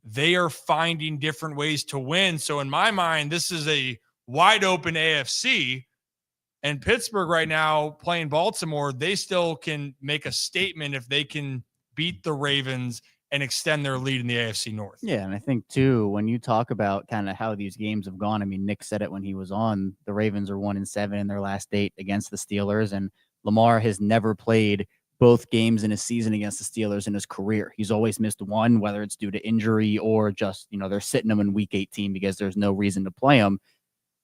they are finding different ways to win. So in my mind, this is a wide open AFC. And Pittsburgh right now playing Baltimore, they still can make a statement if they can beat the Ravens and extend their lead in the AFC North. Yeah, and I think, too, when you talk about kind of how these games have gone, I mean, Nick said it when he was on, the Ravens are 1-7 in their last 8 against the Steelers, and Lamar has never played both games in a season against the Steelers in his career. He's always missed one, whether it's due to injury or just, they're sitting him in week 18 because there's no reason to play him.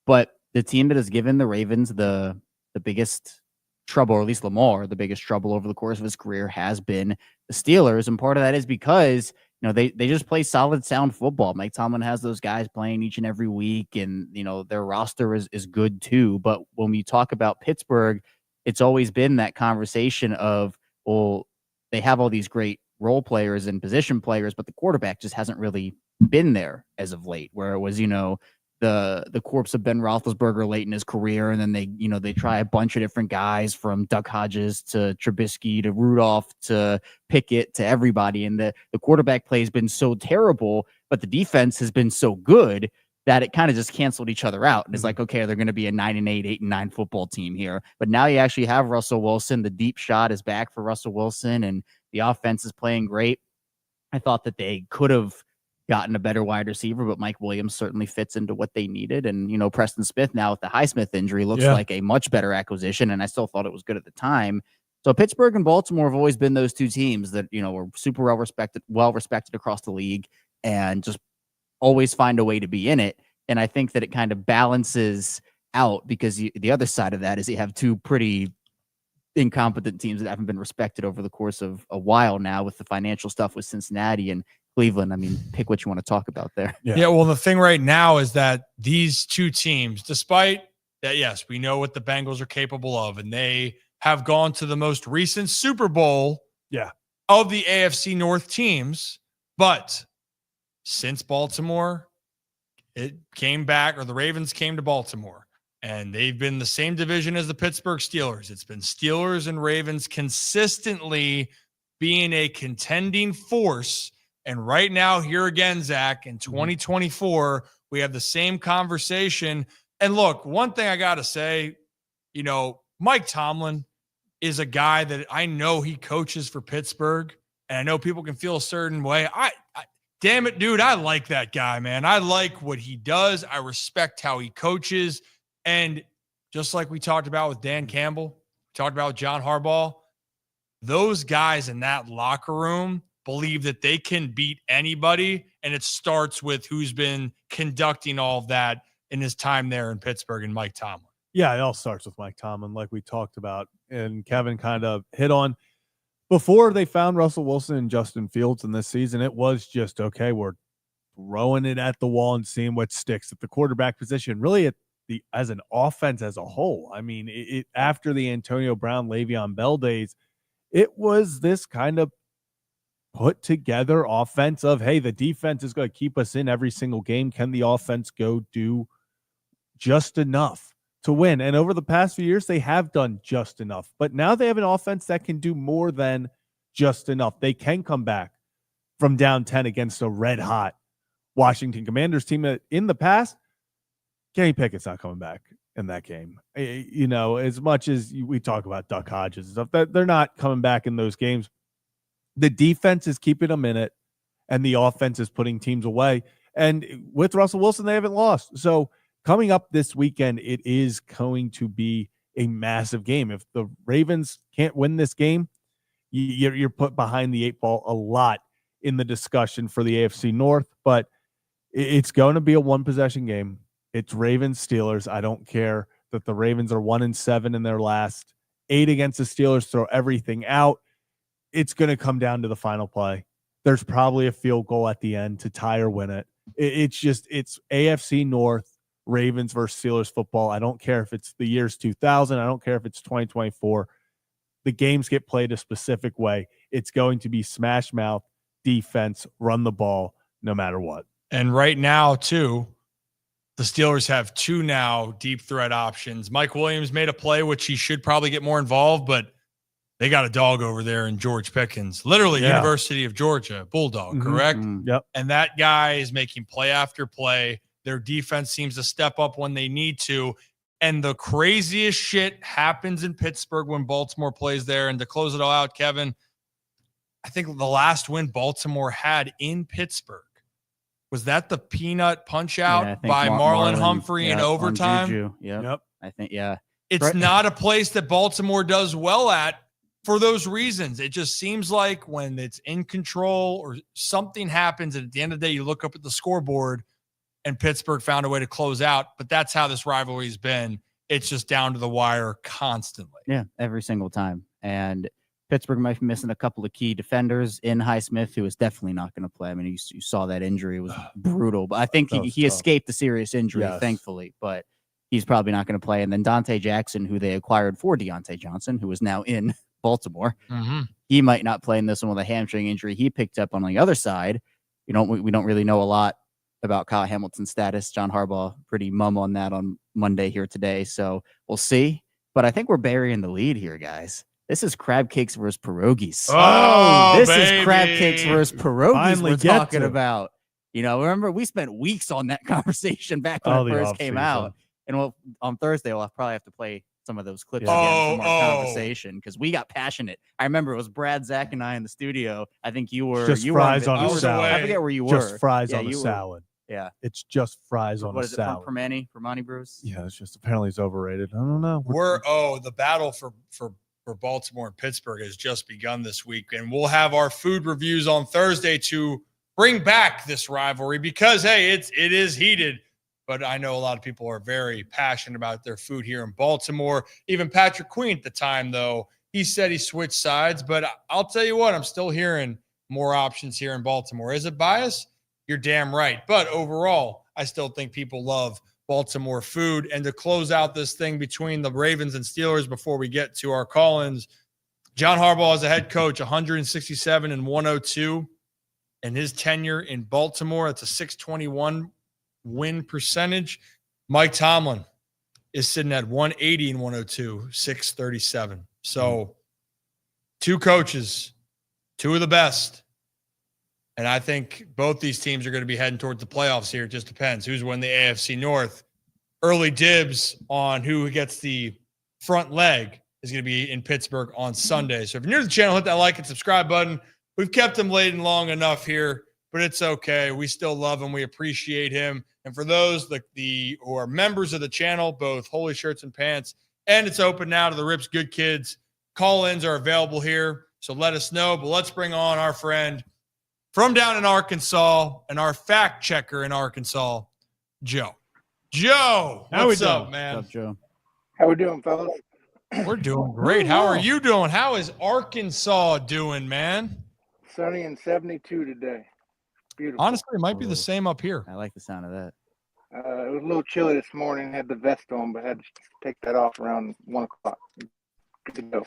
But the team that has given the Ravens the biggest trouble, or at least Lamar, the biggest trouble over the course of his career has been the Steelers. And part of that is because, they just play solid, sound football. Mike Tomlin has those guys playing each and every week, and, their roster is good too. But when we talk about Pittsburgh, it's always been that conversation of, well, they have all these great role players and position players, but the quarterback just hasn't really been there as of late, where it was, the corpse of Ben Roethlisberger late in his career. And then they try a bunch of different guys from Duck Hodges to Trubisky to Rudolph to Pickett to everybody. And the quarterback play has been so terrible, but the defense has been so good that it kind of just canceled each other out. And it's like, okay, they're going to be a 9-8, 8-9 football team here. But now you actually have Russell Wilson. The deep shot is back for Russell Wilson, and the offense is playing great. I thought that they could have gotten a better wide receiver, but Mike Williams certainly fits into what they needed. And, Preston Smith now with the Highsmith injury looks like a much better acquisition. And I still thought it was good at the time. So Pittsburgh and Baltimore have always been those two teams that, were super well respected across the league and just always find a way to be in it. And I think that it kind of balances out because the other side of that is you have two pretty incompetent teams that haven't been respected over the course of a while now with the financial stuff with Cincinnati and Cleveland. I mean, pick what you want to talk about there. Yeah. Well, the thing right now is that these two teams, despite that, yes, we know what the Bengals are capable of, and they have gone to the most recent Super Bowl of the AFC North teams. But since Baltimore, it came back, or the Ravens came to Baltimore, and they've been the same division as the Pittsburgh Steelers. It's been Steelers and Ravens consistently being a contending force. And right now, here again, Zach, in 2024, we have the same conversation. And look, one thing I got to say, Mike Tomlin is a guy that I know he coaches for Pittsburgh, and I know people can feel a certain way. Damn it, dude, I like that guy, man. I like what he does. I respect how he coaches. And just like we talked about with Dan Campbell, talked about with John Harbaugh, those guys in that locker room believe that they can beat anybody, and it starts with who's been conducting all of that in his time there in Pittsburgh and Mike Tomlin. Yeah, it all starts with Mike Tomlin, like we talked about, and Kevin kind of hit on. Before they found Russell Wilson and Justin Fields in this season, it was just, okay, we're throwing it at the wall and seeing what sticks at the quarterback position, really as an offense as a whole. I mean, after the Antonio Brown, Le'Veon Bell days, it was this kind of put together offense of, hey, the defense is going to keep us in every single game. Can the offense go do just enough to win? And over the past few years, they have done just enough. But now they have an offense that can do more than just enough. They can come back from down 10 against a red-hot Washington Commanders team that in the past, Kenny Pickett's not coming back in that game. As much as we talk about Duck Hodges and stuff, they're not coming back in those games. The defense is keeping them in it, and the offense is putting teams away. And with Russell Wilson, they haven't lost. So coming up this weekend, it is going to be a massive game. If the Ravens can't win this game, you're put behind the 8 ball a lot in the discussion for the AFC North. But it's going to be a one-possession game. It's Ravens-Steelers. I don't care that the Ravens are 1-7 in their last 8 against the Steelers. Throw everything out. It's going to come down to the final play. There's probably a field goal at the end to tie or win it. It's AFC North, Ravens versus Steelers football. I don't care if it's the years 2000. I don't care if it's 2024. The games get played a specific way. It's going to be smash mouth, defense, run the ball, no matter what. And right now, too, the Steelers have 2 now deep threat options. Mike Williams made a play, which he should probably get more involved, but they got a dog over there in George Pickens, literally University of Georgia, Bulldog, correct? Yep. And that guy is making play after play. Their defense seems to step up when they need to. And the craziest shit happens in Pittsburgh when Baltimore plays there. And to close it all out, Kevin, I think the last win Baltimore had in Pittsburgh, was that the peanut punch out by Marlon Humphrey in overtime? Yep. I think, It's not a place that Baltimore does well at for those reasons. It just seems like when it's in control or something happens, and at the end of the day, you look up at the scoreboard and Pittsburgh found a way to close out. But that's how this rivalry has been. It's just down to the wire constantly. Yeah, every single time. And Pittsburgh might be missing a couple of key defenders in Highsmith, who is definitely not going to play. I mean, you saw that injury. It was brutal. But I think he escaped the serious injury, thankfully. But he's probably not going to play. And then Dante Jackson, who they acquired for Deontay Johnson, who is now in Baltimore. He might not play in this one with a hamstring injury he picked up on the other side. We don't really know a lot about Kyle Hamilton's status. John Harbaugh pretty mum on that on Monday here today. So we'll see. But I think we're burying the lead here, guys. This is crab cakes versus pierogies. Oh, this is crab cakes versus pierogies we're talking about. Remember we spent weeks on that conversation back when it first came out. And on Thursday, we'll probably have to play some of those clips again from our conversation because we got passionate. I remember it was Brad, Zach, and I in the studio. I think you were just fries on a salad. I forget where you were. Just fries on a salad. Yeah, it's just fries on a salad. What is it from Permani Bruce? Yeah, it's just apparently it's overrated. I don't know. The battle for Baltimore and Pittsburgh has just begun this week, and we'll have our food reviews on Thursday to bring back this rivalry because hey, it is heated. But I know a lot of people are very passionate about their food here in Baltimore. Even Patrick Queen at the time, though, he said he switched sides. But I'll tell you what, I'm still hearing more options here in Baltimore. Is it bias? You're damn right. But overall, I still think people love Baltimore food. And to close out this thing between the Ravens and Steelers before we get to our call-ins, John Harbaugh as a head coach, 167 and 102. And his tenure in Baltimore, it's a 621 win percentage. Mike Tomlin is sitting at 180 and 102, 637. So 2 coaches, 2 of the best. And I think both these teams are going to be heading towards the playoffs here. It just depends who's winning the AFC North. Early dibs on who gets the front leg is going to be in Pittsburgh on Sunday. So if you're new to the channel, hit that like and subscribe button. We've kept him late and long enough here, but it's okay. We still love him. We appreciate him. And for those who are members of the channel, both Holy Shirts and Pants, and it's open now to the Rips Good Kids, call-ins are available here. So let us know. But let's bring on our friend from down in Arkansas and our fact checker in Arkansas, Joe. Joe, what's up, man? What's up, Joe? How we doing, fellas? We're doing great. How are you doing? How is Arkansas doing, man? Sunny and 72 today. Beautiful. Honestly, it might be the same up here. I like the sound of that. It was a little chilly this morning. Had the vest on, but had to take that off around 1 o'clock. Good to go.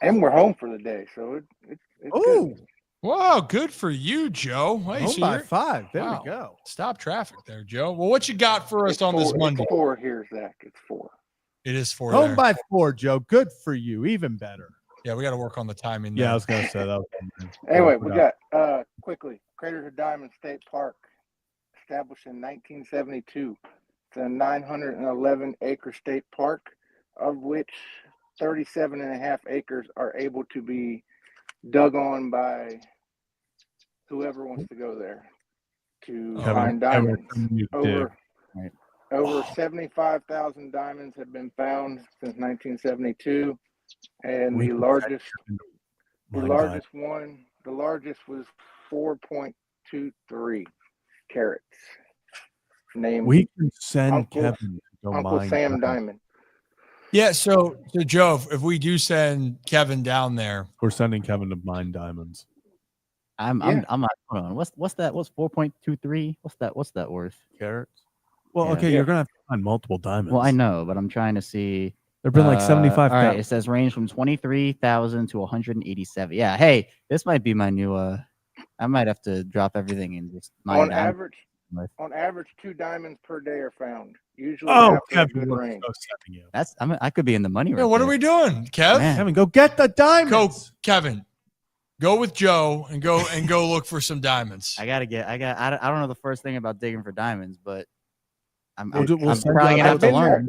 And we're home for the day, so it's good. Wow, good for you, Joe. Hey, home by 5. There we go. Stop traffic there, Joe. Well, what you got for us on this Monday? It's 4 here, Zach. It's 4. It is 4 home there. by 4, Joe. Good for you. Even better. Yeah, we got to work on the timing. Yeah, I was going to say that. Anyway, we got quickly Crater to Diamond State Park, established in 1972. It's a 911-acre state park, of which 37.5 acres are able to be dug on by whoever wants to go there to find diamonds. Over 75,000 diamonds have been found since 1972. And the largest was 4.23 carats. Named we can send Uncle, Kevin to go Uncle mine Sam Diamond. Yeah, so Joe, if we do send Kevin down there, we're sending Kevin to mine diamonds. I'm not. Hold on. What's that? What's 4.23? What's that worth? Carats. Well, okay, you're gonna have to find multiple diamonds. Well, I know, but I'm trying to see. There've been like 75,000. All right, it says range from 23,000 to 187. Yeah, hey, this might be my new. I might have to drop everything and just mine down. On average, 2 diamonds per day are found. Usually, Kevin, good rain. I could be in the money. Yeah, what are we doing, Kev? Man. Kevin, go get the diamonds. Go, Kevin. Go with Joe and go look for some diamonds. I don't know the first thing about digging for diamonds, but I'm We'll probably gonna have to learn.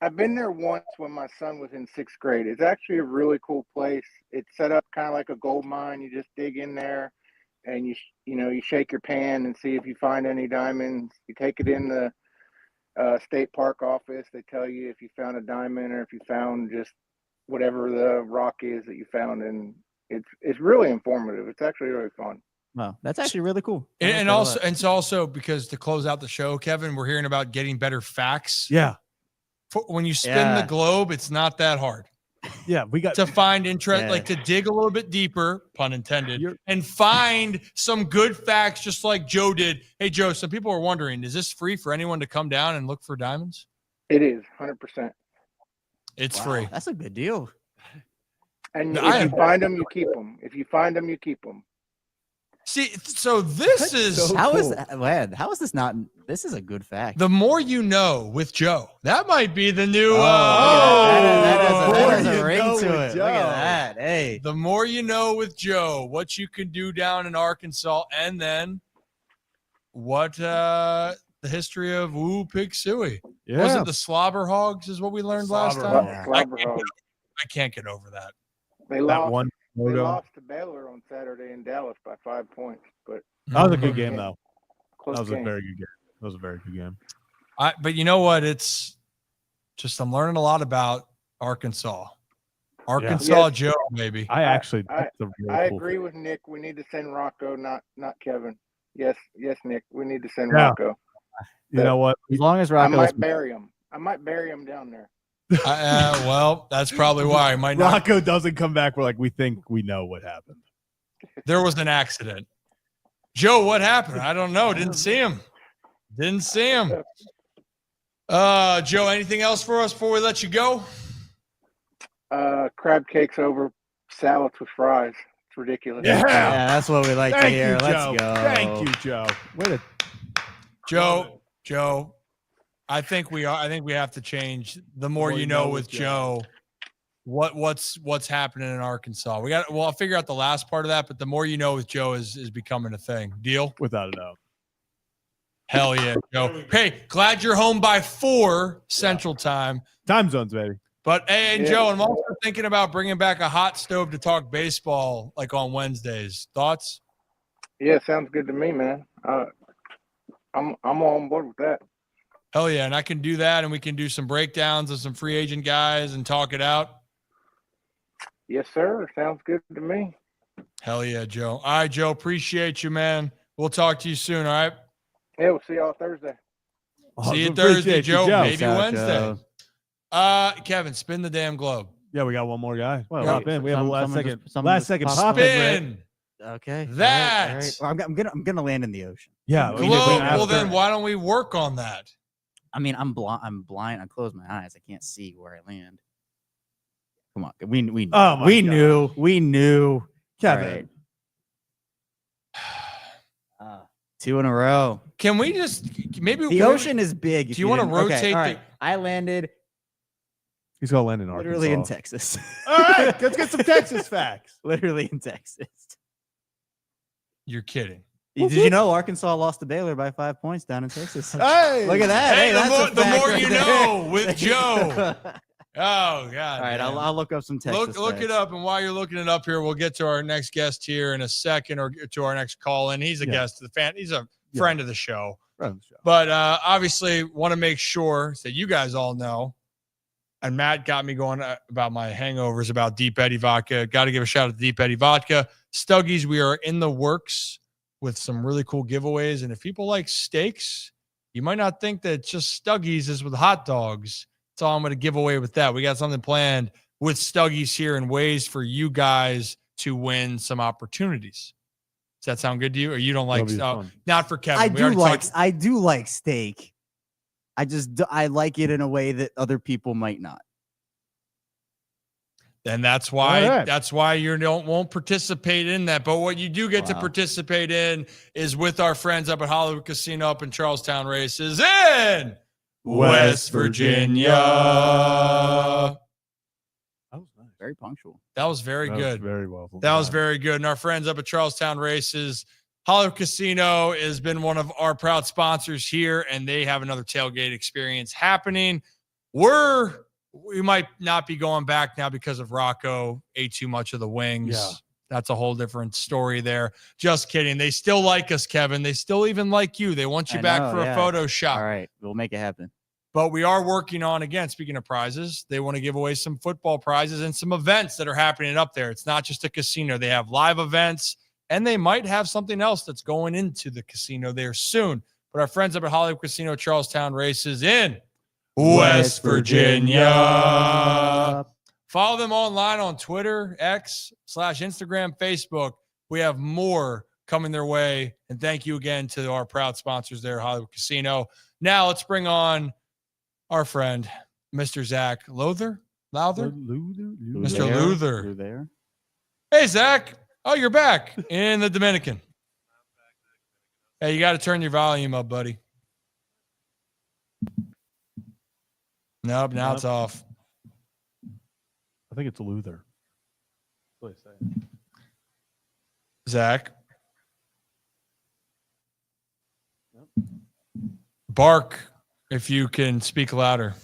I've been there once when my son was in 6th grade. It's actually a really cool place. It's set up kind of like a gold mine. You just dig in there, and you shake your pan and see if you find any diamonds. You take it in the state park office. They tell you if you found a diamond or if you found just whatever the rock is that you found, and it's really informative. It's actually really fun. Wow, that's actually really cool. And it's also because to close out the show, Kevin, we're hearing about getting better facts. Yeah. When you spin the globe, it's not that hard. Yeah, we got to find interest, like to dig a little bit deeper, pun intended, and find some good facts, just like Joe did. Hey, Joe, some people are wondering, is this free for anyone to come down and look for diamonds? It is 100%. It's free. That's a good deal. And if you find them, you keep them. If you find them, you keep them. See, so this is how is that, lad? How is this not? This is a good fact. The more you know with Joe. That might be the new. That has a ring to it. Look at that. Hey, the more you know with Joe, what you can do down in Arkansas, and then the history of Woo Pig Suey. Yeah. Was it the Slobber Hogs is what we learned last Slobber time? Hogs. Slobber Hogs. I can't get over that. They That lost. one They photo. lost to Baylor on Saturday in Dallas by 5 points, but That was a good game, though. close That was a game. very good game. That was a very good game. But you know what? It's just I'm learning a lot about Arkansas. Arkansas Yes. Joe, maybe. That's a I really cool agree thing. with Nick. We need to send Rocco, not Kevin. Yes, Nick. We need to send Yeah. Rocco. You know what? As long as I Rocco might bury him. Down there. Well, that's probably why. Might not. Rocco doesn't come back. We're like, we think we know what happened. There was an accident. Joe, what happened? I don't know. Didn't see him. Joe, anything else for us before we let you go? Crab cakes over salads with fries. It's ridiculous. Yeah. Yeah, that's what we like to Thank hear. you, Let's Joe. go. Thank you, Joe. Way to Joe, I think we have to change. The more you know with Joe, what's happening in Arkansas. I'll figure out the last part of that, but the more you know with Joe is becoming a thing. Deal? without a doubt. Hell yeah, Joe. Hey, glad you're home by 4 Central Time. Time zones, baby. But hey, and Yeah. Joe, I'm also thinking about bringing back a hot stove to talk baseball, like on Wednesdays. Thoughts? Yeah, sounds good to me, man. I'm on board with that. Hell yeah, and I can do that, and we can do some breakdowns of some free agent guys and talk it out. Yes, sir. Sounds good to me. Hell yeah, Joe. All right, Joe, appreciate you, man. We'll talk to you soon, all right? Yeah, we'll see y'all Thursday. See you Awesome. Thursday, Appreciate you, Joe. Maybe Peace out, Wednesday. Joe. Kevin, spin the damn globe. Yeah, we got one more guy. Well, Pop wait, in. We have a last someone second. just- someone Last just second. popped Pop in. in. Spin. Okay. That. All right. Well, I'm gonna land in the ocean. Yeah. We Well, just- well, then why don't we work on that? I mean, I'm blind. I close my eyes. I can't see where I land. Come on. We Oh my we God. knew. We knew. Kevin. All right. 2 in a row. Can we just maybe The ocean is big. Do you wanna rotate All the- right. I landed He's going to land in Arkansas. literally in Texas. All right. Let's get some Texas facts. Literally in Texas. You're kidding. Did you know Arkansas lost to Baylor by 5 points down in Texas? Hey. Look at that. Hey, that's a the fact more right you there. know with Joe. Oh God! All right, I'll look up some Texas. Look it facts. up, and while you're looking it up here, we'll get to our next guest here in a second, or to our next call. And he's a guest of the fan. He's a friend of the show. But obviously, want to make sure that you guys all know. And Matt got me going about my hangovers about Deep Eddy Vodka. Got to give a shout out to Deep Eddy Vodka. Stuggies, we are in the works with some really cool giveaways. And if people like steaks, you might not think that just Stuggies is with hot dogs. That's all I'm going to give away with that. We got something planned with Stuggies here and ways for you guys to win some opportunities. Does that sound good to you? Or you don't like not for Kevin. I do like steak. I like it in a way that other people might not. And that's why you won't participate in that. But what you do get to participate in is with our friends up at Hollywood Casino up in Charlestown Races in West Virginia. That was nice. Very punctual. That was very good. Very well. That was very good. And our friends up at Charlestown Races, Hollywood Casino has been one of our proud sponsors here, and they have another tailgate experience happening. We might not be going back now because of Rocco ate too much of the wings. Yeah. That's a whole different story there. Just kidding. They still like us, Kevin. They still even like you. They want you back for a photo shot. All right. We'll make it happen. But we are working on, again, speaking of prizes, they want to give away some football prizes and some events that are happening up there. It's not just a casino. They have live events, and they might have something else that's going into the casino there soon. But our friends up at Hollywood Casino Charlestown Races in West Virginia. Follow them online on Twitter, X/Instagram, Facebook. We have more coming their way. And thank you again to our proud sponsors there, Hollywood Casino. Now let's bring on our friend, Mr. Zach Luther. Mr. Luther. You're there. Hey, Zach. Oh, you're back in the Dominican. Hey, you got to turn your volume up, buddy. Nope, now it's off. I think it's Luther. What do I say? Zach. Bark, if you can speak louder.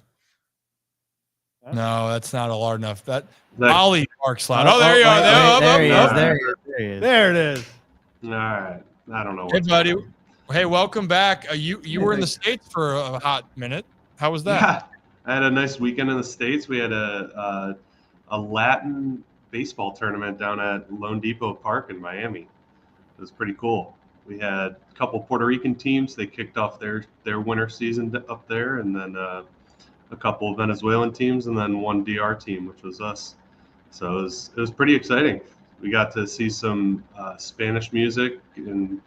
No, that's not a loud enough. Ollie barks loud. Oh, there you are. There it is. All right. I don't know. Hey, buddy. Hey, welcome back. You were in the States for a hot minute. How was that? Yeah, I had a nice weekend in the States. We had a Latin baseball tournament down at Lone Depot Park in Miami. It was pretty cool. We had a couple Puerto Rican teams. They kicked off their winter season up there, and then a couple of Venezuelan teams, and then one DR team, which was us. So it was pretty exciting. We got to see some Spanish music and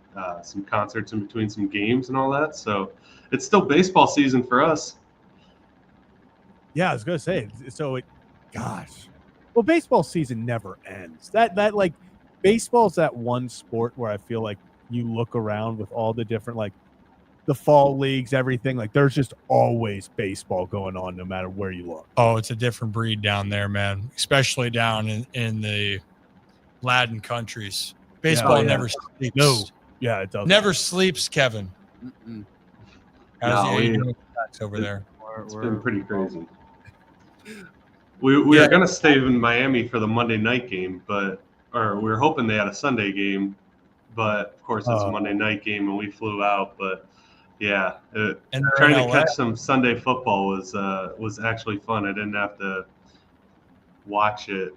some concerts in between some games and all that. So it's still baseball season for us. Yeah, I was gonna say. Well, baseball season never ends. That like baseball's that one sport where I feel like you look around with all the different like the fall leagues, everything. Like there's just always baseball going on, no matter where you look. Oh, it's a different breed down there, man. Especially down in the Latin countries. Baseball never sleeps. No, yeah, it does. Never sleeps, Kevin. How's No, over there? It's been pretty crazy. We were going to stay in Miami for the Monday night game, or we were hoping they had a Sunday game, but of course it's a Monday night game and we flew out. But yeah, trying to catch some Sunday football was actually fun. I didn't have to watch it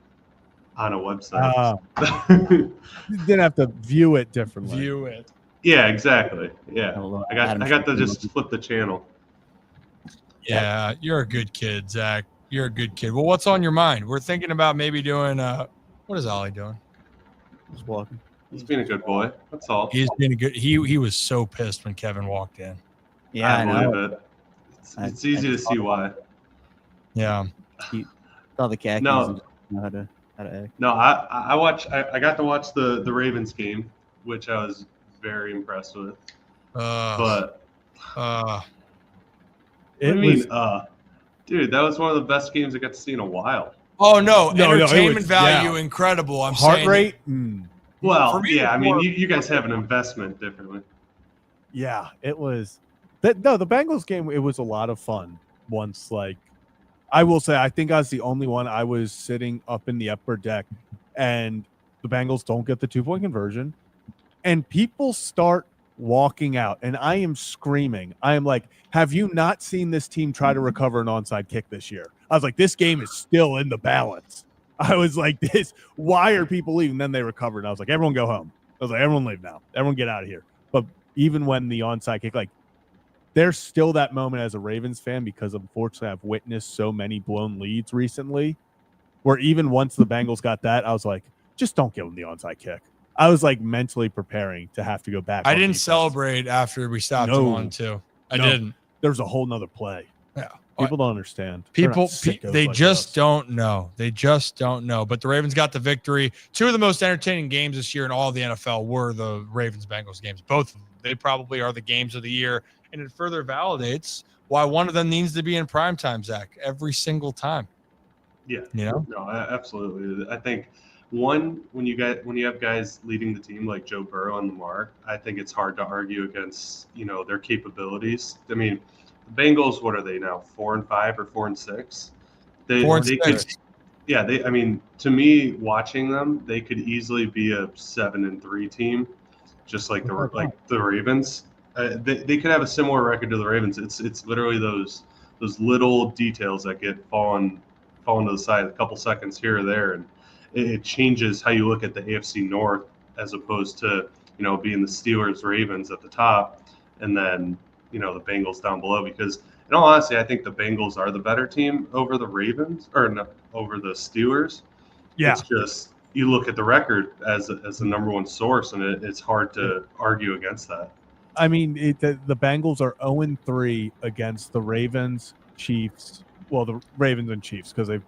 on a website. You didn't have to view it differently. Yeah, exactly. Yeah, I got to just flip the channel. Yeah, you're a good kid, Zach. You're a good kid. Well, what's on your mind? We're thinking about maybe doing what is Ollie doing? Just walking. He's being a good boy. That's all. He's been a good. He was so pissed when Kevin walked in. Yeah, I believe it. It's easy to see why. Yeah. All the khakis. No. Know how to act. No, I got to watch the Ravens game, which I was very impressed with. Dude, that was one of the best games I got to see in a while. Oh no, entertainment value incredible. I'm heart saying rate. Well, yeah, I mean, you guys have an investment differently. Yeah, it was. The Bengals game. It was a lot of fun. Once, like, I will say, I think I was the only one. I was sitting up in the upper deck, and the Bengals don't get the 2-point conversion, and people start walking out, and I am screaming. I am like, have you not seen this team try to recover an onside kick this year? I was like, this game is still in the balance. I was like, why are people leaving? Then they recovered. I was like, everyone go home. I was like, everyone leave now. Everyone get out of here. But even when the onside kick, like, there's still that moment as a Ravens fan, because unfortunately I've witnessed so many blown leads recently, where even once the Bengals got that, I was like, just don't give them the onside kick. I was like mentally preparing to have to go back. I didn't celebrate after we stopped them on 2. I didn't. There was a whole nother play. Yeah. People don't understand. They just don't know. They just don't know. But the Ravens got the victory. 2 of the most entertaining games this year in all of the NFL were the Ravens-Bengals games. Both of them. They probably are the games of the year. And it further validates why one of them needs to be in primetime, Zach, every single time. Yeah. You know? No, absolutely. I think when you have guys leading the team like Joe Burrow and Lamar, I think it's hard to argue against, their capabilities. I mean, the Bengals, what are they now? 4-5 or 4-6? They 4-6. I mean, to me, watching them, they could easily be a 7-3 team, just like the Ravens. They could have a similar record to the Ravens. It's literally those little details that get fallen to the side a couple seconds here or there, and it changes how you look at the AFC North, as opposed to being the Steelers, Ravens at the top, and then the Bengals down below. Because in all honesty, I think the Bengals are the better team over the Ravens, or no, over the Steelers. Yeah, it's just you look at the record as the number one source, and it's hard to argue against that. I mean, the Bengals are 0-3 against the Ravens, Chiefs. Well, the Ravens and Chiefs, because they've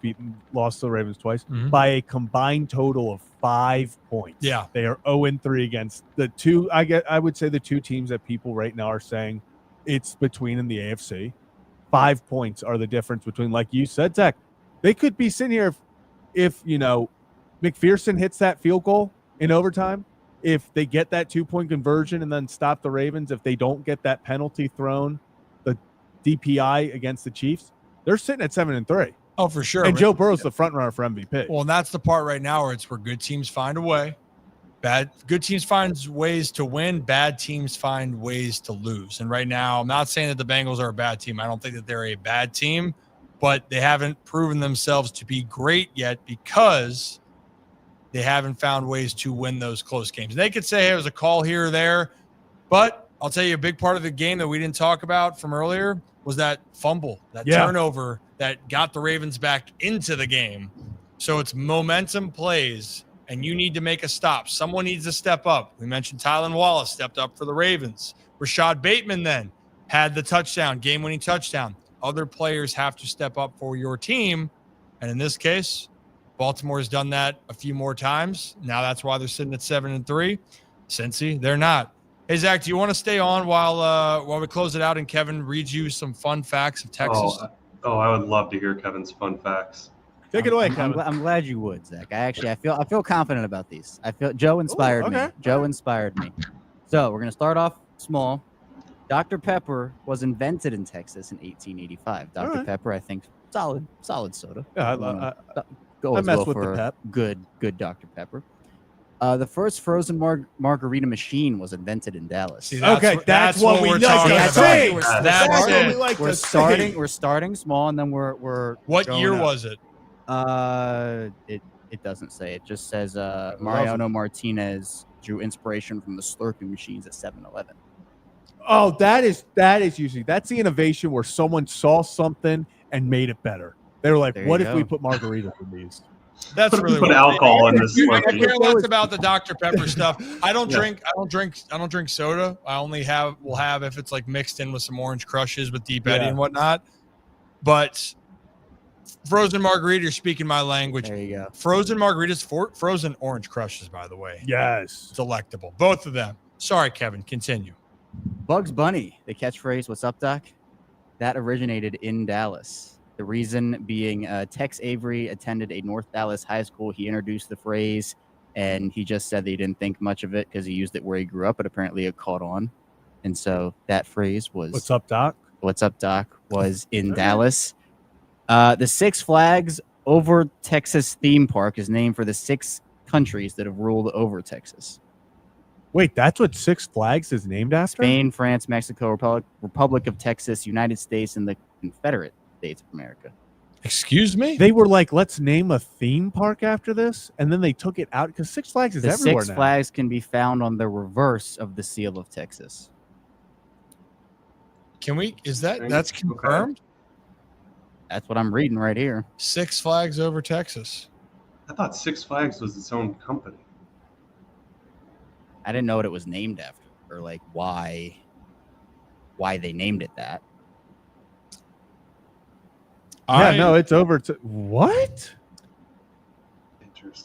lost to the Ravens twice by a combined total of 5 points. Yeah, they are 0-3 against the 2. I would say the 2 teams that people right now are saying it's between in the AFC. 5 points are the difference between, like you said, Zach. They could be sitting here if McPherson hits that field goal in overtime. If they get that 2-point conversion and then stop the Ravens, if they don't get that penalty thrown DPI against the Chiefs, they're sitting at 7-3. Oh, for sure. And Joe Burrow's the front runner for MVP. Well, and that's the part right now where good teams find a way. Good teams find ways to win. Bad teams find ways to lose. And right now, I'm not saying that the Bengals are a bad team. I don't think that they're a bad team, but they haven't proven themselves to be great yet because they haven't found ways to win those close games. And they could say, hey, it was a call here or there, but I'll tell you a big part of the game that we didn't talk about from earlier was that fumble, that turnover that got the Ravens back into the game. So it's momentum plays, and you need to make a stop. Someone needs to step up. We mentioned Tylan Wallace stepped up for the Ravens. Rashad Bateman then had the touchdown, game-winning touchdown. Other players have to step up for your team, and in this case, Baltimore has done that a few more times. Now that's why they're sitting at 7-3. Cincy, they're not. Hey, Zach, do you want to stay on while we close it out and Kevin reads you some fun facts of Texas? Oh, I would love to hear Kevin's fun facts. Take it away, Kevin. I'm glad you would, Zach. I feel confident about these. I feel Joe inspired me. Joe inspired me. So we're gonna start off small. Dr. Pepper was invented in Texas in 1885. Dr. Pepper, I think, solid soda. Yeah, go I as mess well with for the pep. Good Dr. Pepper. The first frozen margarita machine was invented in Dallas. See, that's what we we're like talking to about. see. That's what we it. like We're to starting. see. We're starting small, and then we're. What going year up. was it? It doesn't say. It just says Mariano Martinez drew inspiration from the slurping machines at 7-Eleven. Oh, that is usually that's the innovation where someone saw something and made it better. They were like, There "What you if we go. put margaritas in these?" That's really Put what alcohol in this. I Slurpee. care less about the Dr. Pepper stuff. I don't drink soda. I only will have if it's like mixed in with some orange crushes with Deep Eddy and whatnot. But frozen margarita, you're speaking my language. There you go. Frozen margaritas, frozen orange crushes, by the way. Yes, Delectable. Both of them. Sorry, Kevin. Continue. Bugs Bunny, the catchphrase, "What's up, Doc?" That originated in Dallas. The reason being Tex Avery attended a North Dallas high school. He introduced the phrase, and he just said that he didn't think much of it because he used it where he grew up, but apparently it caught on. And so that phrase was, "What's up, Doc?" "What's up, Doc?" was in Dallas. The Six Flags Over Texas theme park is named for the 6 countries that have ruled over Texas. Wait, that's what Six Flags is named after? Spain, France, Mexico, Republic of Texas, United States, and the Confederate States of America. Excuse me? They were like, "Let's name a theme park after this," and then they took it out because Six Flags is The everywhere Six now. Flags can be found on the reverse of the seal of Texas. That's confirmed? That's what I'm reading right here. Six Flags over Texas. I thought Six Flags was its own company. I didn't know what it was named after, or like why they named it that. No, it's over to what?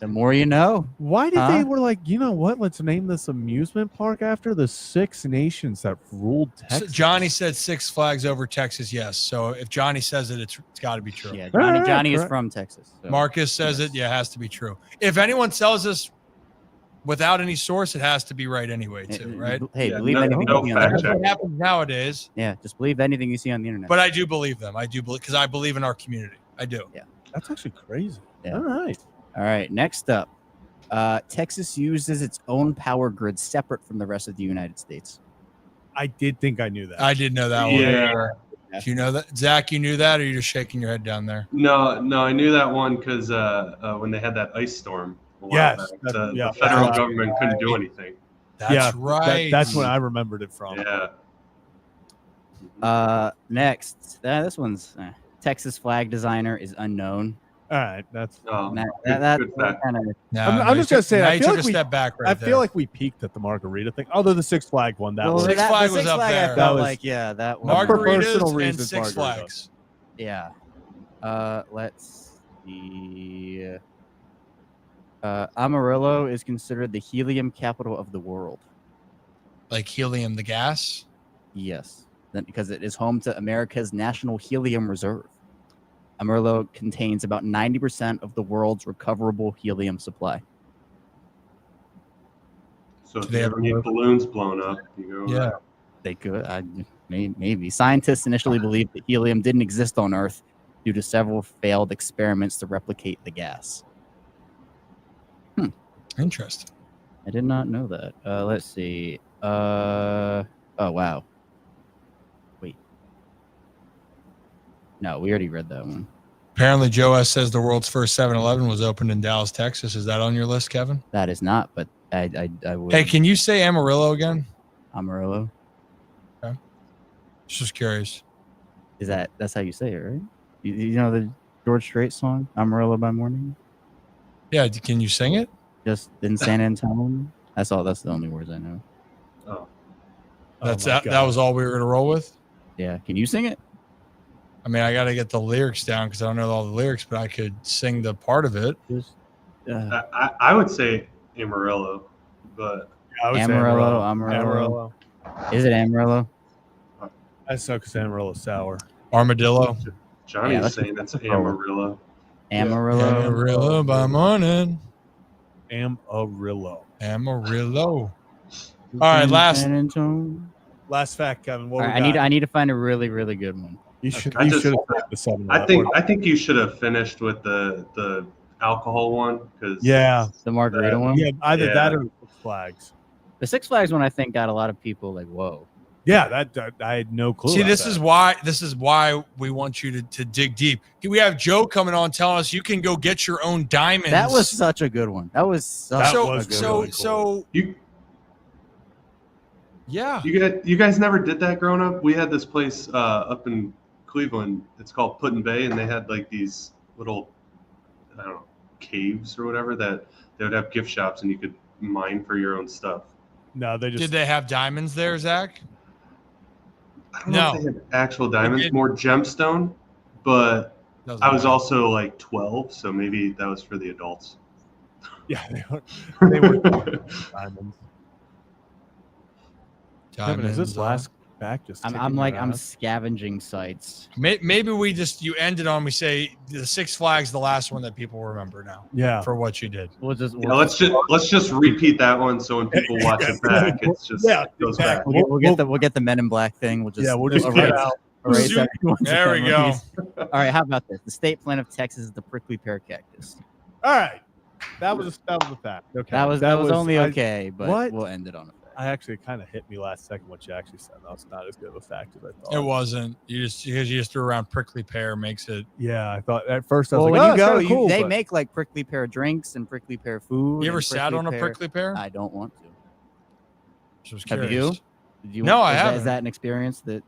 The more you know. Why did they were like, you know what? Let's name this amusement park after the 6 nations that ruled Texas. So Johnny said Six Flags over Texas, yes. So if Johnny says it, it's got to be true. Yeah, Johnny is from Texas. So. Marcus says it, yeah, it has to be true. If anyone tells us without any source, it has to be right anyway, too, right? Hey, believe anything you see on the That's internet. what happens nowadays. Yeah, just believe anything you see on the internet. But I do believe them. I do believe because I believe in our community. I do. Yeah, that's actually crazy. Yeah. All right. Next up, Texas uses its own power grid separate from the rest of the United States. I did think I knew that. I did know that one. Yeah. Do you know that, Zach? You knew that, or are you just shaking your head down there? No, I knew that one because when they had that ice storm, yes, back, the federal government couldn't do anything. That's right. That's when I remembered it from. Yeah. Next, this one's Texas flag designer is unknown. All right, that's. Kind of. I'm just gonna say, I feel like we step back right I feel like we peaked at the margarita thing. Although the Six Flag one, that was Six Flag was up there. That was that one. Margaritas and Six Flags. Yeah. Let's see. Amarillo is considered the helium capital of the world. Like helium, the gas? Yes, because it is home to America's National Helium Reserve. Amarillo contains about 90% of the world's recoverable helium supply. So if they ever need balloons blown up, you go. Yeah, they could. Maybe. Scientists initially believed that helium didn't exist on Earth due to several failed experiments to replicate the gas. Interesting. I did not know that. Let's see. Oh, wow. Wait. No, we already read that one. Apparently, Joe S. says the world's first 7-Eleven was opened in Dallas, Texas. Is that on your list, Kevin? That is not, but I would. Hey, can you say Amarillo again? Amarillo. Okay. Just curious. That's how you say it, right? You know the George Strait song, Amarillo by Morning? Yeah, can you sing it? Just in San Antonio? That's all. That's the only words I know. Oh, That was all we were going to roll with? Yeah. Can you sing it? I mean, I got to get the lyrics down because I don't know all the lyrics, but I could sing the part of it. Just, I would say Amarillo, but I would say Amarillo. Is it Amarillo? I suck because Amarillo's sour. Armadillo. Johnny's saying it's Amarillo. Amarillo. Amarillo by morning. Amarillo. All right, last fact, Kevin. What right, I need to find a really, really good one. You should have the 7. I think you should have finished with the alcohol one because the margarita one. Yeah, either that or Six Flags. The Six Flags one I think got a lot of people like, whoa. Yeah, that I had no clue. See, this is why we want you to dig deep. We have Joe coming on telling us you can go get your own diamonds. That was such a good one. That was so. Yeah. You guys never did that growing up? We had this place up in Cleveland. It's called Put in Bay, and they had like these little, I don't know, caves or whatever that they would have gift shops, and you could mine for your own stuff. No, Did they have diamonds there, Zach? I don't know if they had actual diamonds, more gemstone, but I was also like 12, so maybe that was for the adults. Yeah, they were diamonds. Kevin, is this last back just? I'm scavenging sites. Maybe you ended on we say the Six Flags, the last one that people remember now. Yeah, for what you did. Let's just repeat that one so when people watch it back, it's just goes back. We'll get the Men in Black thing. We'll just erase there we go. All right, how about this? The state plant of Texas is the prickly pear cactus. All right, that was a fact. Okay, that was only okay, but we'll end it on a fact. I actually kind of hit me last second what you actually said. That was not as good of a fact as I thought. It wasn't. Because you just threw around prickly pear makes it. Yeah, I thought at first I was when like, you go, they make like prickly pear drinks and prickly pear food. You ever sat on a prickly pear? I don't want to. Have you? No, I haven't. Is that an experience that?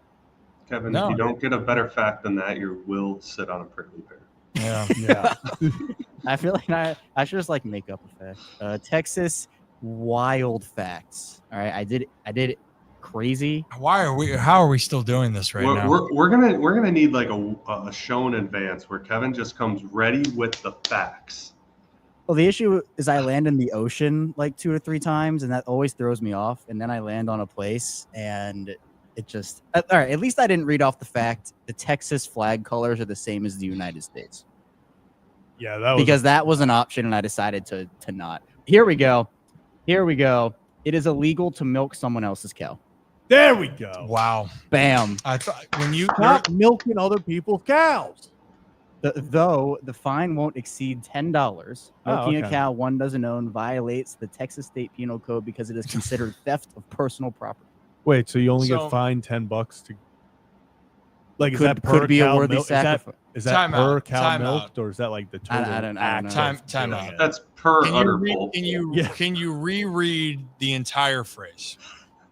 Kevin, if you don't get a better fact than that, you will sit on a prickly pear. Yeah. I feel like I should just like make up a fact. Texas wild facts. All right, I did it crazy. How are we still doing this now? We're gonna need like a show in advance where Kevin just comes ready with the facts. Well, the issue is I land in the ocean like 2 or 3 times, and that always throws me off. And then I land on a place, and it just all right. At least I didn't read off the fact the Texas flag colors are the same as the United States. Yeah, because that was an option, and I decided to not. Here we go. It is illegal to milk someone else's cow. There we go. Wow. Bam. I thought when you stop milking other people's cows. Though the fine won't exceed $10. Milking a cow one doesn't own violates the Texas State Penal Code because it is considered theft of personal property. Wait, so you only get fined $10 to? Like, is that per could be cow a worthy milk? sacrifice? Is that per cow milked, or is that like the total? I don't know. Time out. That's per udder bowl. Can you reread the entire phrase?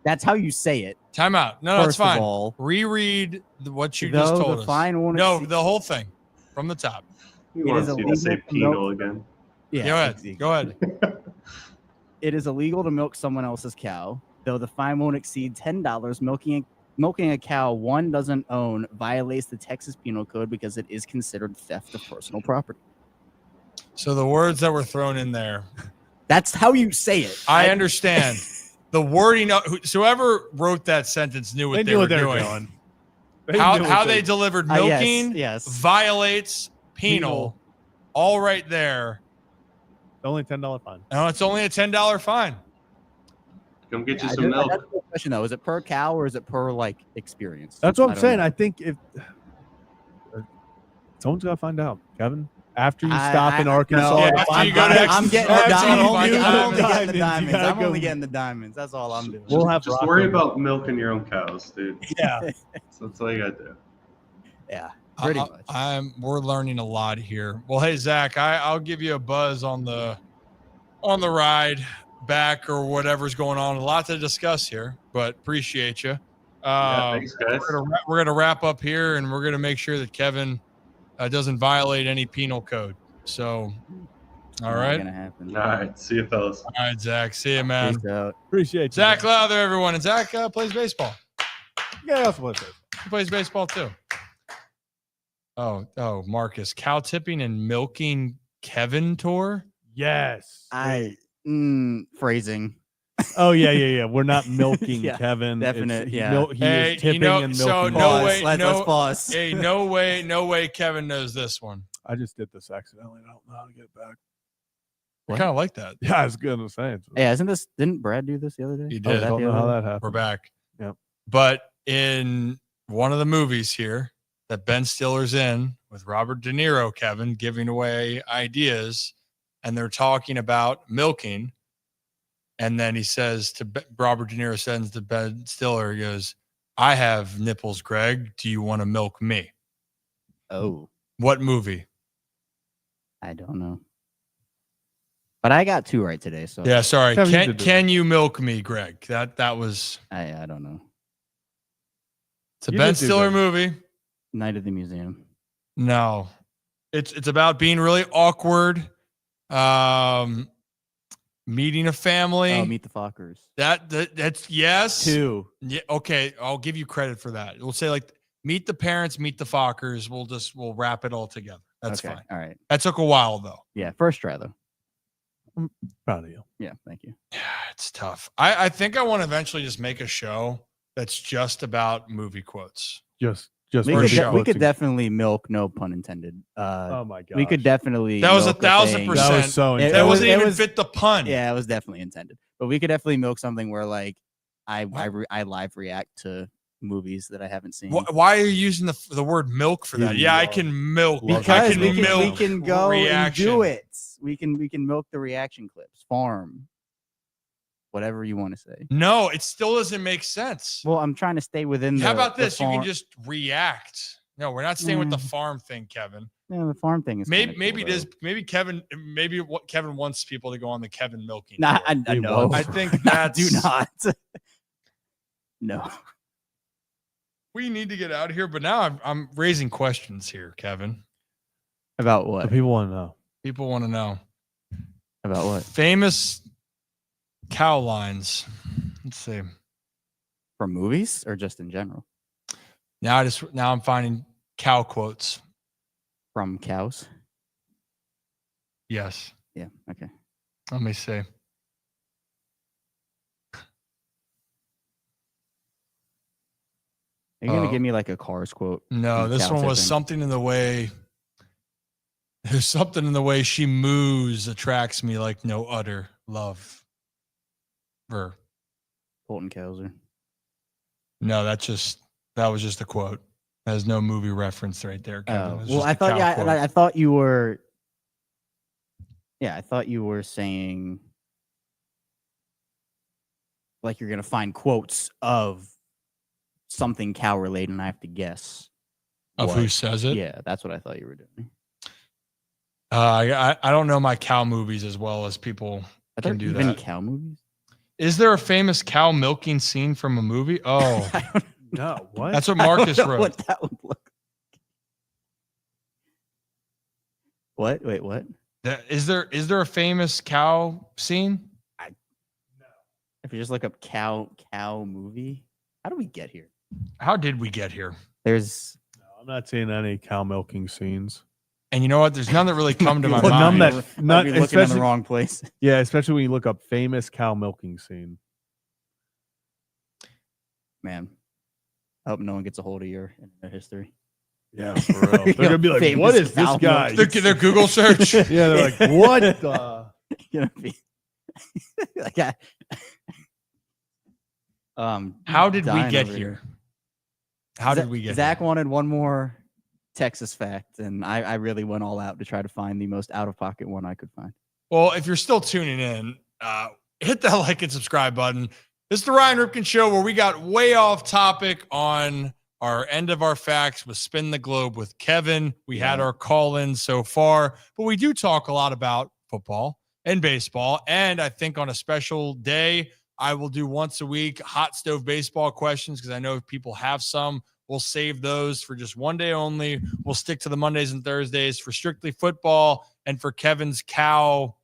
That's how you say it. Time out. No, it's fine. Of all, reread what you just told us. Fine won't the whole thing from the top. He wants you to say penal again. Yeah. Go ahead. It is illegal to milk someone else's cow, though the fine won't exceed $10. Milking a cow one doesn't own violates the Texas Penal Code because it is considered theft of personal property. So the words that were thrown in there. That's how you say it. I understand. The wording of whoever wrote that sentence knew what they were doing. How they delivered milking violates penal. All right there. Only $10 fine. No, it's only a $10 fine. Come get you Yeah, some milk. that's the question though. Is it per cow or is it per like experience? That's what I'm don't saying. know. I think if someone's got to find out, Kevin. After you stop in Arkansas, no, to after find you go to diamonds, I'm getting the After diamonds. you I'm only, find I'm only diamonds, getting the you diamonds. gotta I'm go- only getting the diamonds. That's all I'm doing. We'll have Just rock worry them. about milking your own cows, dude. Yeah. That's all you got to do. Yeah, pretty much. We're learning a lot here. Well, hey Zach, I'll give you a buzz on the ride back or whatever's going on. A lot to discuss here, but appreciate you. Thanks, guys. We're gonna wrap up here, and we're gonna make sure that Kevin doesn't violate any penal code. So, all Not right. gonna happen. All right. See you, fellas. All right, Zach. See you, man. Peace out. Appreciate you. Zach Lowther, everyone. And Zach plays baseball. Yeah, also plays baseball. He plays baseball too. Oh, Marcus. Cow tipping and milking Kevin tour? Yes. Phrasing. Oh yeah. We're not milking Yeah, Kevin. definite, He yeah. is tipping and milking. So Pause. way, Let's pause. Hey, no way Kevin knows this one. I just did this accidentally. I don't know how to get it back. I kind of like that. Yeah, I was gonna say it. Yeah, didn't Brad do this the other day? He Oh, did. that I don't the know other how day? that happened. We're back. Yep. But in one of the movies here that Ben Stiller's in with Robert De Niro, Kevin, giving away ideas, and they're talking about milking. And then he says to Robert De Niro sends to Ben Stiller, he goes, I have nipples, Greg. Do you want to milk me? Oh, What movie? I don't know. But I got 2 right today, so Yeah, sorry. Kevin, Can you milk me, Greg? That was I don't know. it's a You Ben did do Stiller good. movie. Night at the Museum. No. It's about being really awkward. Meeting a family. Oh, Meet the Fockers. That's yes. 2. Yeah, okay. I'll give you credit for that. We'll say like meet the parents, meet the Fockers. We'll wrap it all together. That's Okay, fine. all right. That took a while though. Yeah, first try though. I'm proud of you. Yeah, thank you. Yeah, it's tough. I think I want to eventually just make a show that's just about movie quotes. Just We For could, sure. we could definitely milk, no pun intended. Oh my god. We could definitely. That was milk 1,000%. thing. That was so It- intense. That was- wasn't it even was- fit the pun. Yeah, it was definitely intended. But we could definitely milk something where like I live react to movies that I haven't seen. Why are you using the word milk for that? Yeah, I can milk. I Because can we milk can go reaction. and do it. We can milk the reaction clips. Farm. Whatever you want to say. No, it still doesn't make sense. Well, I'm trying to stay within. How the, about the this? You farm. can just react. No, we're not staying with the Mm. farm thing, Kevin. Yeah, the farm thing is Maybe kinda maybe cool, it is. though. Maybe Kevin. Maybe what Kevin wants people to go on the Kevin milking. Nah, tour. I know. I think I that's. do not. No. We need to get out of here. But now I'm raising questions here, Kevin. About The what? people want to know. People want to know About what? famous cow lines. Let's see. From movies or just in general? Now I'm finding cow quotes. From cows? Yes. Yeah. Okay. Let me see. Are you gonna Oh. give me like a Cars quote? No, from this cow one was tipping? something in the way. There's something in the way she moves attracts me like no other love. Colton Cowser. No, that was just a quote. There's no movie reference right there. Kevin. Oh, It was well, just I a thought cow yeah, quote. I thought you were. Yeah, I thought you were saying like you're gonna find quotes of something cow related, and I have to guess Of who what. says it? Yeah, that's what I thought you were doing. I don't know my cow movies as well as people Are can there do even that. cow movies? Is there a famous cow milking scene from a movie? Oh, I don't, No, what? that's what I don't Marcus know wrote. what that would look. What? Wait, what? Is there a famous cow scene? If you just look up cow movie, how do we get here? How did we get here? There's No, I'm not seeing any cow milking scenes. And you know what? There's none that really come to my Well, none mind. that- might be looking in the especially- wrong place. Yeah, especially when you look up famous cow milking scene. Man, I hope no one gets a hold of your internet history. Yeah, for real. They're gonna be like, Famous "What is this cow guy?" Their Google search. Yeah, they're like, "What the?" Gonna be like How did we dying get over here? How did we get Zach here? wanted one more Texas fact, and I really went all out to try to find the most out-of-pocket one I could find. Well, if you're still tuning in, hit that like and subscribe button. This is the Ryan Ripken Show, where we got way off topic on our end of our facts with Spin the Globe with Kevin. We had our call-ins so far, but we do talk a lot about football and baseball. And I think on a special day, I will do once a week hot stove baseball questions, because I know if people have some. We'll save those for just one day only. We'll stick to the Mondays and Thursdays for strictly football and for Kevin's cow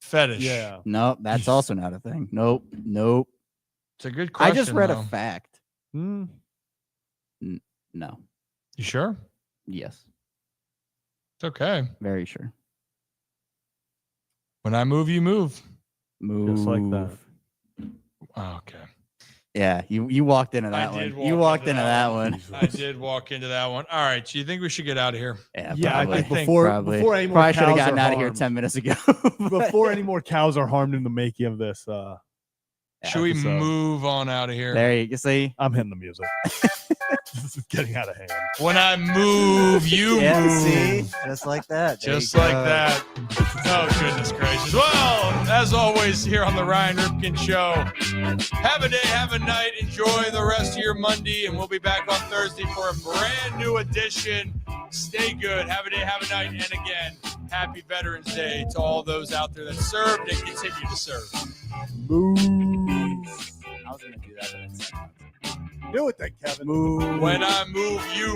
fetish. Yeah. Nope, that's also not a thing. Nope. It's a good question. I just read though. a fact. Hmm. No. You sure? Yes. It's okay. Very sure. When I move, you move. Move. Just like that. Oh, okay. Yeah, you walked into that one. You walked into that one. I did walk into that one. All right. So you think we should get out of here? Yeah, I probably. think Probably. before any more Should have cows gotten are out of here harmed. 10 minutes ago. Before any more cows are harmed in the making of this. Should we episode. move on out of here? There you see. I'm hitting the music. This is getting out of hand. When I move, you move. See? Just like that. There Just you like go. that. Oh, goodness gracious. Well, as always, here on the Ryan Ripken Show, have a day, have a night. Enjoy the rest of your Monday, and we'll be back on Thursday for a brand new edition. Stay good. Have a day, have a night. And again, happy Veterans Day to all those out there that served and continue to serve. Move. I was going to do that. Do it then, Kevin. When I move, you